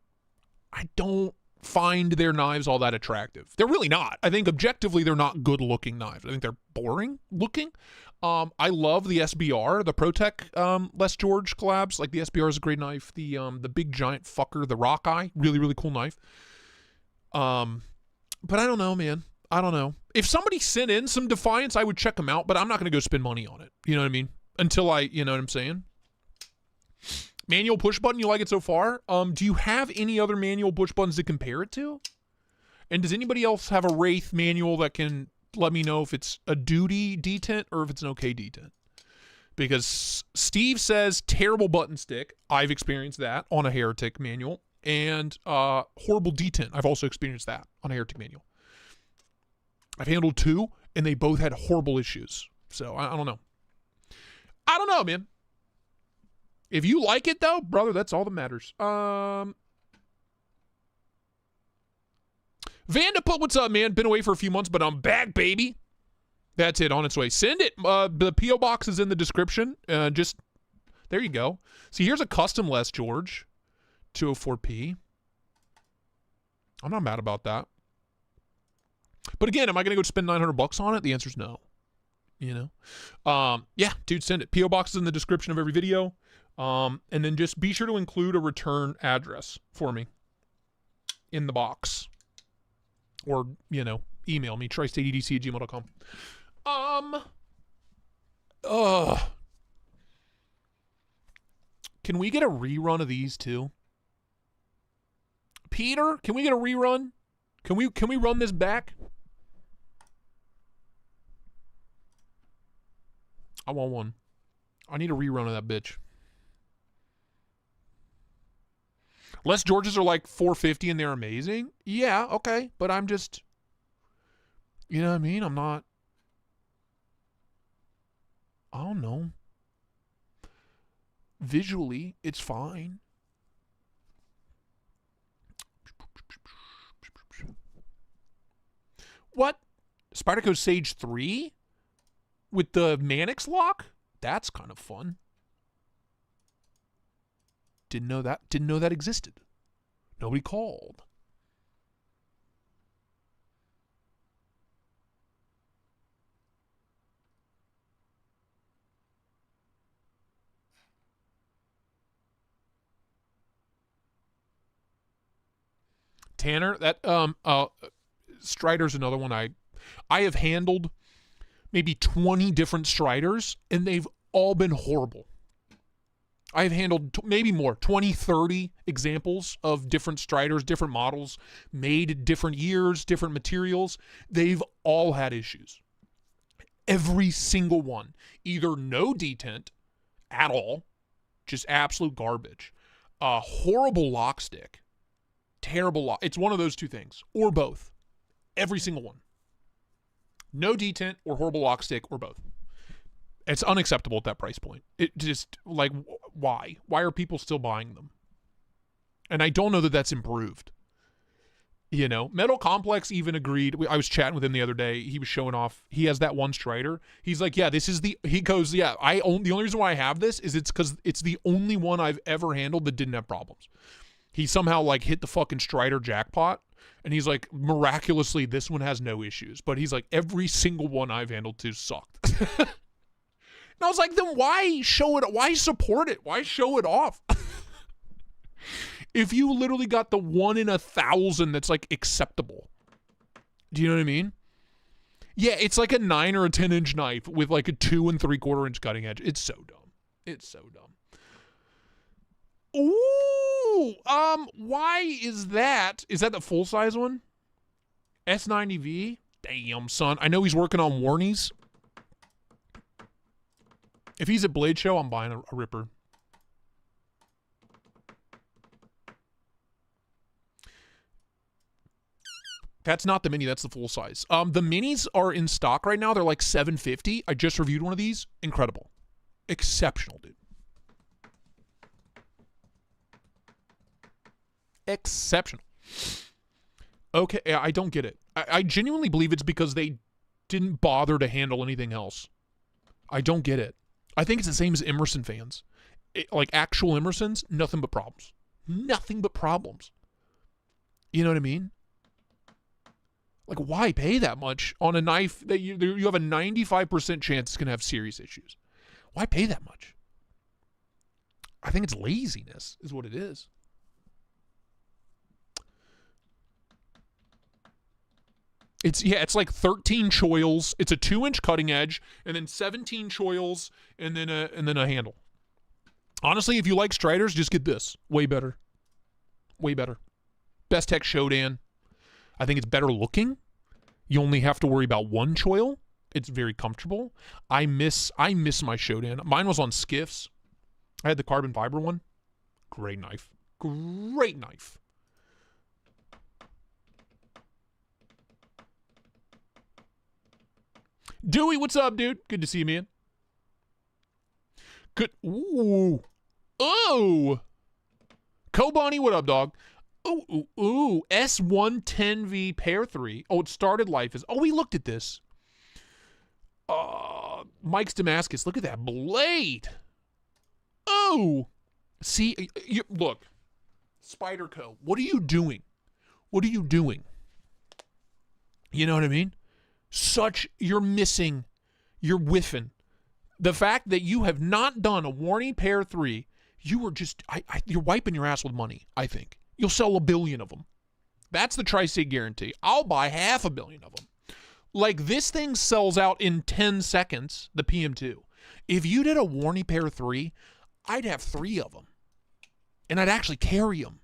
find their knives all that attractive. They're really not. I think objectively they're not good looking knives. I think they're boring looking. I love the SBR, the ProTech Les George collabs. Like the SBR is a great knife. The big giant fucker, the Rock Eye, really, really cool knife. But I don't know, man. I don't know. If somebody sent in some Defiance, I would check them out, but I'm not going to go spend money on it. You know what I mean? Until you know what I'm saying? Manual push button, you like it so far? Do you have any other manual push buttons to compare it to? And does anybody else have a Wraith manual that can let me know if it's a duty detent or if it's an okay detent? Because Steve says terrible button stick. I've experienced that on a Heretic manual. And horrible detent. I've also experienced that on a Heretic manual. I've handled two, and they both had horrible issues. So, I don't know. I don't know, man. If you like it, though, brother, that's all that matters. Vandaput, what's up, man? Been away for a few months, but I'm back, baby. That's it, on its way. Send it. The P.O. box is in the description. Just, there you go. See, here's a custom Les George. 204p. I'm not mad about that. But again, am I going to go spend $900 on it? The answer is no. You know? Yeah, dude, send it. P.O. box is in the description of every video. And then just be sure to include a return address for me in the box. Or, you know, email me, tristateedc@gmail.com. Can we get a rerun of these too? Peter, can we get a rerun? Can we run this back? I want one. I need a rerun of that bitch. Les Georges are like $450 and they're amazing. Yeah, okay, but I'm just, you know what I mean? I'm not, I don't know. Visually, it's fine. What? Spyderco Sage 3? With the Mannix lock? That's kind of fun. Didn't know that existed. Nobody called. Tanner, that Strider's another one I have handled maybe 20 different Striders, and they've all been horrible. I have handled maybe more, 20, 30 examples of different Striders, different models, made different years, different materials. They've all had issues. Every single one. Either no detent at all, just absolute garbage. Horrible lock stick. Terrible lock. It's one of those two things, or both. Every single one. No detent or horrible lock stick or both. It's unacceptable at that price point. It just, like, why? Why are people still buying them? And I don't know that that's improved. You know, Metal Complex even agreed. I was chatting with him the other day. He was showing off. He has that one Strider. He's like, yeah, this is the, he goes, yeah, the only reason why I have this is it's because it's the only one I've ever handled that didn't have problems. He somehow, like, hit the fucking Strider jackpot. And he's like, miraculously, this one has no issues. But he's like, every single one I've handled to sucked. And I was like, then why show it? Why support it? Why show it off? If you literally got the 1 in 1,000 that's like acceptable. Do you know what I mean? Yeah, it's like a 9 or a 10-inch knife with like a 2 3/4 inch cutting edge. It's so dumb. It's so dumb. Ooh, why is that? Is that the full size one? S90V? Damn, son. I know he's working on Warnies. If he's at Blade Show, I'm buying a Ripper. That's not the mini, that's the full size. The minis are in stock right now. They're like $750. I just reviewed one of these. Incredible. Exceptional, dude. Exceptional. Okay, I don't get it. I genuinely believe it's because they didn't bother to handle anything else. I don't get it. I think it's the same as Emerson fans. Like actual Emersons, nothing but problems. Nothing but problems. You know what I mean? Like, why pay that much on a knife that you have a 95% chance it's going to have serious issues? Why pay that much? I think it's laziness is what it is. It's like 13 choils. It's a 2-inch cutting edge, and then 17 choils, and then a handle. Honestly, if you like Striders, just get this. Way better. Way better. Best Tech Shodan. I think it's better looking. You only have to worry about 1 choil. It's very comfortable. I miss my Shodan. Mine was on skiffs. I had the carbon fiber one. Great knife. Great knife. Dewey, what's up, dude? Good to see you, man. Good. Ooh. Oh. Kobani, what up, dog? Ooh. S110V Pair 3. Oh, it started life as... Oh, we looked at this. Mike's Damascus. Look at that blade. Oh. See, look. Spyderco. What are you doing? What are you doing? You know what I mean? You're missing, you're whiffing. The fact that you have not done a Warning Pair 3, you are just, you're wiping your ass with money, I think. You'll sell 1 billion of them. That's the Tristate guarantee. I'll buy 500 million of them. Like, this thing sells out in 10 seconds, the PM2. If you did a Warning Pair 3, I'd have 3 of them. And I'd actually carry them.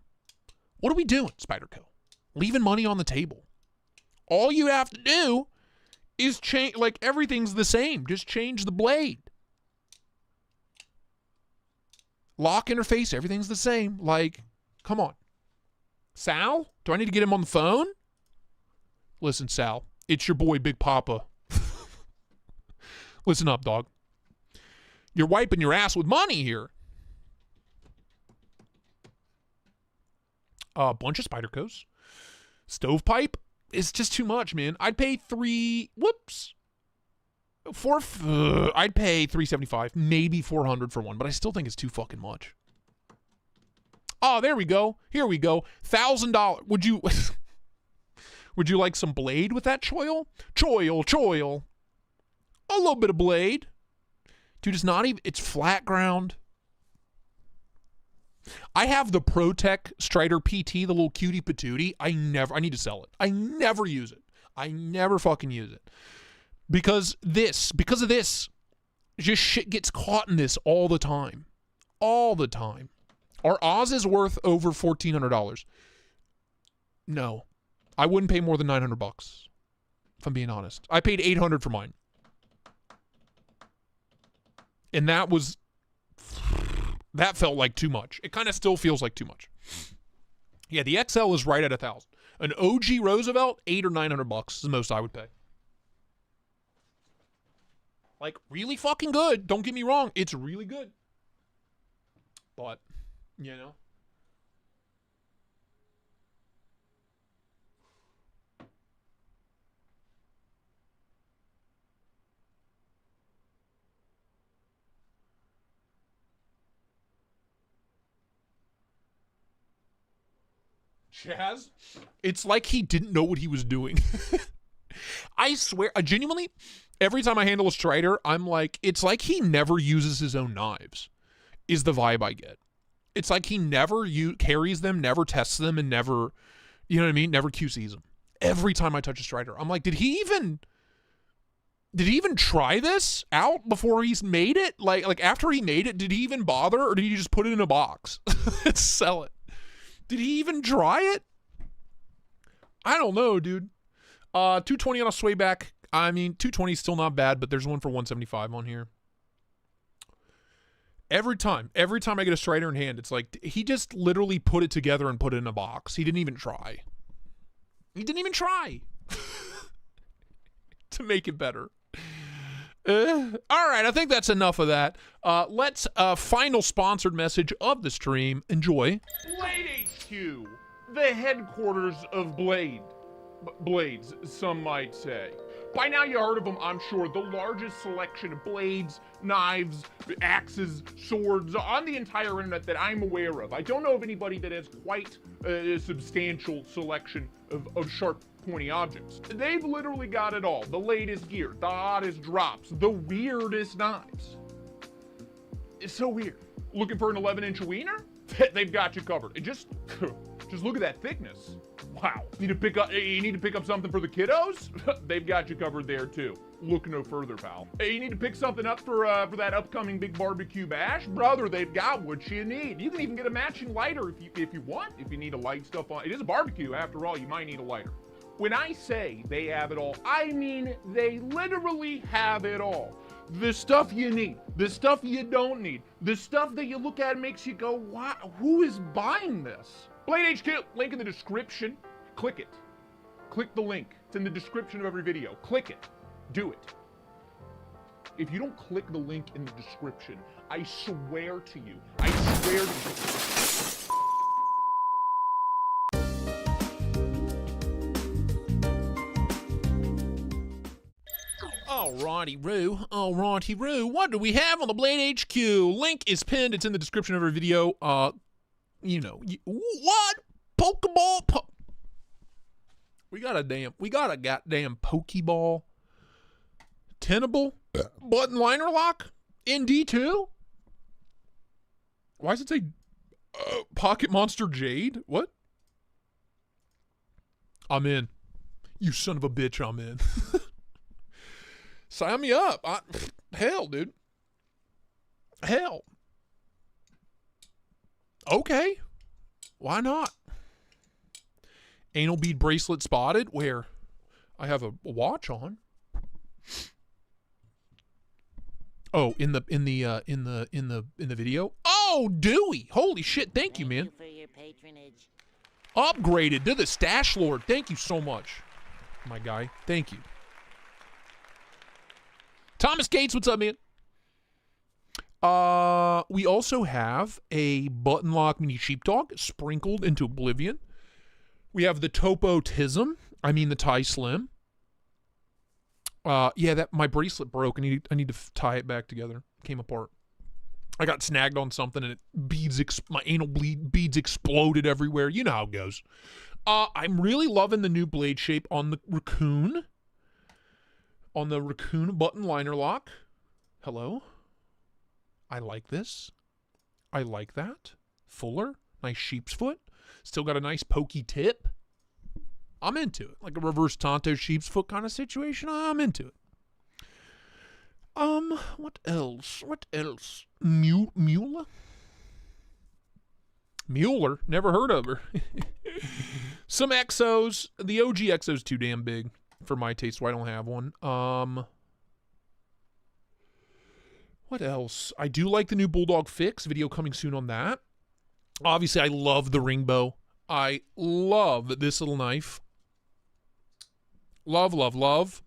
What are we doing, Spyderco? Leaving money on the table. All you have to do is change, like, everything's the same. Just change the blade. Lock interface, everything's the same. Like, come on. Sal? Do I need to get him on the phone? Listen, Sal, it's your boy, Big Papa. Listen up, dog. You're wiping your ass with money here. A bunch of Spydercos. Stovepipe? It's just too much, man. I'd pay I'd pay $375, maybe $400 for one, but I still think it's too fucking much. Oh, there we go. Here we go. $1,000. Would you like some blade with that choil? Choil. A little bit of blade. Dude, it's not even, it's flat ground. I have the ProTech Strider PT, the little cutie patootie. I need to sell it. I never use it. I never fucking use it. Because of this, just shit gets caught in this all the time. All the time. Are Oz's worth over $1,400? No. I wouldn't pay more than $900, if I'm being honest. I paid $800 for mine. And that felt like too much. It kind of still feels like too much. Yeah, the XL is right at $1,000. An OG Roosevelt, $800 or $900 is the most I would pay. Like, really fucking good. Don't get me wrong. It's really good. But, you know. Chaz, it's like he didn't know what he was doing. I swear, genuinely, every time I handle a Strider, I'm like, it's like he never uses his own knives, is the vibe I get. It's like he never carries them, never tests them, and never, you know what I mean, never QCs them. Every time I touch a Strider, I'm like, did he even try this out before he's made it? Like after he made it, did he even bother, or did he just put it in a box and sell it? Did he even try it? I don't know, dude. 220 on a sway back. I mean, 220 is still not bad, but there's one for 175 on here. Every time I get a Strider in hand, it's like he just literally put it together and put it in a box. He didn't even try. To make it better. All right, I think that's enough of that. Let's final sponsored message of the stream. Enjoy. Blade HQ, the headquarters of blades, some might say. By now you heard of them, I'm sure. The largest selection of blades, knives, axes, swords on the entire internet that I'm aware of. I don't know of anybody that has quite a substantial selection of sharp, pointy objects. They've literally got it all. The latest gear, the hottest drops, the weirdest knives. It's so weird. Looking for an 11-inch wiener? They've got you covered. Just look at that thickness. Wow. You need to pick up something for the kiddos? They've got you covered there too. Look no further, pal. Hey, you need to pick something up for that upcoming big barbecue bash? Brother, they've got what you need. You can even get a matching lighter if you want. If you need to light stuff on. It is a barbecue after all, you might need a lighter. When I say they have it all, I mean they literally have it all. The stuff you need, the stuff you don't need, the stuff that you look at and makes you go, wow, who is buying this? Blade HQ, link in the description. Click it. Click the link. It's in the description of every video. Click it. Do it. If you don't click the link in the description, I swear to you, Alrighty, Roo. What do we have on the Blade HQ? Link is pinned. It's in the description of our video. What? Pokeball? We got a goddamn Pokeball. Tenable? Button liner lock? In D2? Why does it say Pocket Monster Jade? What? I'm in. You son of a bitch, I'm in. Sign me up. Hell, dude. Hell. Okay. Why not? Anal bead bracelet spotted where I have a watch on. Oh, in the video. Oh, Dewey. Holy shit. Thank you, man. For your patronage. Upgraded to the Stash Lord. Thank you so much, my guy. Thank you. Thomas Gates, what's up, man? We also have a button lock mini sheepdog sprinkled into oblivion. We have the Topo Tism. I mean the Tie Slim. Yeah, that my bracelet broke. I need to tie it back together. Came apart. I got snagged on something and my anal beads exploded everywhere. You know how it goes. I'm really loving the new blade shape on the raccoon. On the raccoon button liner lock. Hello. I like this. I like that. fuller, nice sheep's foot. Still got a nice pokey tip. I'm into it. Like a reverse Tonto sheep's foot kind of situation. I'm into it. What else? What else? Mueller? Mueller? Never heard of her. Some Exos. The OG Exo's too damn big for my taste, so I don't have one. What else? I do like the new Bulldog Fix. Video coming soon on that. Obviously, I love the ring bow. I love this little knife. Love, love, love.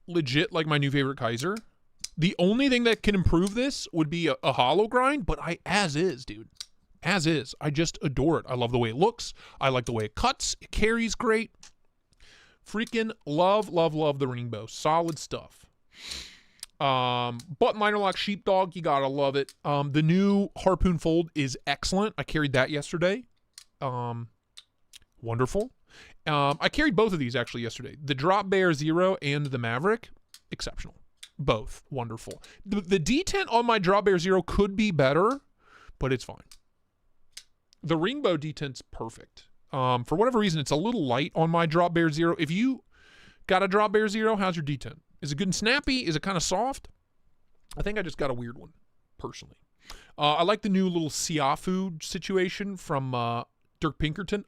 Legit like my new favorite Kaiser. The only thing that can improve this would be a hollow grind, but as is, dude. As is. I just adore it. I love the way it looks. I like the way it cuts. It carries great. Freaking love, love, love the ring bow. Solid stuff. Button liner lock sheepdog, you gotta love it. The new harpoon fold is excellent. I carried that yesterday. Wonderful. I carried both of these actually yesterday. The Drop Bear Zero and the Maverick, exceptional. Both wonderful. The detent on my Drop Bear Zero could be better, but it's fine. The ring bow detent's perfect. For whatever reason, it's a little light on my Drop Bear Zero. If you got a Drop Bear Zero, how's your detent? Is it good and snappy? Is it kind of soft? I think I just got a weird one, personally. I like the new little Siafu situation from Dirk Pinkerton.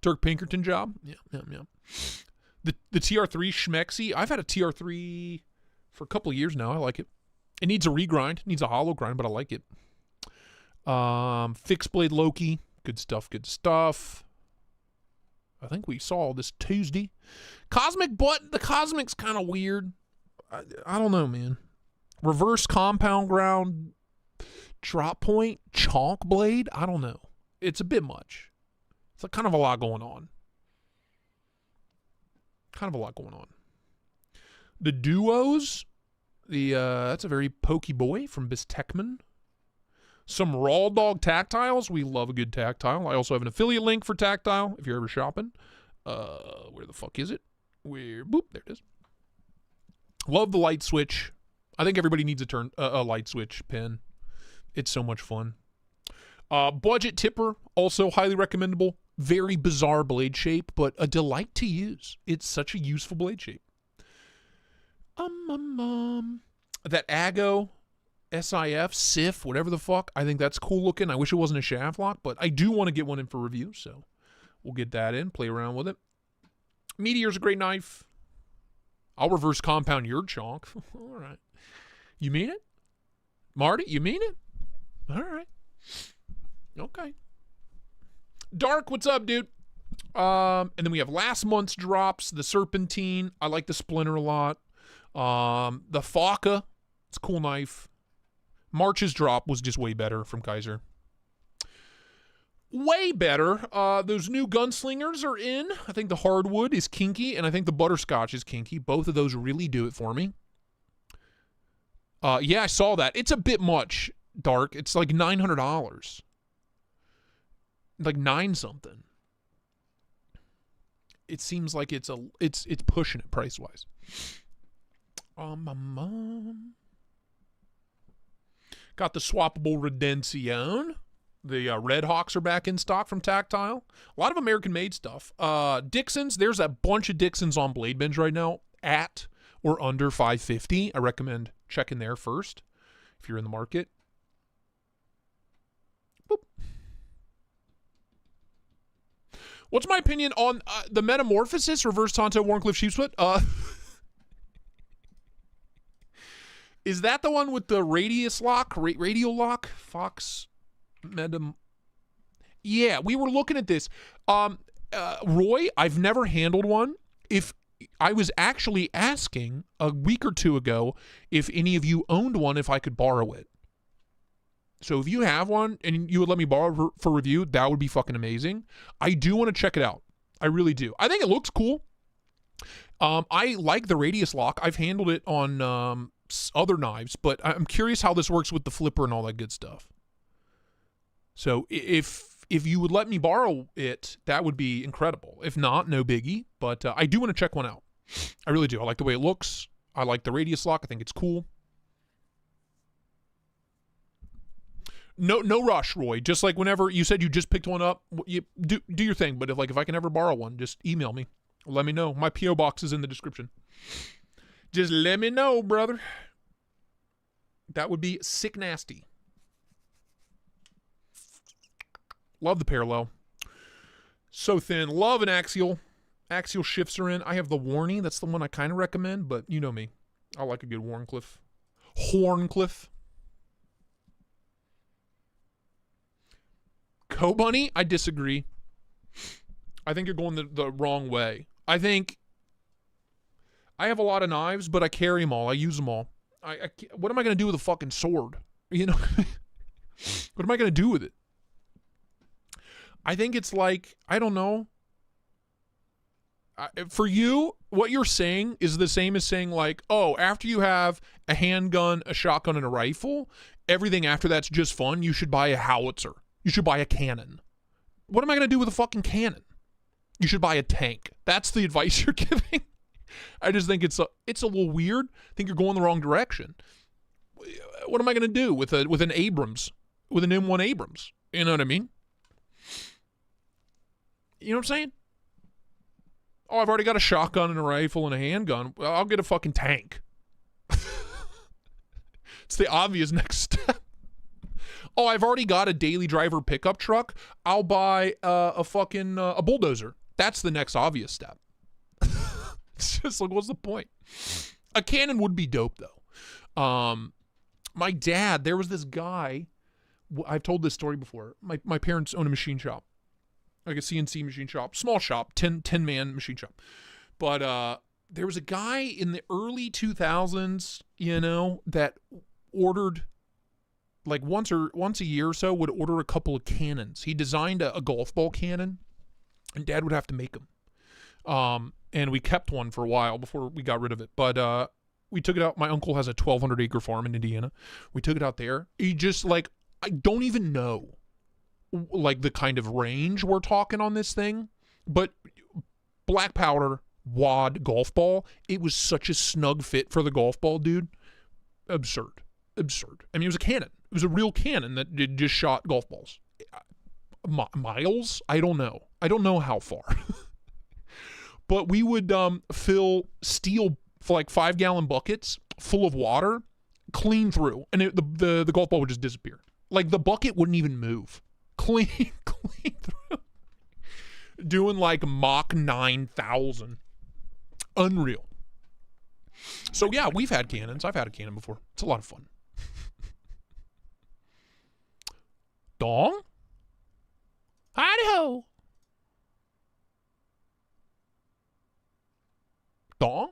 Dirk Pinkerton job. Yeah. The TR3 Schmexy. I've had a TR3 for a couple of years now. I like it. It needs a regrind. It needs a hollow grind, but I like it. Fixed blade Loki. Good stuff, good stuff. I think we saw this Tuesday. Cosmic butt. The Cosmic's kind of weird. I don't know, man. Reverse compound ground drop point chonk blade. I don't know. It's a bit much. It's kind of a lot going on. The duos. That's a very pokey boy from Bistekman. Some Raw Dog tactiles. We love a good tactile. I also have an affiliate link for tactile if you're ever shopping. Where the fuck is it? Boop, there it is. Love the light switch. I think everybody needs a light switch pin. It's so much fun. Budget tipper, also highly recommendable. Very bizarre blade shape, but a delight to use. It's such a useful blade shape. That Ago SIF, SIF, whatever the fuck. I think that's cool looking. I wish it wasn't a shaft lock, but I do want to get one in for review, so we'll get that in, play around with it. Meteor's a great knife. I'll reverse compound your chonk. All right. You mean it? Marty, you mean it? All right. Okay. Dark, what's up, dude? And then we have last month's drops, the Serpentine. I like the Splinter a lot. The Faka, it's a cool knife. March's drop was just way better from Kaiser. Way better. Those new gunslingers are in. I think the hardwood is kinky, and I think the butterscotch is kinky. Both of those really do it for me. Yeah, I saw that. It's a bit much, Dark. It's like $900. Like 9 something. It seems like it's pushing it price wise. Got the swappable Redención. The Red Hawks are back in stock from Tactile. A lot of American-made stuff. Dixon's, there's a bunch of Dixon's on BLADEBINGE right now at or under $550. I recommend checking there first if you're in the market. Boop. What's my opinion on the Metamorphosis Reverse Tonto Warncliffe Sheepsfoot? Is that the one with the radius lock, radial lock? Fox Yeah, we were looking at this. Roy, I've never handled one. If I was actually asking a week or two ago if any of you owned one, if I could borrow it. So if you have one and you would let me borrow for review, that would be fucking amazing. I do want to check it out. I really do. I think it looks cool. I like the radius lock. I've handled it on other knives, but I'm curious how this works with the flipper and all that good stuff. So if you would let me borrow it, that would be incredible. If not, no biggie. But I do want to check one out. I really do. I like the way it looks. I like the radius lock. I think it's cool. No rush, Roy. Just like whenever you said you just picked one up, you do your thing. But if I can ever borrow one, just email me. Let me know. My P.O. box is in the description. Just let me know, brother. That would be sick nasty. Love the parallel. So thin. Love an axial. Axial shifts are in. I have the Warney. That's the one I kind of recommend, but you know me. I like a good Wharncliffe. Horncliffe. Co-Bunny? I disagree. I think you're going the wrong way. I think I have a lot of knives, but I carry them all. I use them all. What am I going to do with a fucking sword? You know? What am I going to do with it? I think it's like, I don't know. For you, what you're saying is the same as saying like, oh, after you have a handgun, a shotgun, and a rifle, everything after that's just fun. You should buy a howitzer. You should buy a cannon. What am I going to do with a fucking cannon? You should buy a tank. That's the advice you're giving. I just think it's a little weird. I think you're going the wrong direction. What am I going to do with an Abrams, with an M1 Abrams? You know what I mean? You know what I'm saying? Oh, I've already got a shotgun and a rifle and a handgun. Well, I'll get a fucking tank. It's the obvious next step. Oh, I've already got a daily driver pickup truck. I'll buy a fucking a bulldozer. That's the next obvious step. It's just like, what's the point? A cannon would be dope, though. My dad, there was this guy. I've told this story before. My parents own a machine shop, like a CNC machine shop, small shop, 10-man machine shop. But there was a guy in the early 2000s, you know, that ordered, like once a year or so, would order a couple of cannons. He designed a golf ball cannon, and Dad would have to make them. And we kept one for a while before we got rid of it. But we took it out. My uncle has a 1,200 acre farm in Indiana. We took it out there. He just like, I don't even know like the kind of range we're talking on this thing, but black powder wad golf ball. It was such a snug fit for the golf ball, dude. Absurd. I mean, it was a cannon. It was a real cannon that just shot golf balls. Miles? I don't know how far. But we would fill steel for like 5-gallon buckets full of water, clean through, and the golf ball would just disappear. Like the bucket wouldn't even move. Clean through. Doing like Mach 9,000. Unreal. So yeah, we've had cannons. I've had a cannon before. It's a lot of fun. Dong? Howdy-ho. Dong?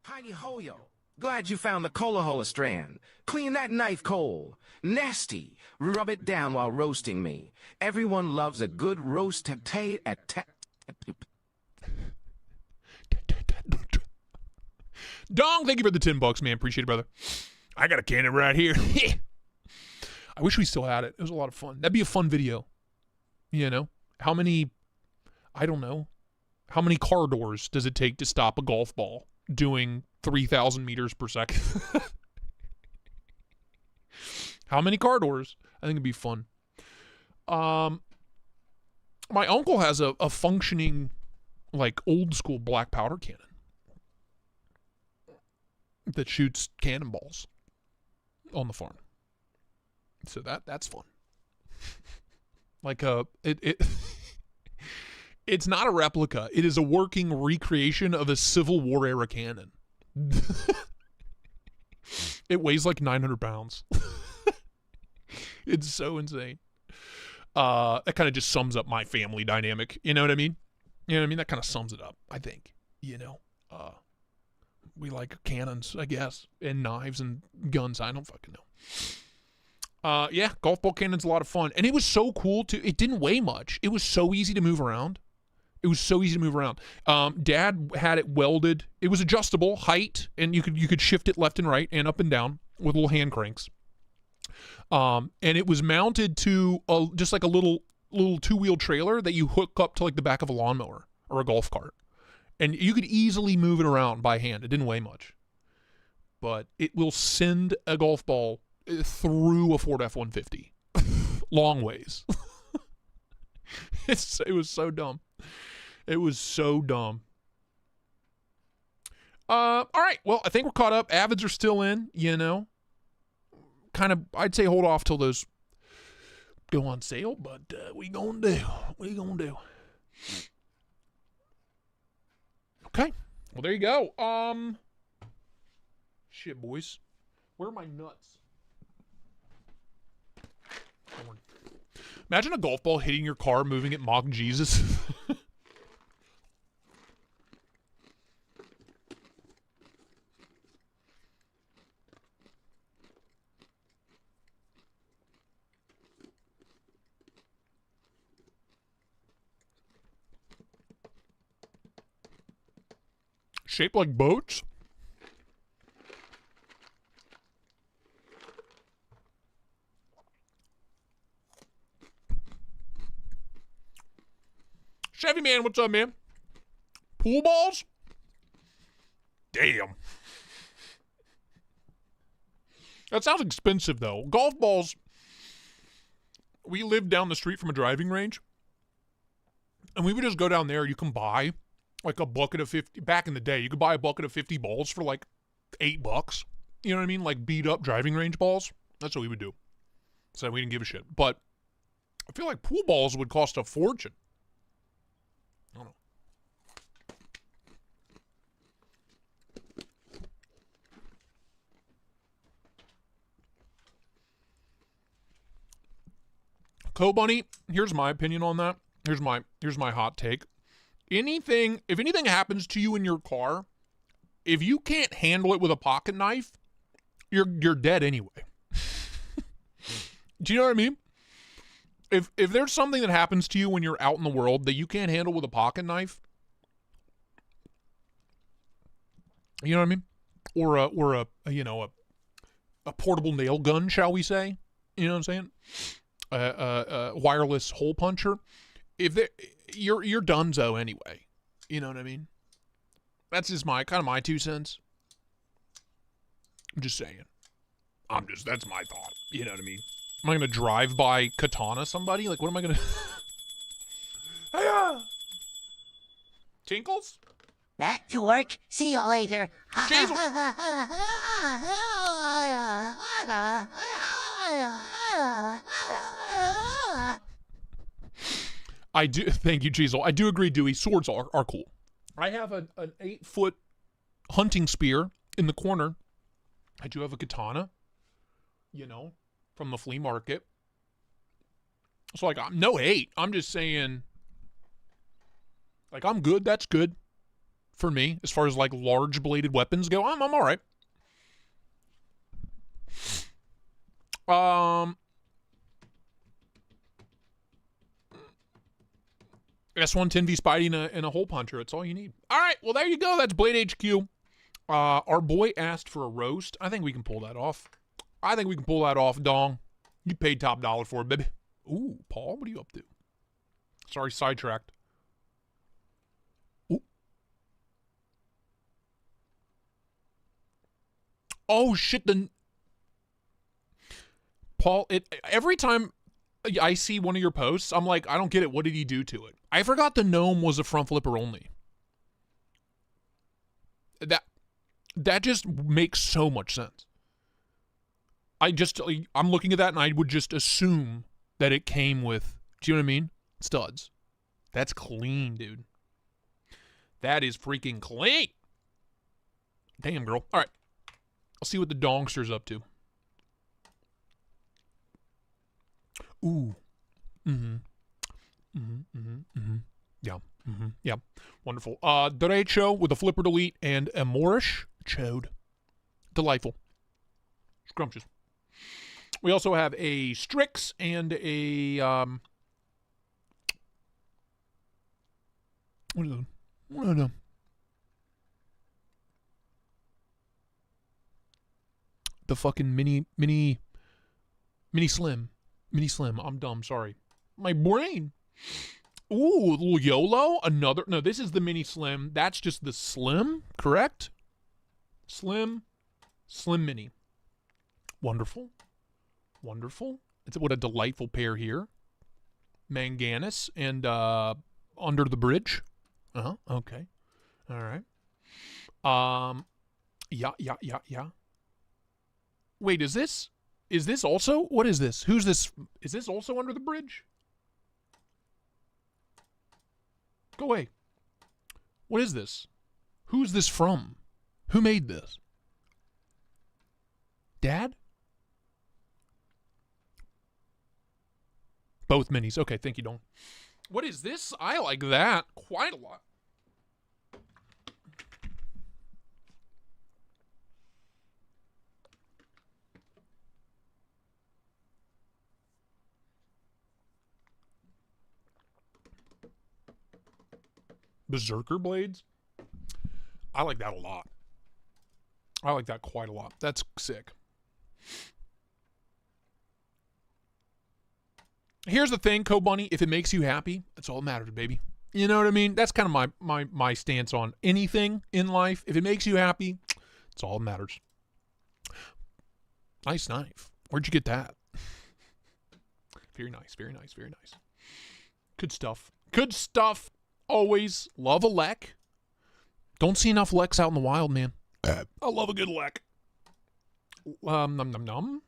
Heidi-ho, yo. Glad you found the cola strand. Clean that knife coal. Nasty. Rub it down while roasting me. Everyone loves a good roast tate at Dong, thank you for the $10, man. Appreciate it, brother. I got a cannon right here. I wish we still had it. It was a lot of fun. That'd be a fun video. You know? I don't know. How many car doors does it take to stop a golf ball doing 3,000 meters per second? How many car doors? I think it'd be fun. My uncle has a functioning, like, old school black powder cannon that shoots cannonballs on the farm. So that's fun. Like it's not a replica. It is a working recreation of a Civil War era cannon. It weighs like 900 pounds. It's so insane. That kind of just sums up my family dynamic. You know what I mean? You know what I mean? That kind of sums it up, I think. You know? We like cannons, I guess, and knives and guns. I don't fucking know. Yeah, golf ball cannon's a lot of fun. And it was so cool, too. It didn't weigh much. It was so easy to move around. Dad had it welded. It was adjustable height, and you could shift it left and right and up and down with little hand cranks. And it was mounted to just like a little 2-wheel trailer that you hook up to like the back of a lawnmower or a golf cart. And you could easily move it around by hand. It didn't weigh much. But it will send a golf ball through a Ford F-150. Long ways. It was so dumb. It was so dumb. All right. Well, I think we're caught up. Avids are still in, you know. Kind of, I'd say hold off till those go on sale, but we gonna do. We gonna do. Okay. Well, there you go. Shit, boys. Where are my nuts? Imagine a golf ball hitting your car, moving at Mach Jesus. Shaped like boats? Chevy man, what's up, man? Pool balls? Damn. That sounds expensive, though. Golf balls. We lived down the street from a driving range. And we would just go down there. You can buy like a bucket of 50. Back in the day, you could buy a bucket of 50 balls for like $8. You know what I mean? Like beat up driving range balls. That's what we would do. So we didn't give a shit. But I feel like pool balls would cost a fortune. I don't know. Co-Bunny, here's my opinion on that. Here's my hot take. If anything happens to you in your car, if you can't handle it with a pocket knife, you're dead anyway. Do you know what I mean? If there's something that happens to you when you're out in the world that you can't handle with a pocket knife, you know what I mean? Or a portable nail gun, shall we say? You know what I'm saying? Wireless hole puncher. You're donezo anyway. You know what I mean? That's just my 2 cents. I'm just saying. That's my thought. You know what I mean? Am I going to drive by katana somebody? Like, what am I going to... Hiya! Tinkles? Back to work. See you later. Jesus. I do. Thank you, Cheezel. I do agree, Dewey. Swords are cool. I have an 8-foot hunting spear in the corner. I do have a katana, from the flea market. So, like, I'm no hate. I'm just saying, like, I'm good. That's good for me as far as, like, large bladed weapons go. I'm all right. S110V Spidey and a hole puncher. That's all you need. All right. Well, there you go. That's Blade HQ. Our boy asked for a roast. I think we can pull that off. Dong. You paid top dollar for it, baby. Ooh, Paul, what are you up to? Sorry, sidetracked. Ooh. Oh, shit. Paul, every time I see one of your posts, I'm like, I don't get it. What did he do to it? I forgot the gnome was a front flipper only. That just makes so much sense. I'm looking at that and I would just assume that it came with, do you know what I mean? Studs. That's clean, dude. That is freaking clean. Damn, girl. All right. I'll see what the dongster's up to. Ooh. Yeah. Wonderful. Derecho with a flipper delete and a Moorish chode. Delightful. Scrumptious. We also have a Strix and a what is it? I don't know. The fucking mini slim. Mini slim. I'm dumb, sorry. My brain. Ooh, little YOLO. Another. No, this is the mini slim. That's just the slim, correct? Slim mini. Wonderful. Wonderful. What a delightful pair here. Manganus and Under the Bridge. Okay. All right. Yeah. Wait, is this also? What is this? Who's this? Is this also Under the Bridge? Go away. What is this? Who's this from? Who made this? Dad? Both minis. Okay, thank you, Don. What is this? I like that quite a lot. Berserker blades? I like that a lot. I like that quite a lot. That's sick. Here's the thing, Co-Bunny. If it makes you happy, that's all that matters, baby. You know what I mean? That's kind of my stance on anything in life. If it makes you happy, it's all that matters. Nice knife. Where'd you get that? Very nice, very nice, very nice. Good stuff. Good stuff. Always love a lek. Don't see enough leks out in the wild, man. I love a good lek. Num num num.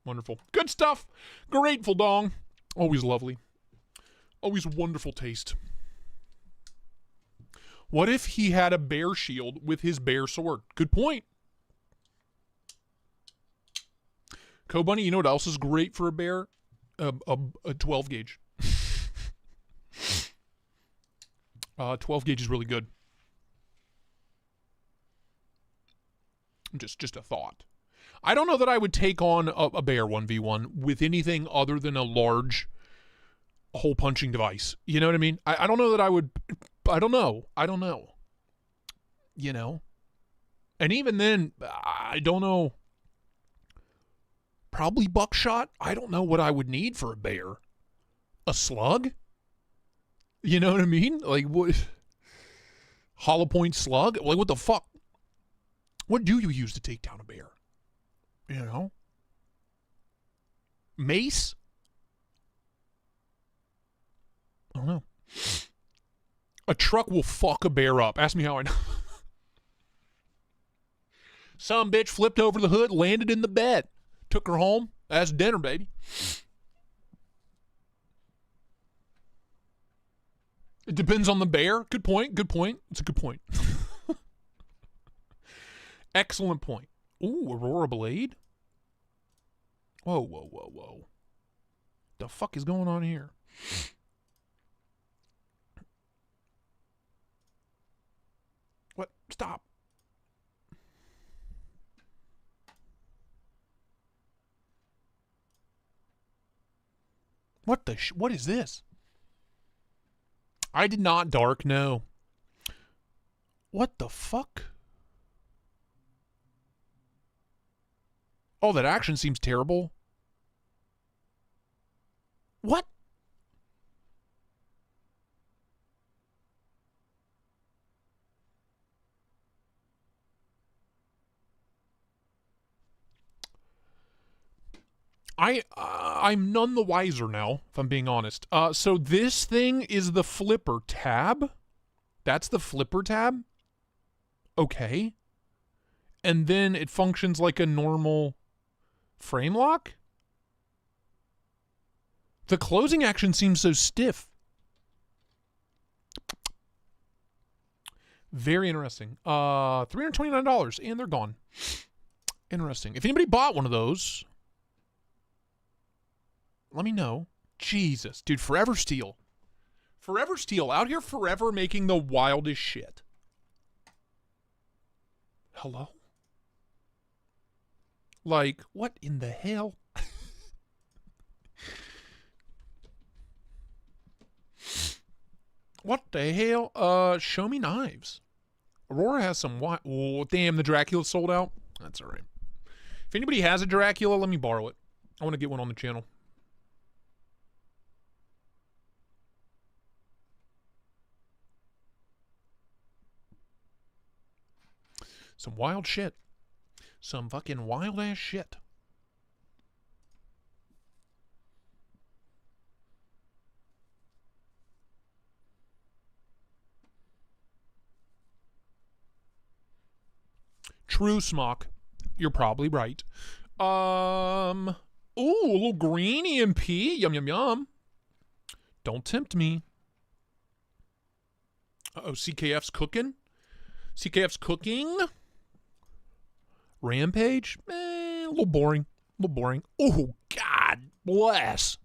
Wonderful. Good stuff. Grateful dong. Always lovely. Always wonderful taste. What if he had a bear shield with his bear sword? Good point. Co-Bunny, you know what else is great for a bear? A 12 gauge. 12 gauge is really good. Just a thought. I don't know that I would take on a bear 1v1 with anything other than a large hole punching device. You know what I mean? I don't know that I would. I don't know. You know? And even then, I don't know. Probably buckshot. I don't know what I would need for a bear. A slug? You know what I mean? Like, what? Hollow point slug? Like, what the fuck? What do you use to take down a bear? You know? Mace? I don't know. A truck will fuck a bear up. Ask me how I know. Some bitch flipped over the hood, landed in the bed. Took her home. That's dinner, baby. It depends on the bear. Good point. Good point. It's a good point. Excellent point. Ooh, Aurora Blade. Whoa, whoa, whoa, whoa. The fuck is going on here? What? Stop. What the what is this? I did not dark, no. What the fuck? Oh, that action seems terrible. What? I'm none the wiser now, if I'm being honest. So this thing is the flipper tab? That's the flipper tab? Okay. And then it functions like a normal frame lock? The closing action seems so stiff. Very interesting. $329 and they're gone. Interesting. If anybody bought one of those, let me know. Jesus, dude, Forever Steel. Forever Steel out here forever making the wildest shit. Hello? Like, what in the hell? What the hell? Show me knives. Aurora has some oh, damn, the Dracula sold out. That's all right. If anybody has a Dracula, let me borrow it. I want to get one on the channel. Some wild shit. Some fucking wild ass shit. true, Smock. You're probably right. Ooh, a little green EMP. Yum, yum, yum. Don't tempt me. Uh-oh, CKF's cooking. CKF's cooking. Rampage? A little boring. A little boring. Oh, God bless.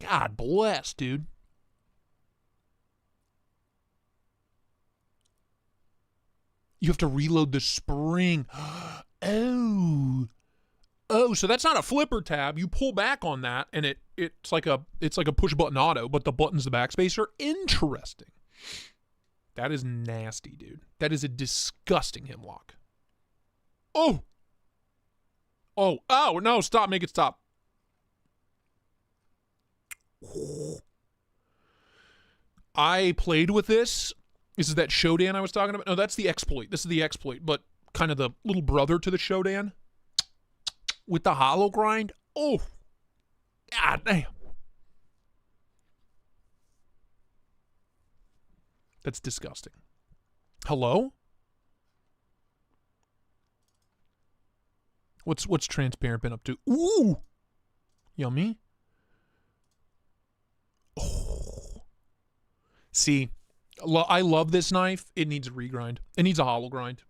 God bless, dude. You have to reload the spring. Oh. Oh, so that's not a flipper tab. You pull back on that, and it's like a push button auto, but the buttons, the backspace are interesting. That is nasty, dude. That is a disgusting hemlock. Oh. Oh. Oh, no, stop. Make it stop. I played with this. This is that Shodan I was talking about. No, that's the exploit. This is the exploit, but kind of the little brother to the Shodan. With the hollow grind. Oh. God damn. That's disgusting. Hello? What's Transparent been up to? Ooh. Yummy. Oh. See, I love this knife. It needs a regrind. It needs a hollow grind.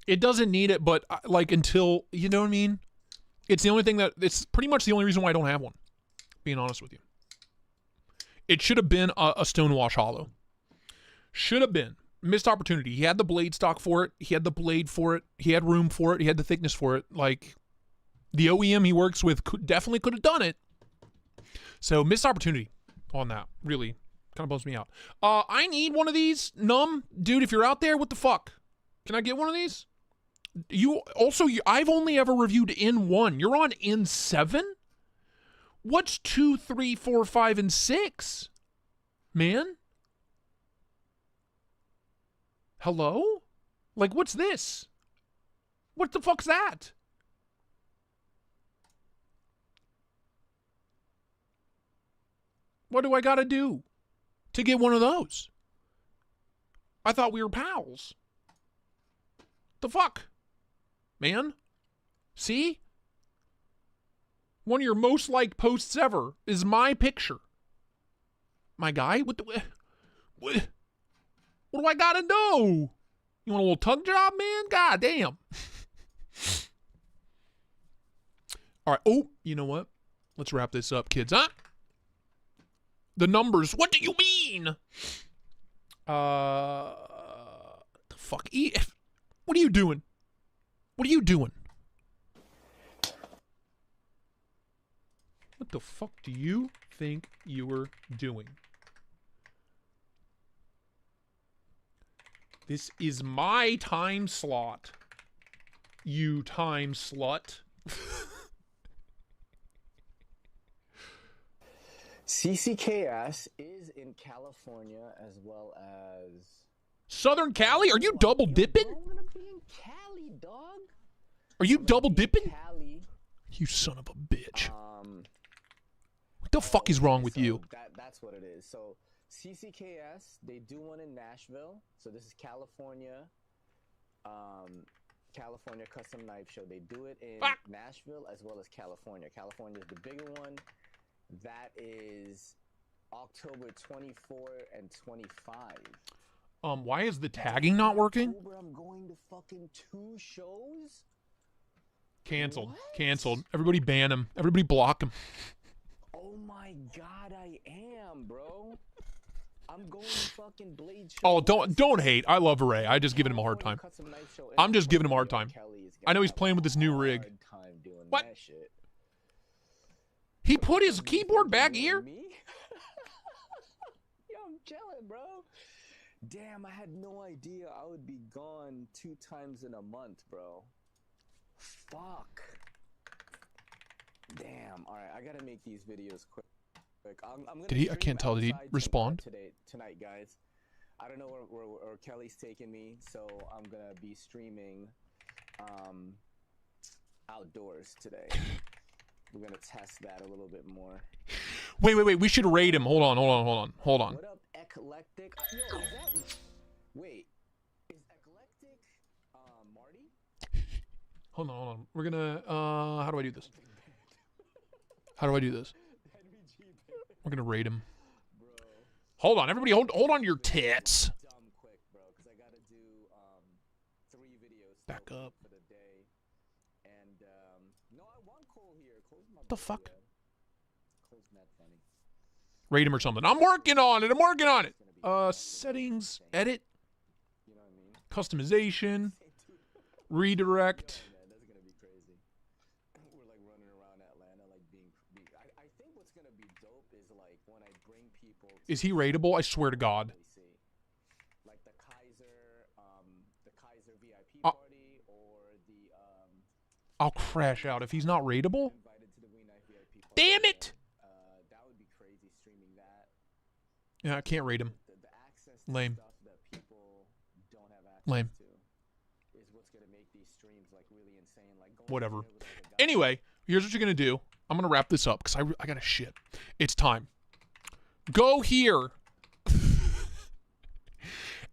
It doesn't need it, but like until, you know what I mean? It's the only thing it's pretty much the only reason why I don't have one, being honest with you. It should have been a Stonewash hollow. Should have been. Missed opportunity. He had the blade stock for it. He had the blade for it. He had room for it. He had the thickness for it. Like, the OEM he works with definitely could have done it. So, missed opportunity on that. Really. Kind of bums me out. I need one of these. Numb. Dude, if you're out there, what the fuck? Can I get one of these? I've only ever reviewed N1. You're on N7? What's 2, 3, 4, 5, and 6? Man? Hello? Like, what's this? What the fuck's that? What do I gotta do to get one of those? I thought we were pals. The fuck? Man? See? One of your most liked posts ever is my picture. My guy? What do I gotta do? You want a little tug job, man? God damn. All right. Oh, you know what? Let's wrap this up, kids. Huh? The numbers. What do you mean? The fuck? What are you doing? What are you doing? What the fuck do you think you were doing? This is my time slot. You time slut. CCKS is in California as well as Southern Cali? Are you double dipping? I'm gonna be in Cali, dog. Are you double dipping? Cali. You son of a bitch. What the fuck is wrong with you? That's what it is. So CCKS, they do one in Nashville. So this is California. California Custom Knife Show. They do it in Nashville as well as California. California is the bigger one. That is October 24 and 25. Why is the tagging not working? October, I'm going to fucking 2 shows? Canceled. What? Canceled. Everybody ban him. Everybody block him. Oh my god, I am, bro. I'm going to fucking Blade show. Oh, don't hate. I love Ray. I just giving him a hard time. I'm just giving him a hard time. I know he's playing with this new rig. What? He put his keyboard back here? Yo, I'm chilling, bro. Damn, I had no idea I would be gone 2 times in a month, bro. Fuck. Damn. All right, I gotta make these videos quick. I'm gonna Did he? I can't tell. Did he respond? Tonight, guys. I don't know where Kelly's taking me, so I'm gonna be streaming outdoors today. We're gonna test that a little bit more. Wait. We should raid him. Hold on. What up, Eclectic? Yo, wait, is Eclectic Marty? Hold on. We're gonna, how do I do this? How do I do this? We're gonna rate him. Hold on, everybody, hold on to your tits. Dumb quick, bro, because I gotta do 3 videos Back up. for the day. And no, I want Cole here. Cole's my The buddy, fuck? yo. Cole's mad funny. Rate him or something. I'm working on it. Settings, edit, You know what I mean? customization, redirect. Man, that's gonna be crazy. We're like running around Atlanta, like being. I think what's gonna be dope is like when I bring people. Is he rateable? I swear to God. Like the Kaiser VIP Uh, party or the I'll crash out if he's not rateable. invited to the Wee Knife VIP party. Damn it! That would be crazy streaming that. Yeah, I can't rate him. The access to Lame. stuff that people don't have access Lame. to is what's gonna make these streams like really insane. Like going Whatever. there with, like, a guy- Anyway, here's what you're gonna do. I'm gonna wrap this up because I gotta shit. It's time. Go here.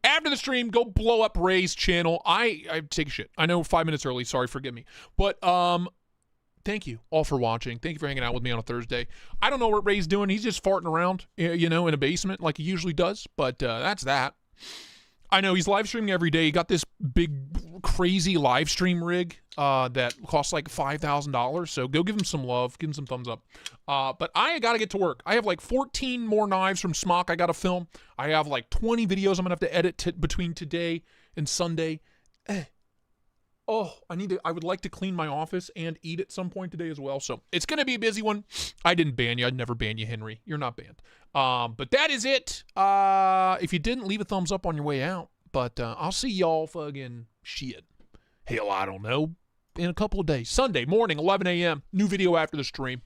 After the stream, go blow up Ray's channel. I take a shit. I know 5 minutes early. Sorry, forgive me. But thank you all for watching. Thank you for hanging out with me on a Thursday. I don't know what Ray's doing. He's just farting around, you know, in a basement like he usually does. But that's that. I know he's live streaming every day. He got this big, crazy live stream rig that costs like $5,000. So go give him some love. Give him some thumbs up. But I got to get to work. I have like 14 more knives from Smock I got to film. I have like 20 videos I'm going to have to edit between today and Sunday. Oh, I would like to clean my office and eat at some point today as well. So it's going to be a busy one. I didn't ban you. I'd never ban you, Henry. You're not banned. But that is it. If you didn't, leave a thumbs up on your way out. But I'll see y'all fucking shit. Hell, I don't know. In a couple of days. Sunday morning, 11 a.m. New video after the stream.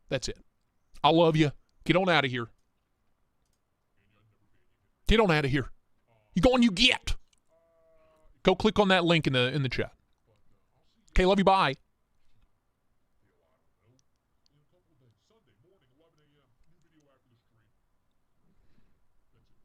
That's it. I love you. Get on out of here. Get on out of here. You go and you get. Go click on that link in the chat. Okay, love you. Bye.